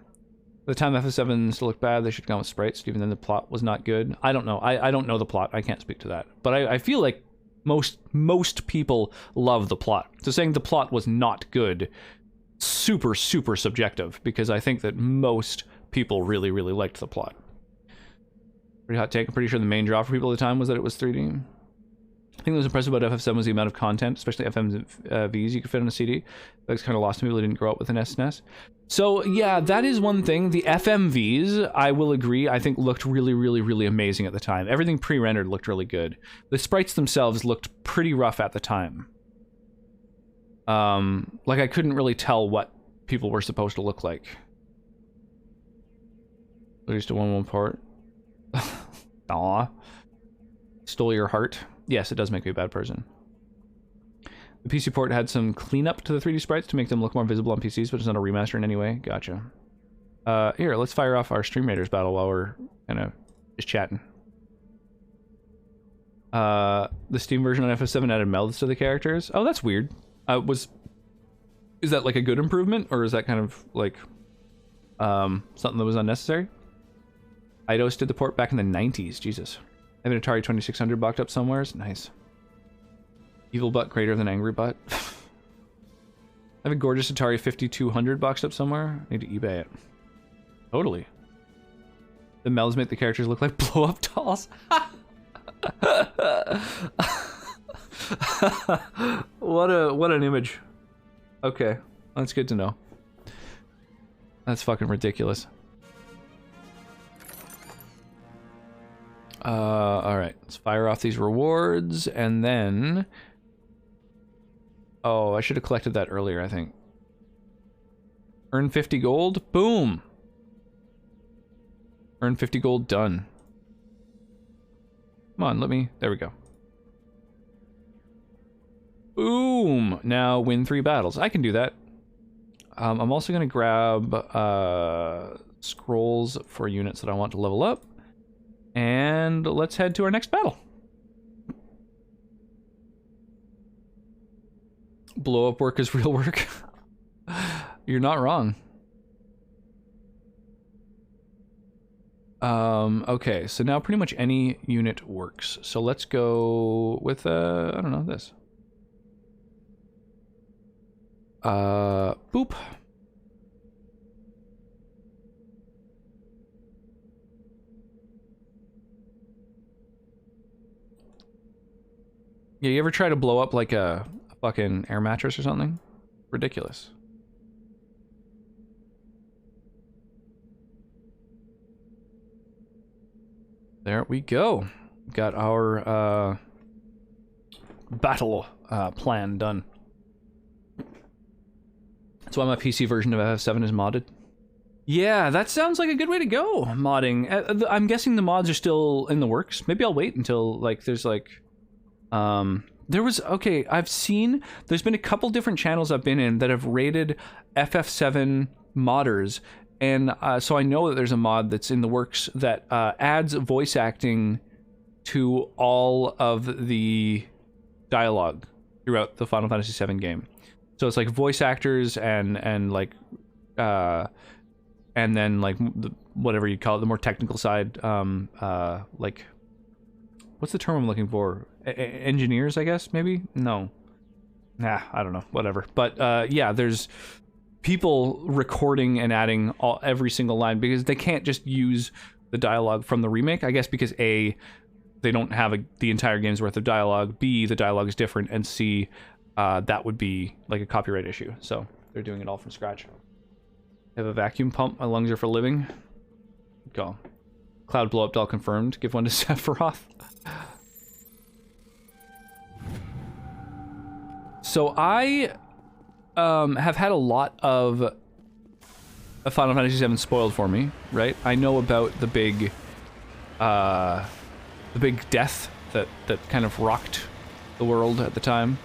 By the time FF7 still looked bad, they should have gone with sprites. Even then the plot was not good. I don't know. I don't know the plot. I can't speak to that. But I feel like most people love the plot. So saying the plot was not good, super subjective, because I think that most people really liked the plot. Pretty hot take. I'm pretty sure the main draw for people at the time was that it was 3D. I think what was impressive about FF7 was the amount of content, especially FMVs you could fit on a CD. That's kind of lost to people who didn't grow up with an SNES. So yeah, that is one thing. The FMVs, I will agree, I think looked really amazing at the time. Everything pre-rendered looked really good. The sprites themselves looked pretty rough at the time. Like I couldn't really tell what people were supposed to look like. At least a 1-1 port. Aw. Stole your heart. Yes, it does make me a bad person. The PC port had some cleanup to the 3D sprites to make them look more visible on PCs, but it's not a remaster in any way. Gotcha. Here, let's fire off our Stream Raiders battle while we're kind of just chatting. The Steam version on FF7 added mouths to the characters. Oh, that's weird. Is that like a good improvement, or is that kind of like something that was unnecessary? Eidos did the port back in the 90s. Jesus. I have an Atari 2600 boxed up somewhere. Nice. Evil butt greater than angry butt. I have a gorgeous Atari 5200 boxed up somewhere. I need to eBay it. Totally. The mouths make the characters look like blow up dolls. What an image. Okay, that's good to know. That's fucking ridiculous. Alright, let's fire off these rewards, and then... Oh, I should have collected that earlier, I think. Earn 50 gold? Boom! Earn 50 gold, done. Come on, let me... There we go. Boom! Now win 3 battles. I can do that. I'm also going to grab scrolls for units that I want to level up. And let's head to our next battle. Blow up work is real work. You're not wrong. Okay, so now pretty much any unit works. So let's go with, I don't know, this. Boop. Yeah, you ever try to blow up like a fucking air mattress or something? Ridiculous. There we go. Got our battle plan done. That's why my PC version of FF7 is modded. Yeah, that sounds like a good way to go, modding. I'm guessing the mods are still in the works. Maybe I'll wait until, like, there's, like... There was... Okay, there's been a couple different channels I've been in that have rated FF7 modders, and so I know that there's a mod that's in the works that adds voice acting to all of the dialogue throughout the Final Fantasy VII game. So it's like voice actors and like and then like whatever you call it, the more technical side, like what's the term I'm looking for? Engineers, I guess, maybe? No. Nah, I don't know, whatever. But yeah, there's people recording and adding every single line because they can't just use the dialogue from the remake, I guess, because A, they don't have the entire game's worth of dialogue, B, the dialogue is different, and C, that would be like a copyright issue. So they're doing it all from scratch. I have a vacuum pump. My lungs are for living. Go. Cloud blow up doll confirmed. Give one to Sephiroth. So I have had a lot of Final Fantasy VII spoiled for me, right? I know about the big death that kind of rocked the world at the time.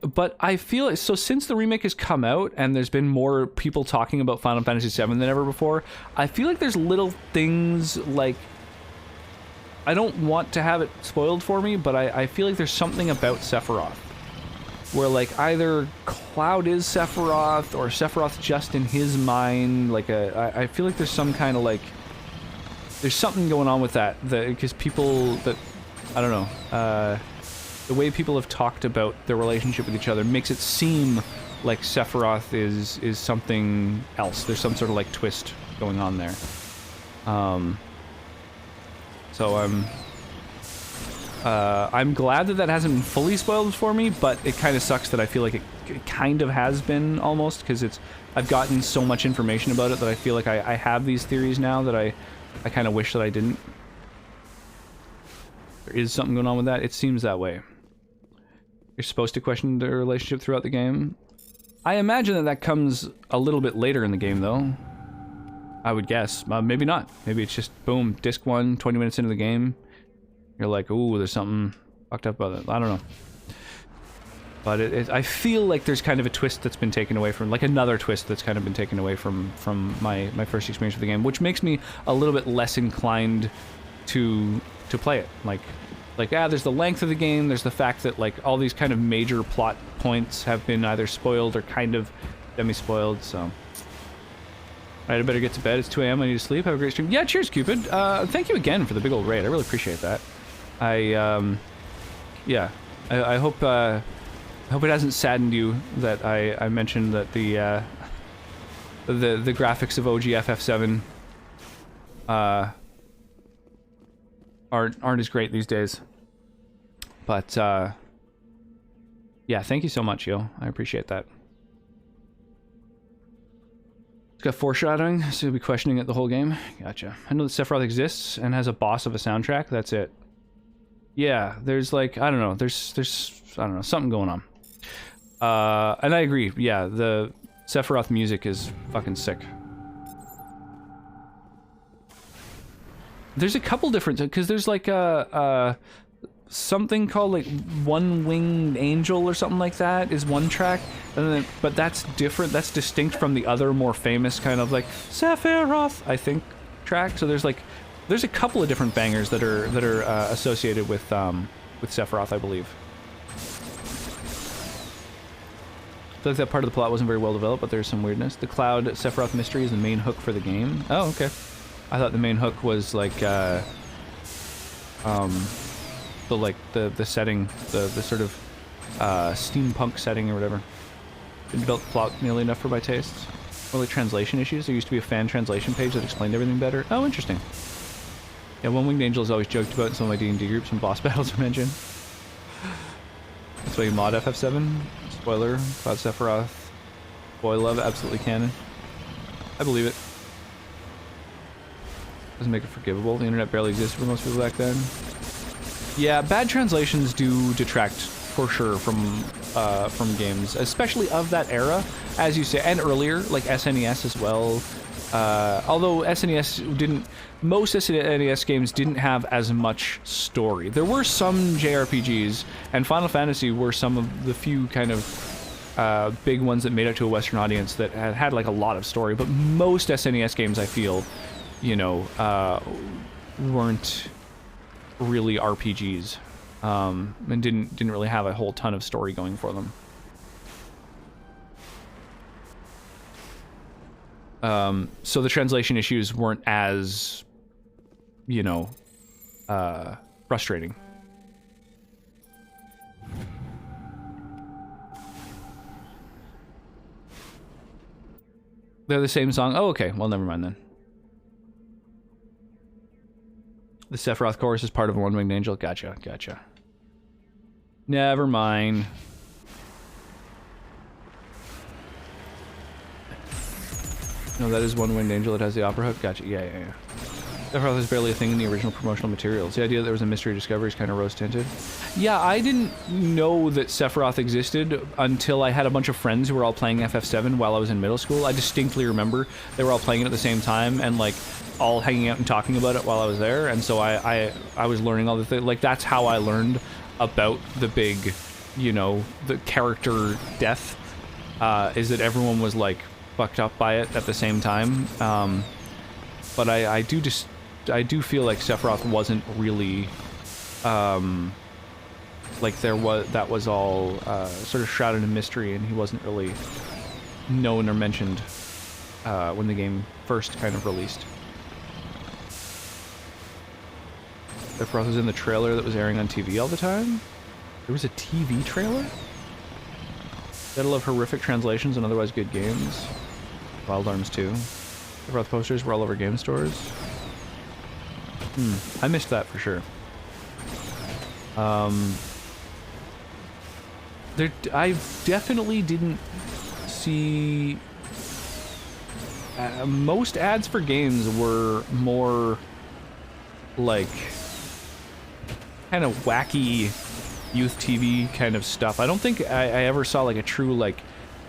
But I feel so since the remake has come out and there's been more people talking about Final Fantasy VII than ever before, I feel like there's little things like, I don't want to have it spoiled for me, but I feel like there's something about Sephiroth where like either Cloud is Sephiroth or Sephiroth's just in his mind. Like I feel like there's some kind of like, there's something going on with that because people that, I don't know, the way people have talked about their relationship with each other makes it seem like Sephiroth is something else. There's some sort of like twist going on there. So I'm glad that hasn't been fully spoiled for me, but it kind of sucks that I feel like it kind of has been almost, because I've gotten so much information about it that I feel like I have these theories now that I kind of wish that I didn't. There is something going on with that. It seems that way. You're supposed to question the relationship throughout the game. I imagine that comes a little bit later in the game, though. I would guess. Maybe not. Maybe it's just, boom, disc 1, 20 minutes into the game. You're like, ooh, there's something fucked up about it. I don't know. But I feel like there's kind of a twist that's been taken away from, like another twist that's kind of been taken away from my first experience with the game, which makes me a little bit less inclined to play it. Like, there's the length of the game, there's the fact that, like, all these kind of major plot points have been either spoiled or kind of demi-spoiled, so. Alright, I better get to bed. It's 2 a.m. I need to sleep. Have a great stream. Yeah, cheers, Cupid. Thank you again for the big old raid. I really appreciate that. Yeah. I hope it hasn't saddened you that I mentioned that the graphics of OG FF7 aren't as great these days. But yeah, thank you so much, yo. I appreciate that. It's got foreshadowing, so you'll be questioning it the whole game. Gotcha. I know that Sephiroth exists and has a boss of a soundtrack. That's it. Yeah, there's like, I don't know, there's I don't know, something going on. And I agree. Yeah, the Sephiroth music is fucking sick. There's a couple different, because there's like something called like One Winged Angel or something like that is one track, and then, but that's different. That's distinct from the other more famous kind of like Sephiroth, I think, track. So there's a couple of different bangers that are associated with Sephiroth, I believe. I feel like that part of the plot wasn't very well developed, but there's some weirdness. The Cloud Sephiroth mystery is the main hook for the game. Oh, okay. I thought the main hook was like the setting, the sort of steampunk setting or whatever. Didn't develop the plot nearly enough for my tastes. Or like translation issues. There used to be a fan translation page that explained everything better. Oh, interesting. Yeah, One Winged Angel is always joked about in some of my D&D groups when boss battles are mentioned. That's why you mod FF7. Spoiler, Cloud Sephiroth. Boy love, absolutely canon. I believe it. Doesn't make it forgivable. The internet barely existed for most people back then. Yeah, bad translations do detract for sure from games, especially of that era, as you say, and earlier, like SNES as well. Although SNES didn't, most SNES games didn't have as much story. There were some JRPGs, and Final Fantasy were some of the few kind of big ones that made it to a Western audience that had like a lot of story. But most SNES games, I feel, you know, weren't really RPGs, and didn't really have a whole ton of story going for them. So the translation issues weren't as, you know, frustrating. They're the same song? Oh, okay. Well, never mind then. The Sephiroth chorus is part of One Winged Angel? Gotcha, gotcha. Never mind. No, that is One Winged Angel that has the opera hook? Gotcha, yeah. Sephiroth is barely a thing in the original promotional materials. The idea that there was a mystery discovery is kind of rose-tinted. Yeah, I didn't know that Sephiroth existed until I had a bunch of friends who were all playing FF7 while I was in middle school. I distinctly remember they were all playing it at the same time and, like, all hanging out and talking about it while I was there, and so I was learning all the things. Like, that's how I learned about the big, you know, the character death, is that everyone was, like, fucked up by it at the same time. But I do feel like Sephiroth wasn't really, like that was all sort of shrouded in mystery, and he wasn't really known or mentioned when the game first kind of released. Sephiroth was in the trailer that was airing on TV all the time? There was a TV trailer? Gotta love horrific translations and otherwise good games. Wild Arms 2. Sephiroth posters were all over game stores. I missed that for sure. I definitely didn't see... most ads for games were more like kind of wacky youth TV kind of stuff. I don't think I ever saw like a true like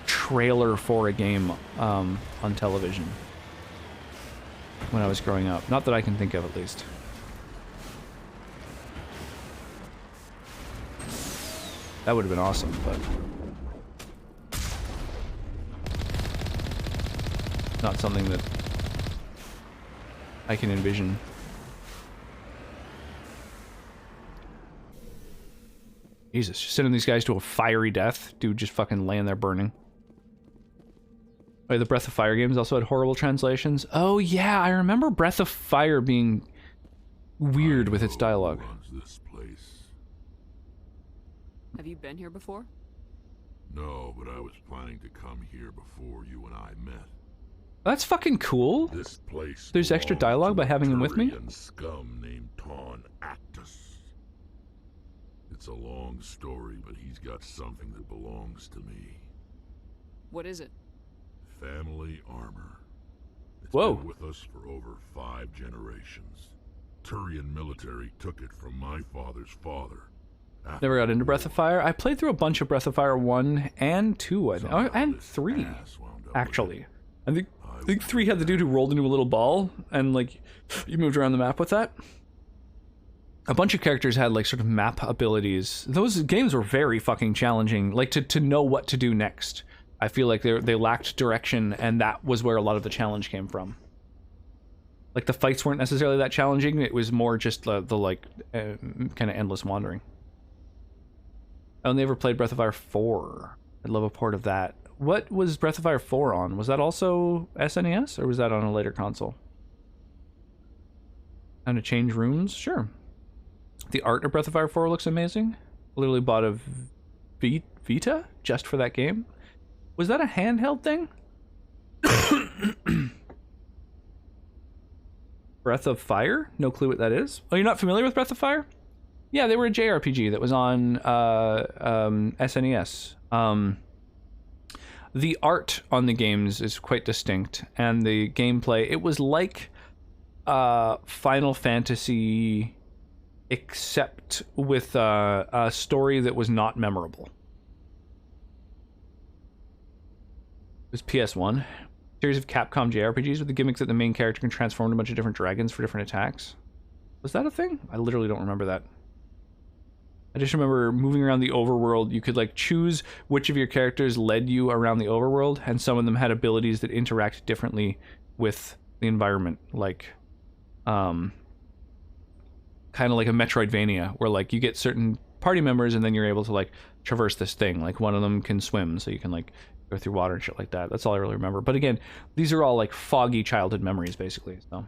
trailer for a game on television when I was growing up. Not that I can think of, at least. That would have been awesome, but not something that I can envision. Jesus, just sending these guys to a fiery death. Dude just fucking laying there burning. Wait, the Breath of Fire games also had horrible translations? Oh yeah, I remember Breath of Fire being weird with its dialogue. This place. Have you been here before? No, but I was planning to come here before you and I met. That's fucking cool. This place. There's extra dialogue by having him with me? Scum named Ton Actus. It's a long story, but he's got something that belongs to me. What is it? Family armor. It's Whoa. been with us for over 5 generations. Turian military took it from my father's father. Never got into Breath of Fire. I played through a bunch of Breath of Fire 1 and 2, and 3, actually. I think 3 had the dude who rolled into a little ball, and like, you moved around the map with that. A bunch of characters had like sort of map abilities. Those games were very fucking challenging, like to know what to do next. I feel like they lacked direction, and that was where a lot of the challenge came from. Like the fights weren't necessarily that challenging, it was more just the like kind of endless wandering. I only ever played Breath of Fire 4. I'd love a port of that. What was Breath of Fire 4 on? Was that also SNES, or was that on a later console? And to change rooms? Sure. The art of Breath of Fire 4 looks amazing. Literally bought a Vita just for that game. Was that a handheld thing? Breath of Fire? No clue what that is. Oh, you're not familiar with Breath of Fire? Yeah, they were a JRPG that was on SNES. The art on the games is quite distinct, and the gameplay, it was like Final Fantasy, except with a story that was not memorable. It was PS1. Series of Capcom JRPGs with the gimmicks that the main character can transform into a bunch of different dragons for different attacks. Was that a thing? I literally don't remember that. I just remember moving around the overworld. You could like choose which of your characters led you around the overworld, and some of them had abilities that interact differently with the environment, like kind of like a Metroidvania, where like you get certain party members and then you're able to like traverse this thing. Like one of them can swim, so you can like go through water and shit like that. That's all I really remember. But again, these are all like foggy childhood memories, basically. So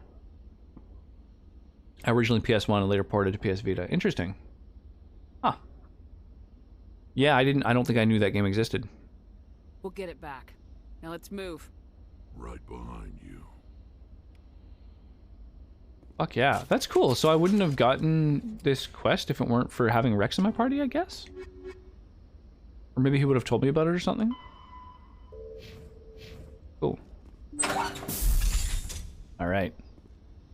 originally PS1 and later ported to PS Vita. Interesting. Huh. Yeah, I don't think I knew that game existed. We'll get it back. Now let's move. Right behind you. Fuck yeah, that's cool. So I wouldn't have gotten this quest if it weren't for having Rex in my party, I guess? Or maybe he would have told me about it or something? Cool. Alright.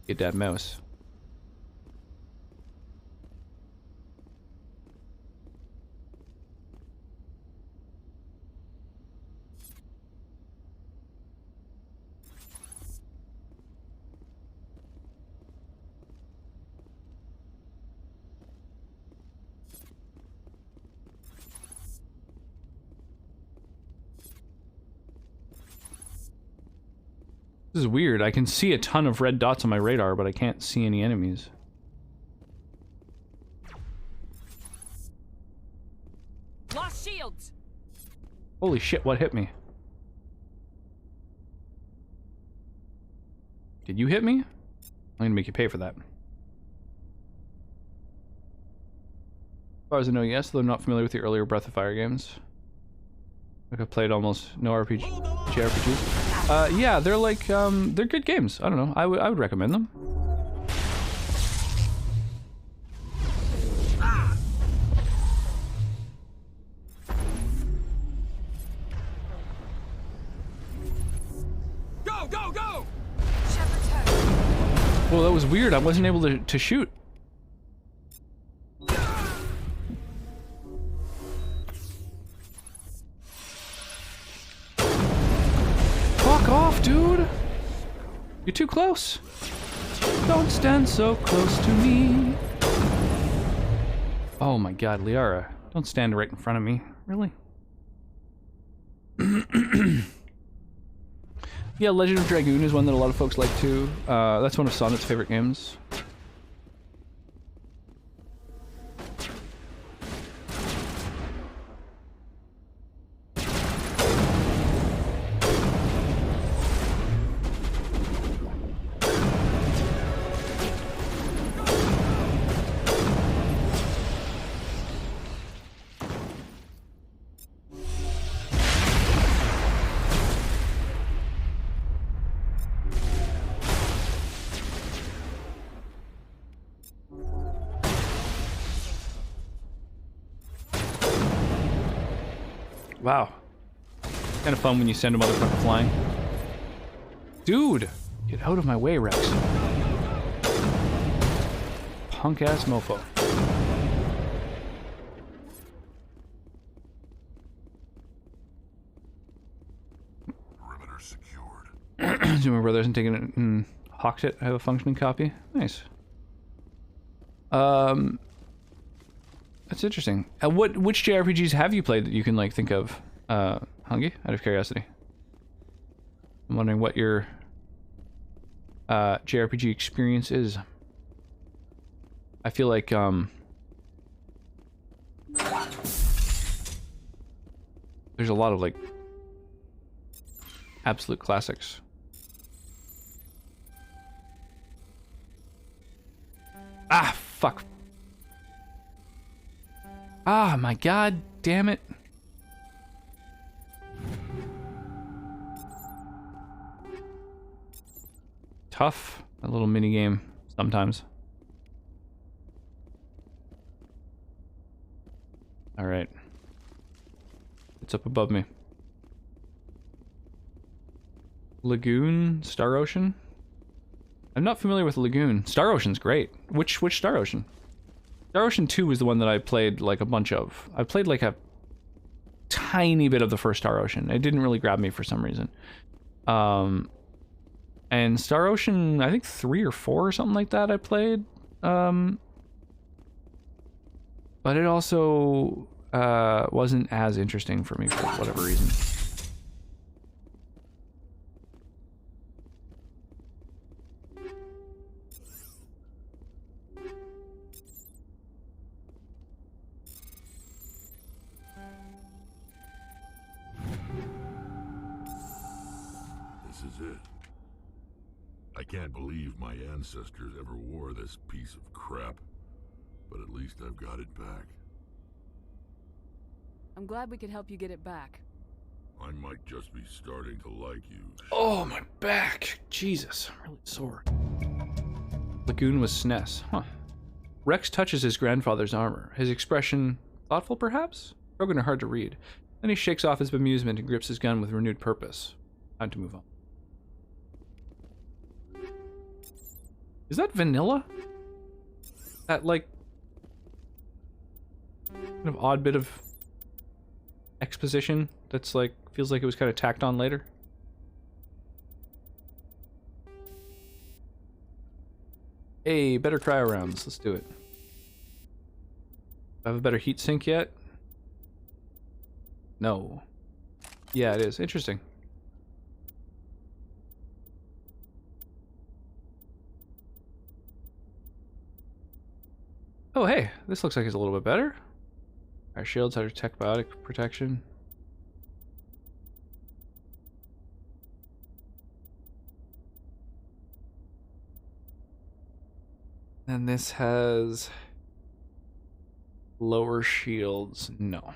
Get that mouse. This is weird. I can see a ton of red dots on my radar, but I can't see any enemies. Lost shields. Holy shit, what hit me? Did you hit me? I'm gonna make you pay for that. As far as I know, yes, though I'm not familiar with the earlier Breath of Fire games. Like I've played almost no JRPGs. Yeah, they're like, they're good games. I don't know. I would recommend them. Go, go, go! Well, that was weird. I wasn't able to shoot. Fuck off, dude! You're too close. Don't stand so close to me. Oh my god, Liara. Don't stand right in front of me. Really? Yeah, Legend of Dragoon is one that a lot of folks like too. That's one of Sonnet's favorite games. Wow. Kind of fun when you send a motherfucker flying. Dude! Get out of my way, Rex. Punk-ass mofo. Perimeter secured. So my brother hasn't taken it and hawked it. I have a functioning copy. Nice. That's interesting. Which JRPGs have you played that you can like think of, Hungy? Out of curiosity, I'm wondering what your JRPG experience is. I feel like there's a lot of like absolute classics. Ah, fuck. Ah, my god, damn it. Tough. A little mini game sometimes. All right. It's up above me. Lagoon, Star Ocean. I'm not familiar with Lagoon. Star Ocean's great. Which Star Ocean? Star Ocean 2 was the one that I played like a bunch of. I played like a tiny bit of the first Star Ocean. It didn't really grab me for some reason. And Star Ocean, I think 3 or 4 or something like that I played. But it also wasn't as interesting for me for whatever reason. This is it. I can't believe my ancestors ever wore this piece of crap, but at least I've got it back. I'm glad we could help you get it back. I might just be starting to like you. Oh, my back. Jesus, I'm really sore. Lagoon was SNES. Huh. Rex touches his grandfather's armor. His expression, thoughtful perhaps? Broken or hard to read. Then he shakes off his bemusement and grips his gun with renewed purpose. Time to move on. Is that vanilla? That, like, kind of odd bit of exposition that's like, feels like it was kind of tacked on later. Hey, better cryo rounds. Let's do it. Do I have a better heat sink yet? No. Yeah, it is. Interesting. Oh, hey, this looks like it's a little bit better. Our shields have tech biotic protection. And this has lower shields. No.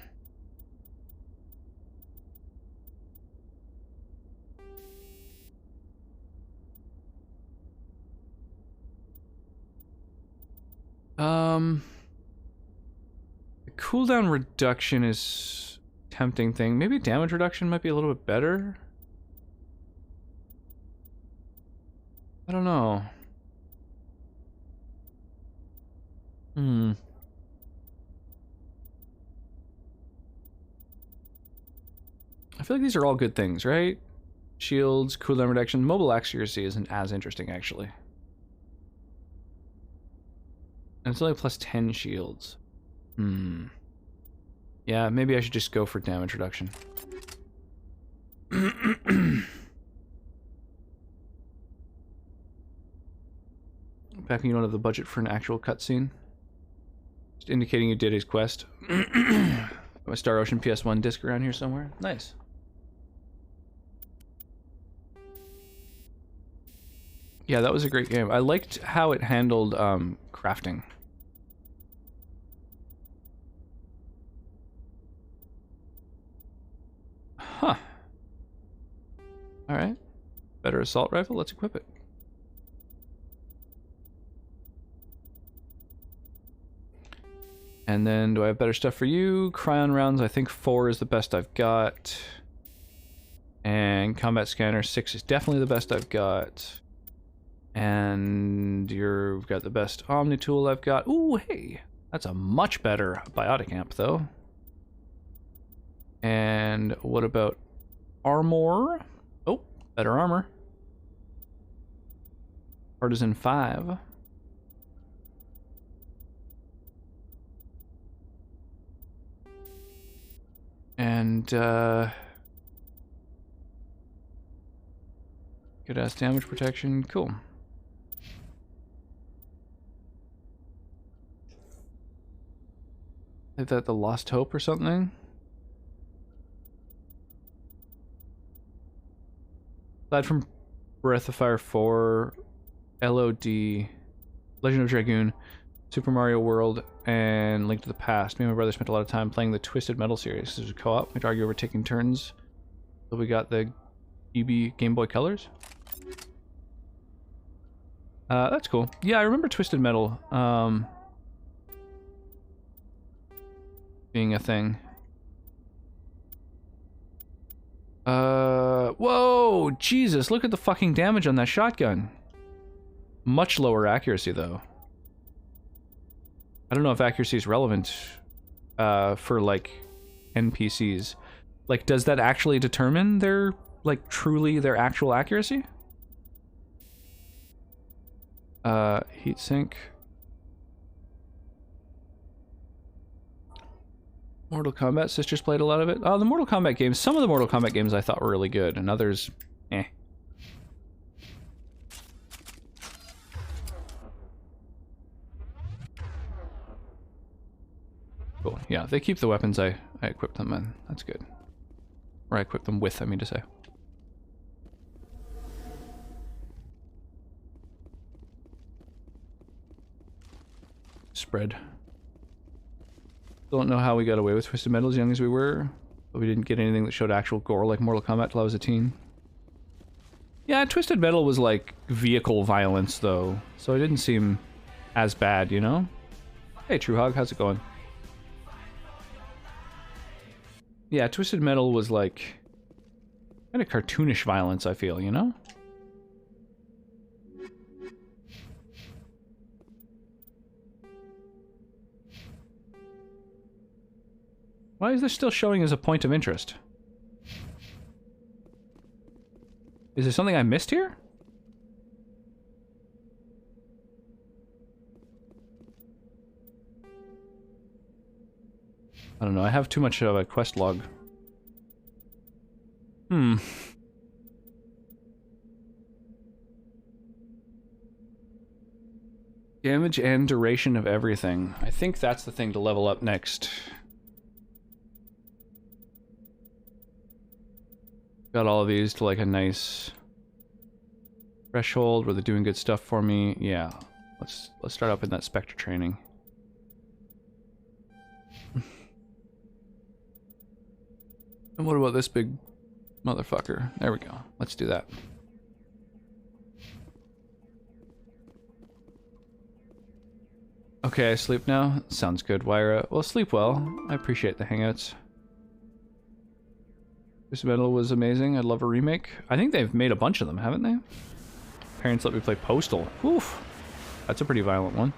The cooldown reduction is a tempting thing. Maybe damage reduction might be a little bit better. I don't know. I feel like these are all good things, right? Shields, cooldown reduction, mobile accuracy isn't as interesting actually. And it's only plus 10 shields. Yeah, maybe I should just go for damage reduction. Backing you don't have the budget for an actual cutscene. Just indicating you did his quest. Got my Star Ocean PS1 disc around here somewhere. Nice. Yeah, that was a great game. I liked how it handled crafting. Huh. Alright. Better assault rifle, let's equip it. And then, do I have better stuff for you? Cryon rounds, I think 4 is the best I've got. And combat scanner, 6 is definitely the best I've got. And you've got the best Omni tool I've got. Ooh, hey! That's a much better biotic amp, though. And what about armor? Oh, better armor. Partisan 5. And, good ass damage protection. Cool. Is that the Lost Hope or something? Aside from Breath of Fire 4, LOD, Legend of Dragoon, Super Mario World, and Link to the Past, me and my brother spent a lot of time playing the Twisted Metal series. This was a co-op. We'd argue over taking turns. So we got the GB Game Boy Colors. That's cool. Yeah, I remember Twisted Metal being a thing. Whoa, Jesus, look at the fucking damage on that shotgun. Much lower accuracy, though. I don't know if accuracy is relevant for, like, NPCs. Like, does that actually determine their, like, truly their actual accuracy? Heatsink. Mortal Kombat, sisters played a lot of it. Oh, the Mortal Kombat games, some of the Mortal Kombat games I thought were really good, and others, eh. Cool, yeah, they keep the weapons I equipped them in. That's good. Or I equipped them with, I mean to say. Spread. Don't know how we got away with Twisted Metal as young as we were, but we didn't get anything that showed actual gore like Mortal Kombat till I was a teen. Yeah, Twisted Metal was like vehicle violence though, so it didn't seem as bad, you know? Hey True Hog, how's it going? Yeah, Twisted Metal was like kind of cartoonish violence, I feel, you know? Why is this still showing as a point of interest? Is there something I missed here? I don't know, I have too much of a quest log. Damage and duration of everything. I think that's the thing to level up next. Got all of these to like a nice threshold where they're doing good stuff for me. Yeah, let's start up in that Spectre training. And what about this big motherfucker? There we go. Let's do that. Okay, I sleep now. Sounds good, Wyra. Well, sleep well. I appreciate the hangouts. Twisted Metal was amazing. I'd love a remake. I think they've made a bunch of them, haven't they? Parents let me play Postal. Oof. That's a pretty violent one.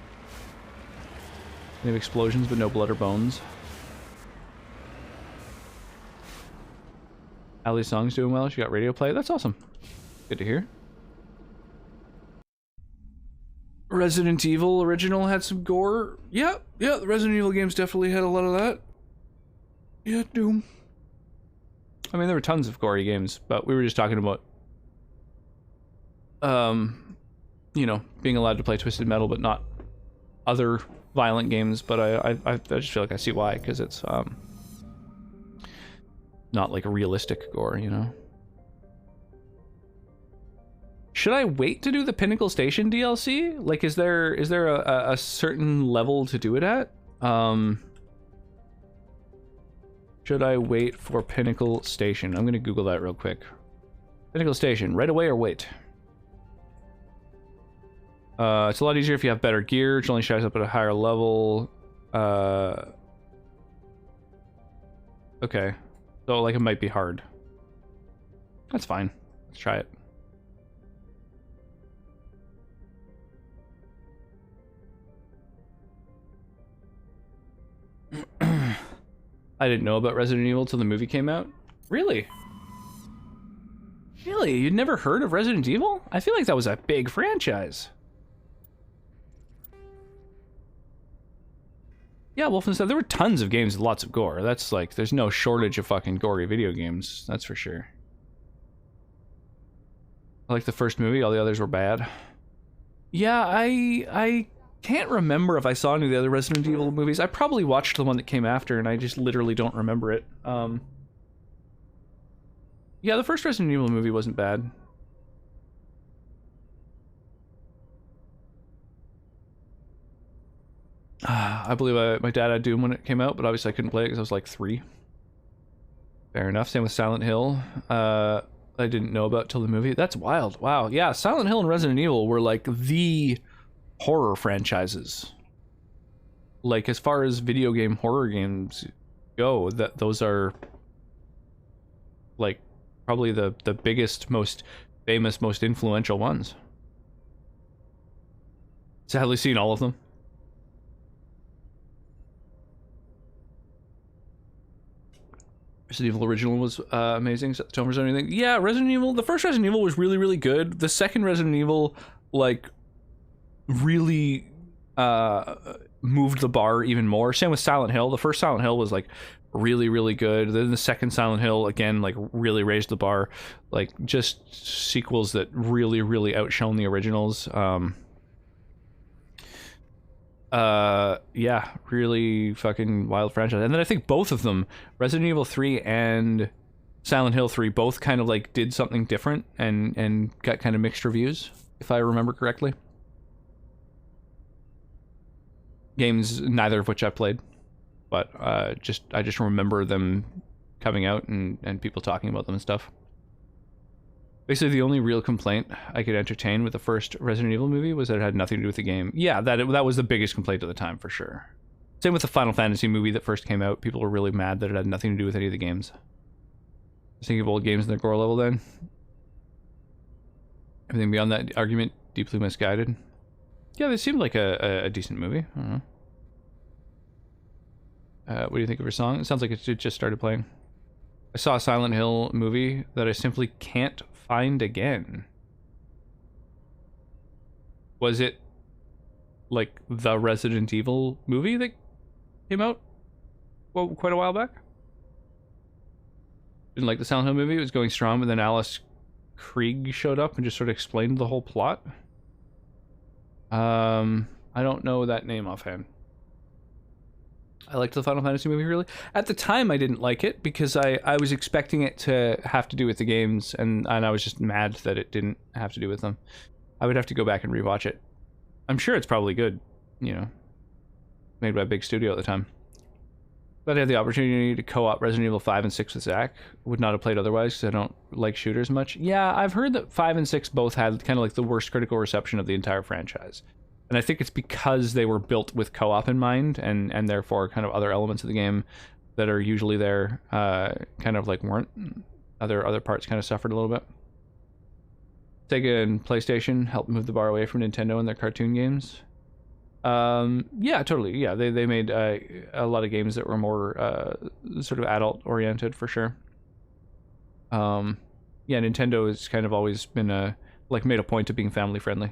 They have explosions, but no blood or bones. Ali's song's doing well. She got radio play. That's awesome. Good to hear. Resident Evil original had some gore. Yeah, the Resident Evil games definitely had a lot of that. Yeah, Doom. I mean, there were tons of gory games, but we were just talking about, you know, being allowed to play Twisted Metal, but not other violent games. But I just feel like I see why, because it's not like a realistic gore, you know. Should I wait to do the Pinnacle Station DLC? Like, is there a certain level to do it at? Should I wait for Pinnacle Station? I'm gonna Google that real quick. Pinnacle Station, right away or wait? It's a lot easier if you have better gear. It only shows up at a higher level. Okay. So, like, it might be hard. That's fine. Let's try it. I didn't know about Resident Evil till the movie came out. Really? Really? You'd never heard of Resident Evil? I feel like that was a big franchise. Yeah, Wolfenstein, there were tons of games with lots of gore. That's like, there's no shortage of fucking gory video games. That's for sure. I like the first movie, all the others were bad. Yeah, I can't remember if I saw any of the other Resident Evil movies. I probably watched the one that came after, and I just literally don't remember it. Yeah, the first Resident Evil movie wasn't bad. I believe my dad had Doom when it came out, but obviously I couldn't play it because I was like 3. Fair enough. Same with Silent Hill. I didn't know about till the movie. That's wild. Wow. Yeah, Silent Hill and Resident Evil were like the horror franchises. Like as far as video game horror games go, those are like probably the biggest, most famous, most influential ones. Sadly seen all of them. Resident Evil original was amazing. Tomers or anything? Yeah, Resident Evil. The first Resident Evil was really, really good. The second Resident Evil, like, really moved the bar even more. Same with Silent Hill. The first Silent Hill was like really, really good. Then the second Silent Hill again, like, really raised the bar. Like, just sequels that really, really outshone the originals. Yeah, really fucking wild franchise. And then I think both of them, Resident Evil 3 and Silent Hill 3, both kind of like did something different and got kind of mixed reviews, if I remember correctly. Games, neither of which I played, but I just remember them coming out and people talking about them and stuff. Basically, the only real complaint I could entertain with the first Resident Evil movie was that it had nothing to do with the game. Yeah, that was the biggest complaint at the time, for sure. Same with the Final Fantasy movie that first came out. People were really mad that it had nothing to do with any of the games. Just think of old games in their gore level then. Everything beyond that argument, deeply misguided. Yeah, they seemed like a decent movie. I don't know. What do you think of her song? It sounds like it just started playing. I saw a Silent Hill movie that I simply can't find again. Was it like the Resident Evil movie that came out quite a while back? Didn't like the Silent Hill movie. It was going strong, but then Alice Krieg showed up and just sort of explained the whole plot. I don't know that name offhand. I liked the Final Fantasy movie, really. At the time, I didn't like it because I was expecting it to have to do with the games, and I was just mad that it didn't have to do with them. I would have to go back and rewatch it. I'm sure it's probably good, you know, made by a big studio at the time. But I had the opportunity to co-op Resident Evil 5 and 6 with Zach. Would not have played otherwise because I don't like shooters much. Yeah, I've heard that 5 and 6 both had kind of like the worst critical reception of the entire franchise. And I think it's because they were built with co-op in mind, and therefore kind of other elements of the game that are usually there kind of like weren't. Other parts kind of suffered a little bit. Sega and PlayStation helped move the bar away from Nintendo and their cartoon games. Yeah, totally. Yeah, they made a lot of games that were more sort of adult-oriented, for sure. Yeah, Nintendo has kind of always been made a point of being family-friendly.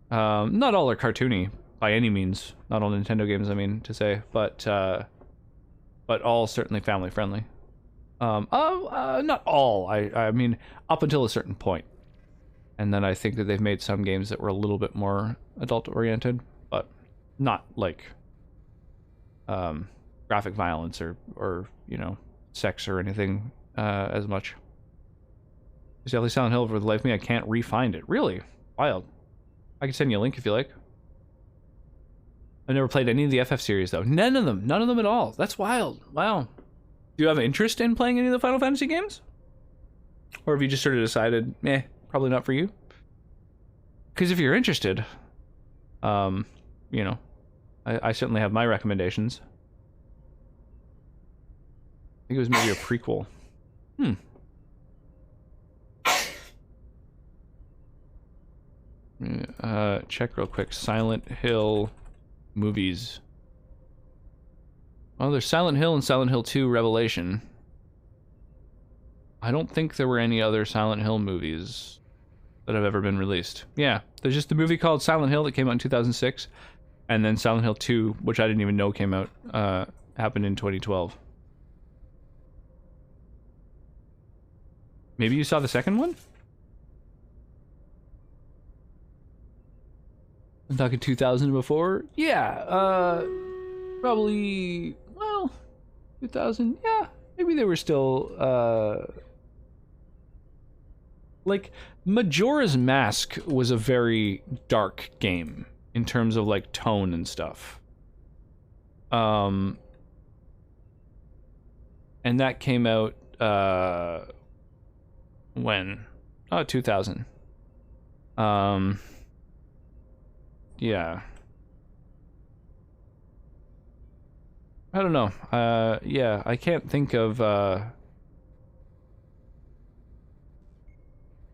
Not all are cartoony by any means. Not all Nintendo games, I mean to say, but all certainly family friendly. Not all. I mean up until a certain point, and then I think that they've made some games that were a little bit more adult oriented, but not like graphic violence or you know, sex or anything as much. There's definitely Silent Hill. For the life of me, I can't re-find it. Really wild. I can send you a link if you like. I've never played any of the FF series, though. None of them at all. That's wild. Wow. Do you have interest in playing any of the Final Fantasy games? Or have you just sort of decided, probably not for you? Because if you're interested, you know, I certainly have my recommendations. I think it was maybe a prequel. Check real quick. Silent Hill movies. Well, there's Silent Hill and Silent Hill 2 Revelation. I don't think there were any other Silent Hill movies that have ever been released. Yeah, there's just the movie called Silent Hill that came out in 2006, and then Silent Hill 2, which I didn't even know came out, happened in 2012. Maybe you saw the second one? I'm talking 2000 before? Yeah, probably, well, 2000, yeah, maybe they were still, like, Majora's Mask was a very dark game in terms of, like, tone and stuff. And that came out, When? Oh, 2000. Yeah. I don't know. Yeah, I can't think of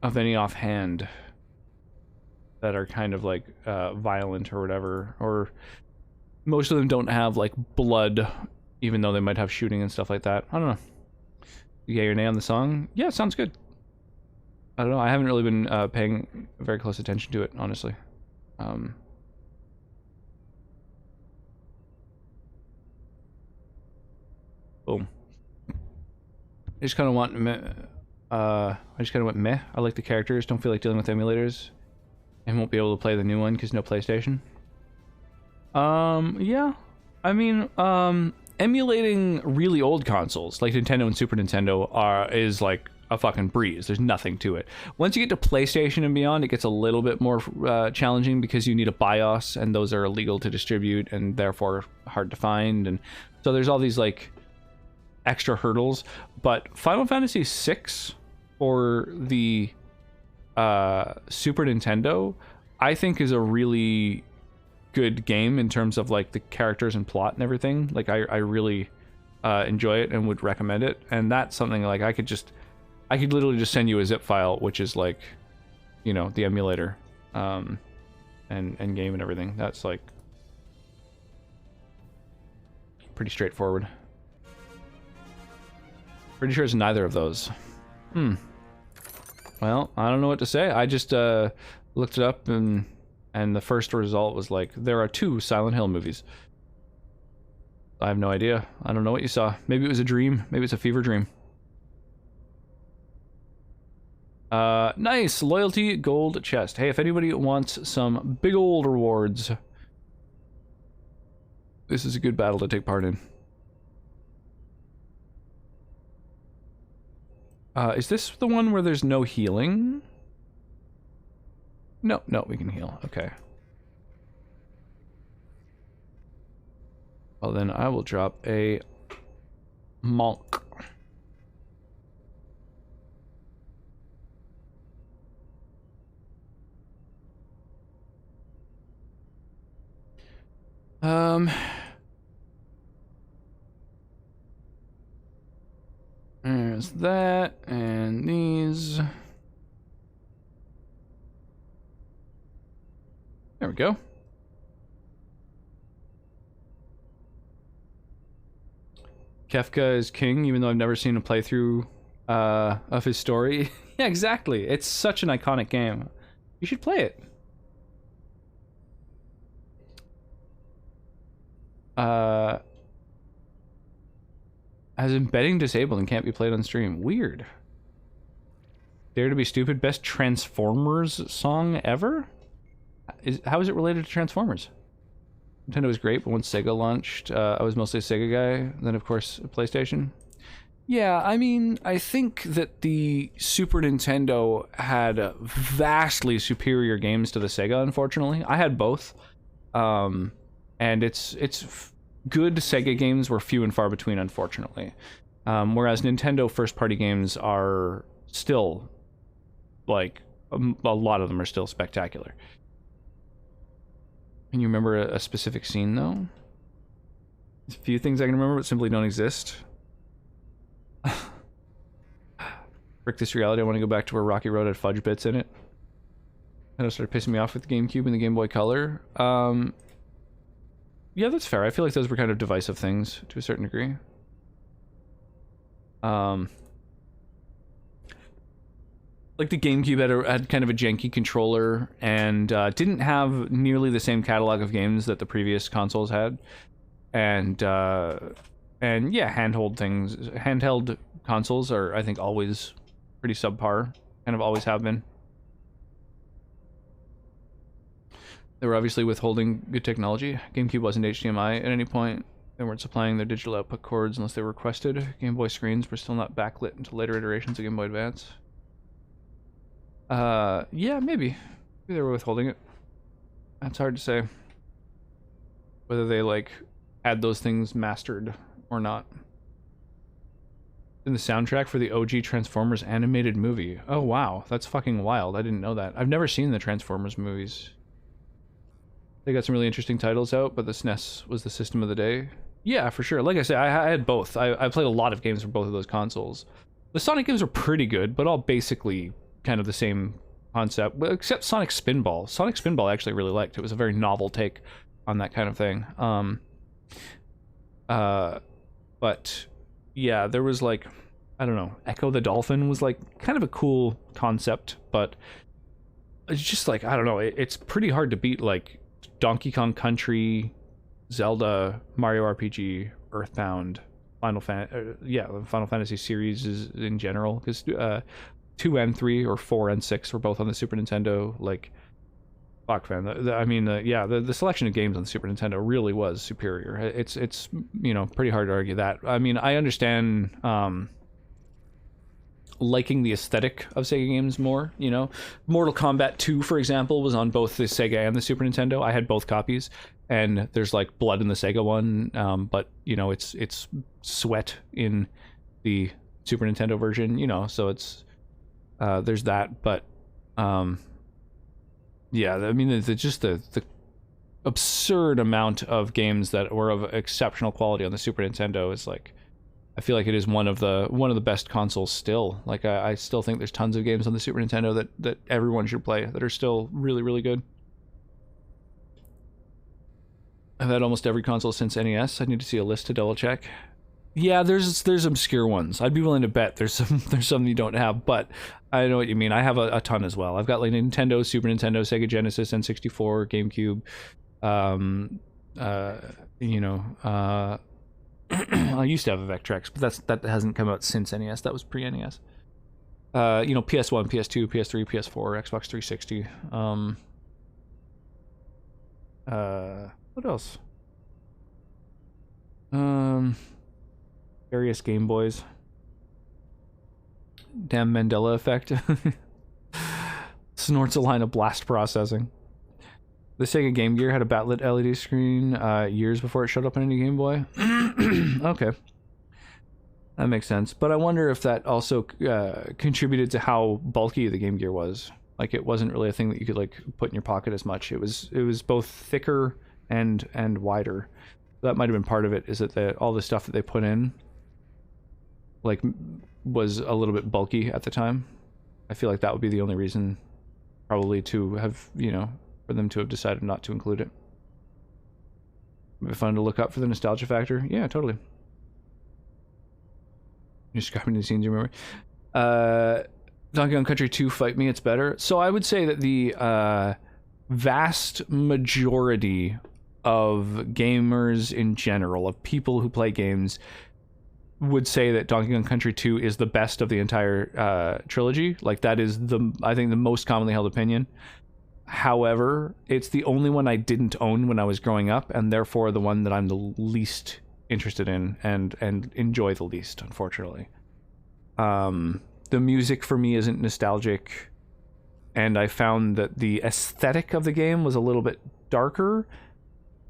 any offhand that are kind of like violent or whatever, or most of them don't have like blood, even though they might have shooting and stuff like that. I don't know. Yay or nay on the song? Yeah, sounds good. I don't know. I haven't really been paying very close attention to it, honestly. Boom. I just kind of want meh. I just kind of went meh. I like the characters. Don't feel like dealing with emulators. And won't be able to play the new one because no PlayStation. Yeah. I mean, emulating really old consoles like Nintendo and Super Nintendo is like a fucking breeze. There's nothing to it. Once you get to PlayStation and beyond, it gets a little bit more challenging because you need a BIOS, and those are illegal to distribute and therefore hard to find. And so there's all these like extra hurdles. But Final Fantasy VI for the Super Nintendo, I think, is a really good game in terms of like the characters and plot and everything. Like I really enjoy it and would recommend it. And that's something like I could literally just send you a zip file, which is like, you know, the emulator and game and everything. That's like pretty straightforward. Pretty sure it's neither of those. Well, I don't know what to say. I just looked it up, and the first result was like, there are 2 Silent Hill movies. I have no idea. I don't know what you saw. Maybe it was a dream. Maybe it's a fever dream. Nice. Loyalty gold chest. Hey, if anybody wants some big old rewards, this is a good battle to take part in. Is this the one where there's no healing? No, we can heal. Okay. Well, then I will drop a monk. There's that, and these. There we go. Kefka is king, even though I've never seen a playthrough of his story. Yeah, exactly. It's such an iconic game. You should play it. Has embedding disabled and can't be played on stream. Weird. Dare to be stupid. Best Transformers song ever? How is it related to Transformers? Nintendo was great, but once Sega launched, I was mostly a Sega guy. Then, of course, PlayStation. Yeah, I mean, I think that the Super Nintendo had vastly superior games to the Sega, unfortunately. I had both. And it's good Sega games were few and far between, unfortunately. Whereas Nintendo first-party games are still, like, a lot of them are still spectacular. Can you remember a specific scene, though? There's a few things I can remember, but simply don't exist. Frick this reality, I want to go back to where Rocky Road had fudge bits in it. Kind of started pissing me off with the GameCube and the Game Boy Color. Yeah, that's fair. I feel like those were kind of divisive things to a certain degree. Like the GameCube had kind of a janky controller and didn't have nearly the same catalog of games that the previous consoles had. And yeah, handheld consoles are, I think, always pretty subpar. Kind of always have been. They were obviously withholding good technology. GameCube wasn't HDMI at any point. They weren't supplying their digital output cords unless they were requested. Game Boy screens were still not backlit until later iterations of Game Boy Advance. Yeah, maybe. Maybe they were withholding it. That's hard to say. Whether they, like, had those things mastered or not. in the soundtrack for the OG Transformers animated movie. Oh wow, that's fucking wild. I didn't know that. I've never seen the Transformers movies. They got some really interesting titles out, but the SNES was the system of the day. Yeah, for sure. Like I said, I had both. I played a lot of games for both of those consoles. The Sonic games were pretty good, but all basically kind of the same concept, except Sonic Spinball. Sonic Spinball I actually really liked. It was a very novel take on that kind of thing. But yeah, there was like, I don't know, Echo the Dolphin was like kind of a cool concept, but it's just like, I don't know, it's pretty hard to beat like Donkey Kong Country, Zelda, Mario RPG, Earthbound, Final Fantasy series is in general, because 2 and 3 or 4 and 6 were both on the Super Nintendo. Like, fuck, man. The selection of games on the Super Nintendo really was superior. It's you know, pretty hard to argue that. I mean, I understand liking the aesthetic of Sega games more, you know. Mortal Kombat 2, for example, was on both the Sega and the Super Nintendo. I had both copies, and there's like blood in the Sega one, but you know, it's sweat in the Super Nintendo version, you know, so it's there's that. But yeah, I mean, the absurd amount of games that were of exceptional quality on the Super Nintendo is like, I feel like it is one of the best consoles still. Like, I still think there's tons of games on the Super Nintendo that everyone should play that are still really, really good. I've had almost every console since NES. I need to see a list to double check. Yeah, there's obscure ones. I'd be willing to bet there's some you don't have, but I know what you mean. I have a ton as well. I've got like Nintendo, Super Nintendo, Sega Genesis, N64, GameCube. You know, I used to have a Vectrex, but that hasn't come out since NES. That was pre-NES. You know, PS1, PS2, PS3, PS4, Xbox 360. What else? Various Game Boys. Damn Mandela effect. Snorts a line of blast processing. The Sega Game Gear had a backlit LED screen years before it showed up on any Game Boy. Okay. That makes sense. But I wonder if that also contributed to how bulky the Game Gear was. Like, it wasn't really a thing that you could like put in your pocket as much. It was both thicker and wider. That might have been part of it, is that all the stuff that they put in like was a little bit bulky at the time. I feel like that would be the only reason probably to have, you know, for them to have decided not to include it. Would be fun to look up for the nostalgia factor. Yeah, totally. You're describing the scenes you remember. Donkey Kong Country 2, Fight Me, it's better. So I would say that the vast majority of gamers in general, of people who play games, would say that Donkey Kong Country 2 is the best of the entire trilogy. Like, that is I think the most commonly held opinion. However, it's the only one I didn't own when I was growing up, and therefore the one that I'm the least interested in and enjoy the least, unfortunately. The music for me isn't nostalgic, and I found that the aesthetic of the game was a little bit darker,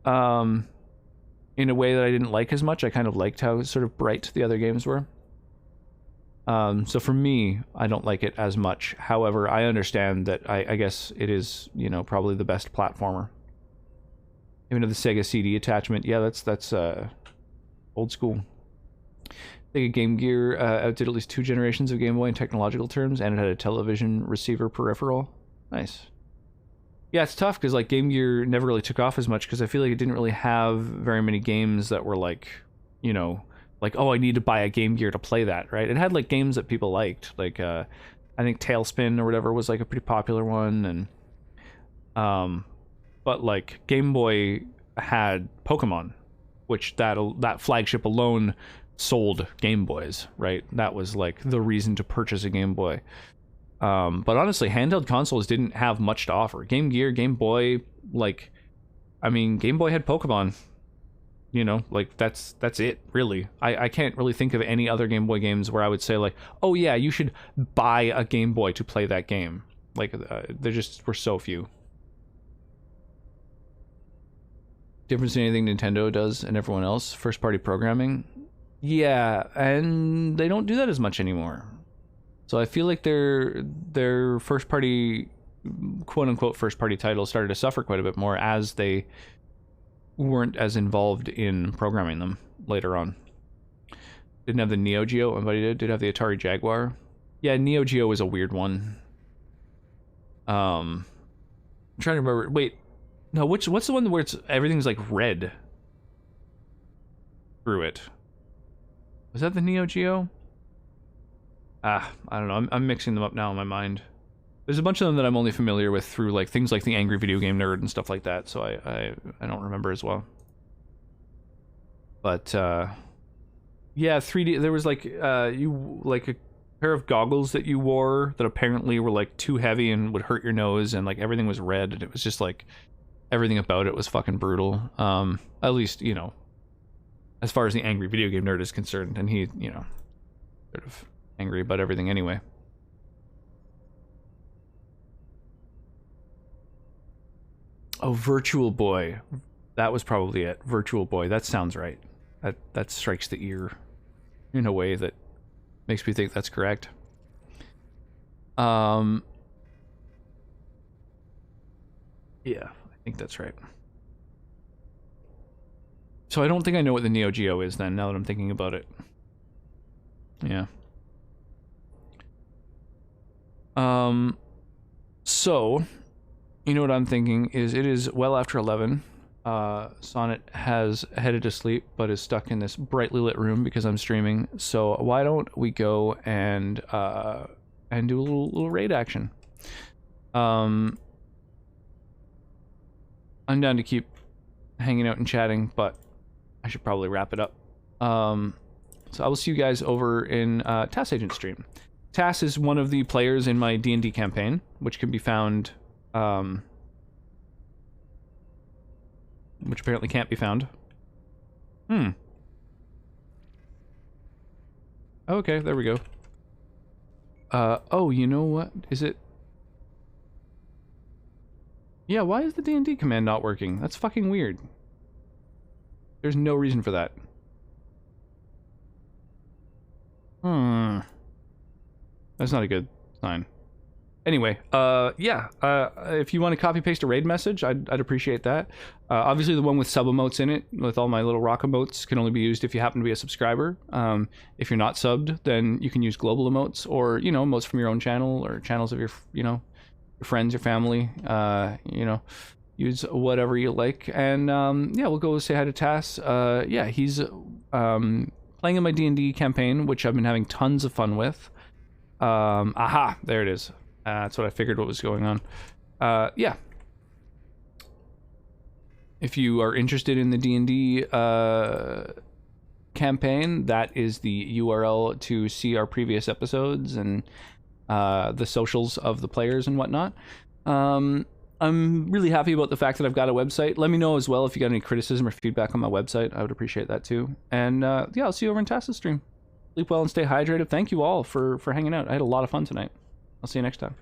in a way that I didn't like as much. I kind of liked how sort of bright the other games were. So for me, I don't like it as much. However, I understand that I guess it is, you know, probably the best platformer. Even to the Sega CD attachment, yeah, that's old school. Sega Game Gear outdid at least 2 generations of Game Boy in technological terms, and it had a television receiver peripheral. Nice. Yeah, it's tough because like Game Gear never really took off as much because I feel like it didn't really have very many games that were like, you know, like, oh, I need to buy a Game Gear to play that, right? It had like games that people liked, like I think Tailspin or whatever was like a pretty popular one, and but like Game Boy had Pokemon, which that flagship alone sold Game Boys, right? That was like the reason to purchase a Game Boy. But honestly, handheld consoles didn't have much to offer. Game Gear, Game Boy, like, I mean, Game Boy had Pokemon. You know, like, that's it, really. I can't really think of any other Game Boy games where I would say, like, oh yeah, you should buy a Game Boy to play that game. Like, there just were so few. Difference in anything Nintendo does and everyone else? First-party programming? Yeah, and they don't do that as much anymore. So I feel like their first party, quote unquote first party titles started to suffer quite a bit more as they weren't as involved in programming them later on. Didn't have the Neo Geo, anybody did? Did have the Atari Jaguar. Yeah, Neo Geo was a weird one. I'm trying to remember. Wait, no, what's the one where everything's like red through it? Was that the Neo Geo? I don't know. I'm mixing them up now in my mind. There's a bunch of them that I'm only familiar with through like things like the Angry Video Game Nerd and stuff like that. So I don't remember as well. But yeah, 3D. There was like like a pair of goggles that you wore that apparently were like too heavy and would hurt your nose, and like everything was red, and it was just like everything about it was fucking brutal. At least, you know, as far as the Angry Video Game Nerd is concerned, and he, you know, sort of angry about everything anyway. Oh, Virtual Boy. That was probably it. Virtual Boy. That sounds right. That strikes the ear in a way that makes me think that's correct. Yeah, I think that's right. So I don't think I know what the Neo Geo is then, now that I'm thinking about it. Yeah. So, you know what I'm thinking is it is well after 11. Sonnet has headed to sleep, but is stuck in this brightly lit room because I'm streaming. So why don't we go and do a little raid action? I'm down to keep hanging out and chatting, but I should probably wrap it up. So I will see you guys over in Tass Agent stream. Tass is one of the players in my D&D campaign, which can be found, which apparently can't be found. Okay, there we go. Oh, you know what? Is it? Yeah, why is the D&D command not working? That's fucking weird. There's no reason for that. That's not a good sign. Anyway, yeah, if you want to copy paste a raid message, I'd appreciate that. Obviously the one with sub emotes in it, with all my little rock emotes, can only be used if you happen to be a subscriber. If you're not subbed, then you can use global emotes, or, you know, emotes from your own channel, or channels of your, you know, your friends, your family, you know, use whatever you like. And, yeah, we'll go say hi to Tass. Yeah, he's, playing in my D&D campaign, which I've been having tons of fun with. Aha, there it is. That's what I figured what was going on. Yeah. If you are interested in the D&D campaign, that is the URL to see our previous episodes and the socials of the players and whatnot. I'm really happy about the fact that I've got a website. Let me know as well if you got any criticism or feedback on my website. I would appreciate that too. And yeah, I'll see you over in Tass's stream. Sleep well and stay hydrated. Thank you all for hanging out. I had a lot of fun tonight. I'll see you next time.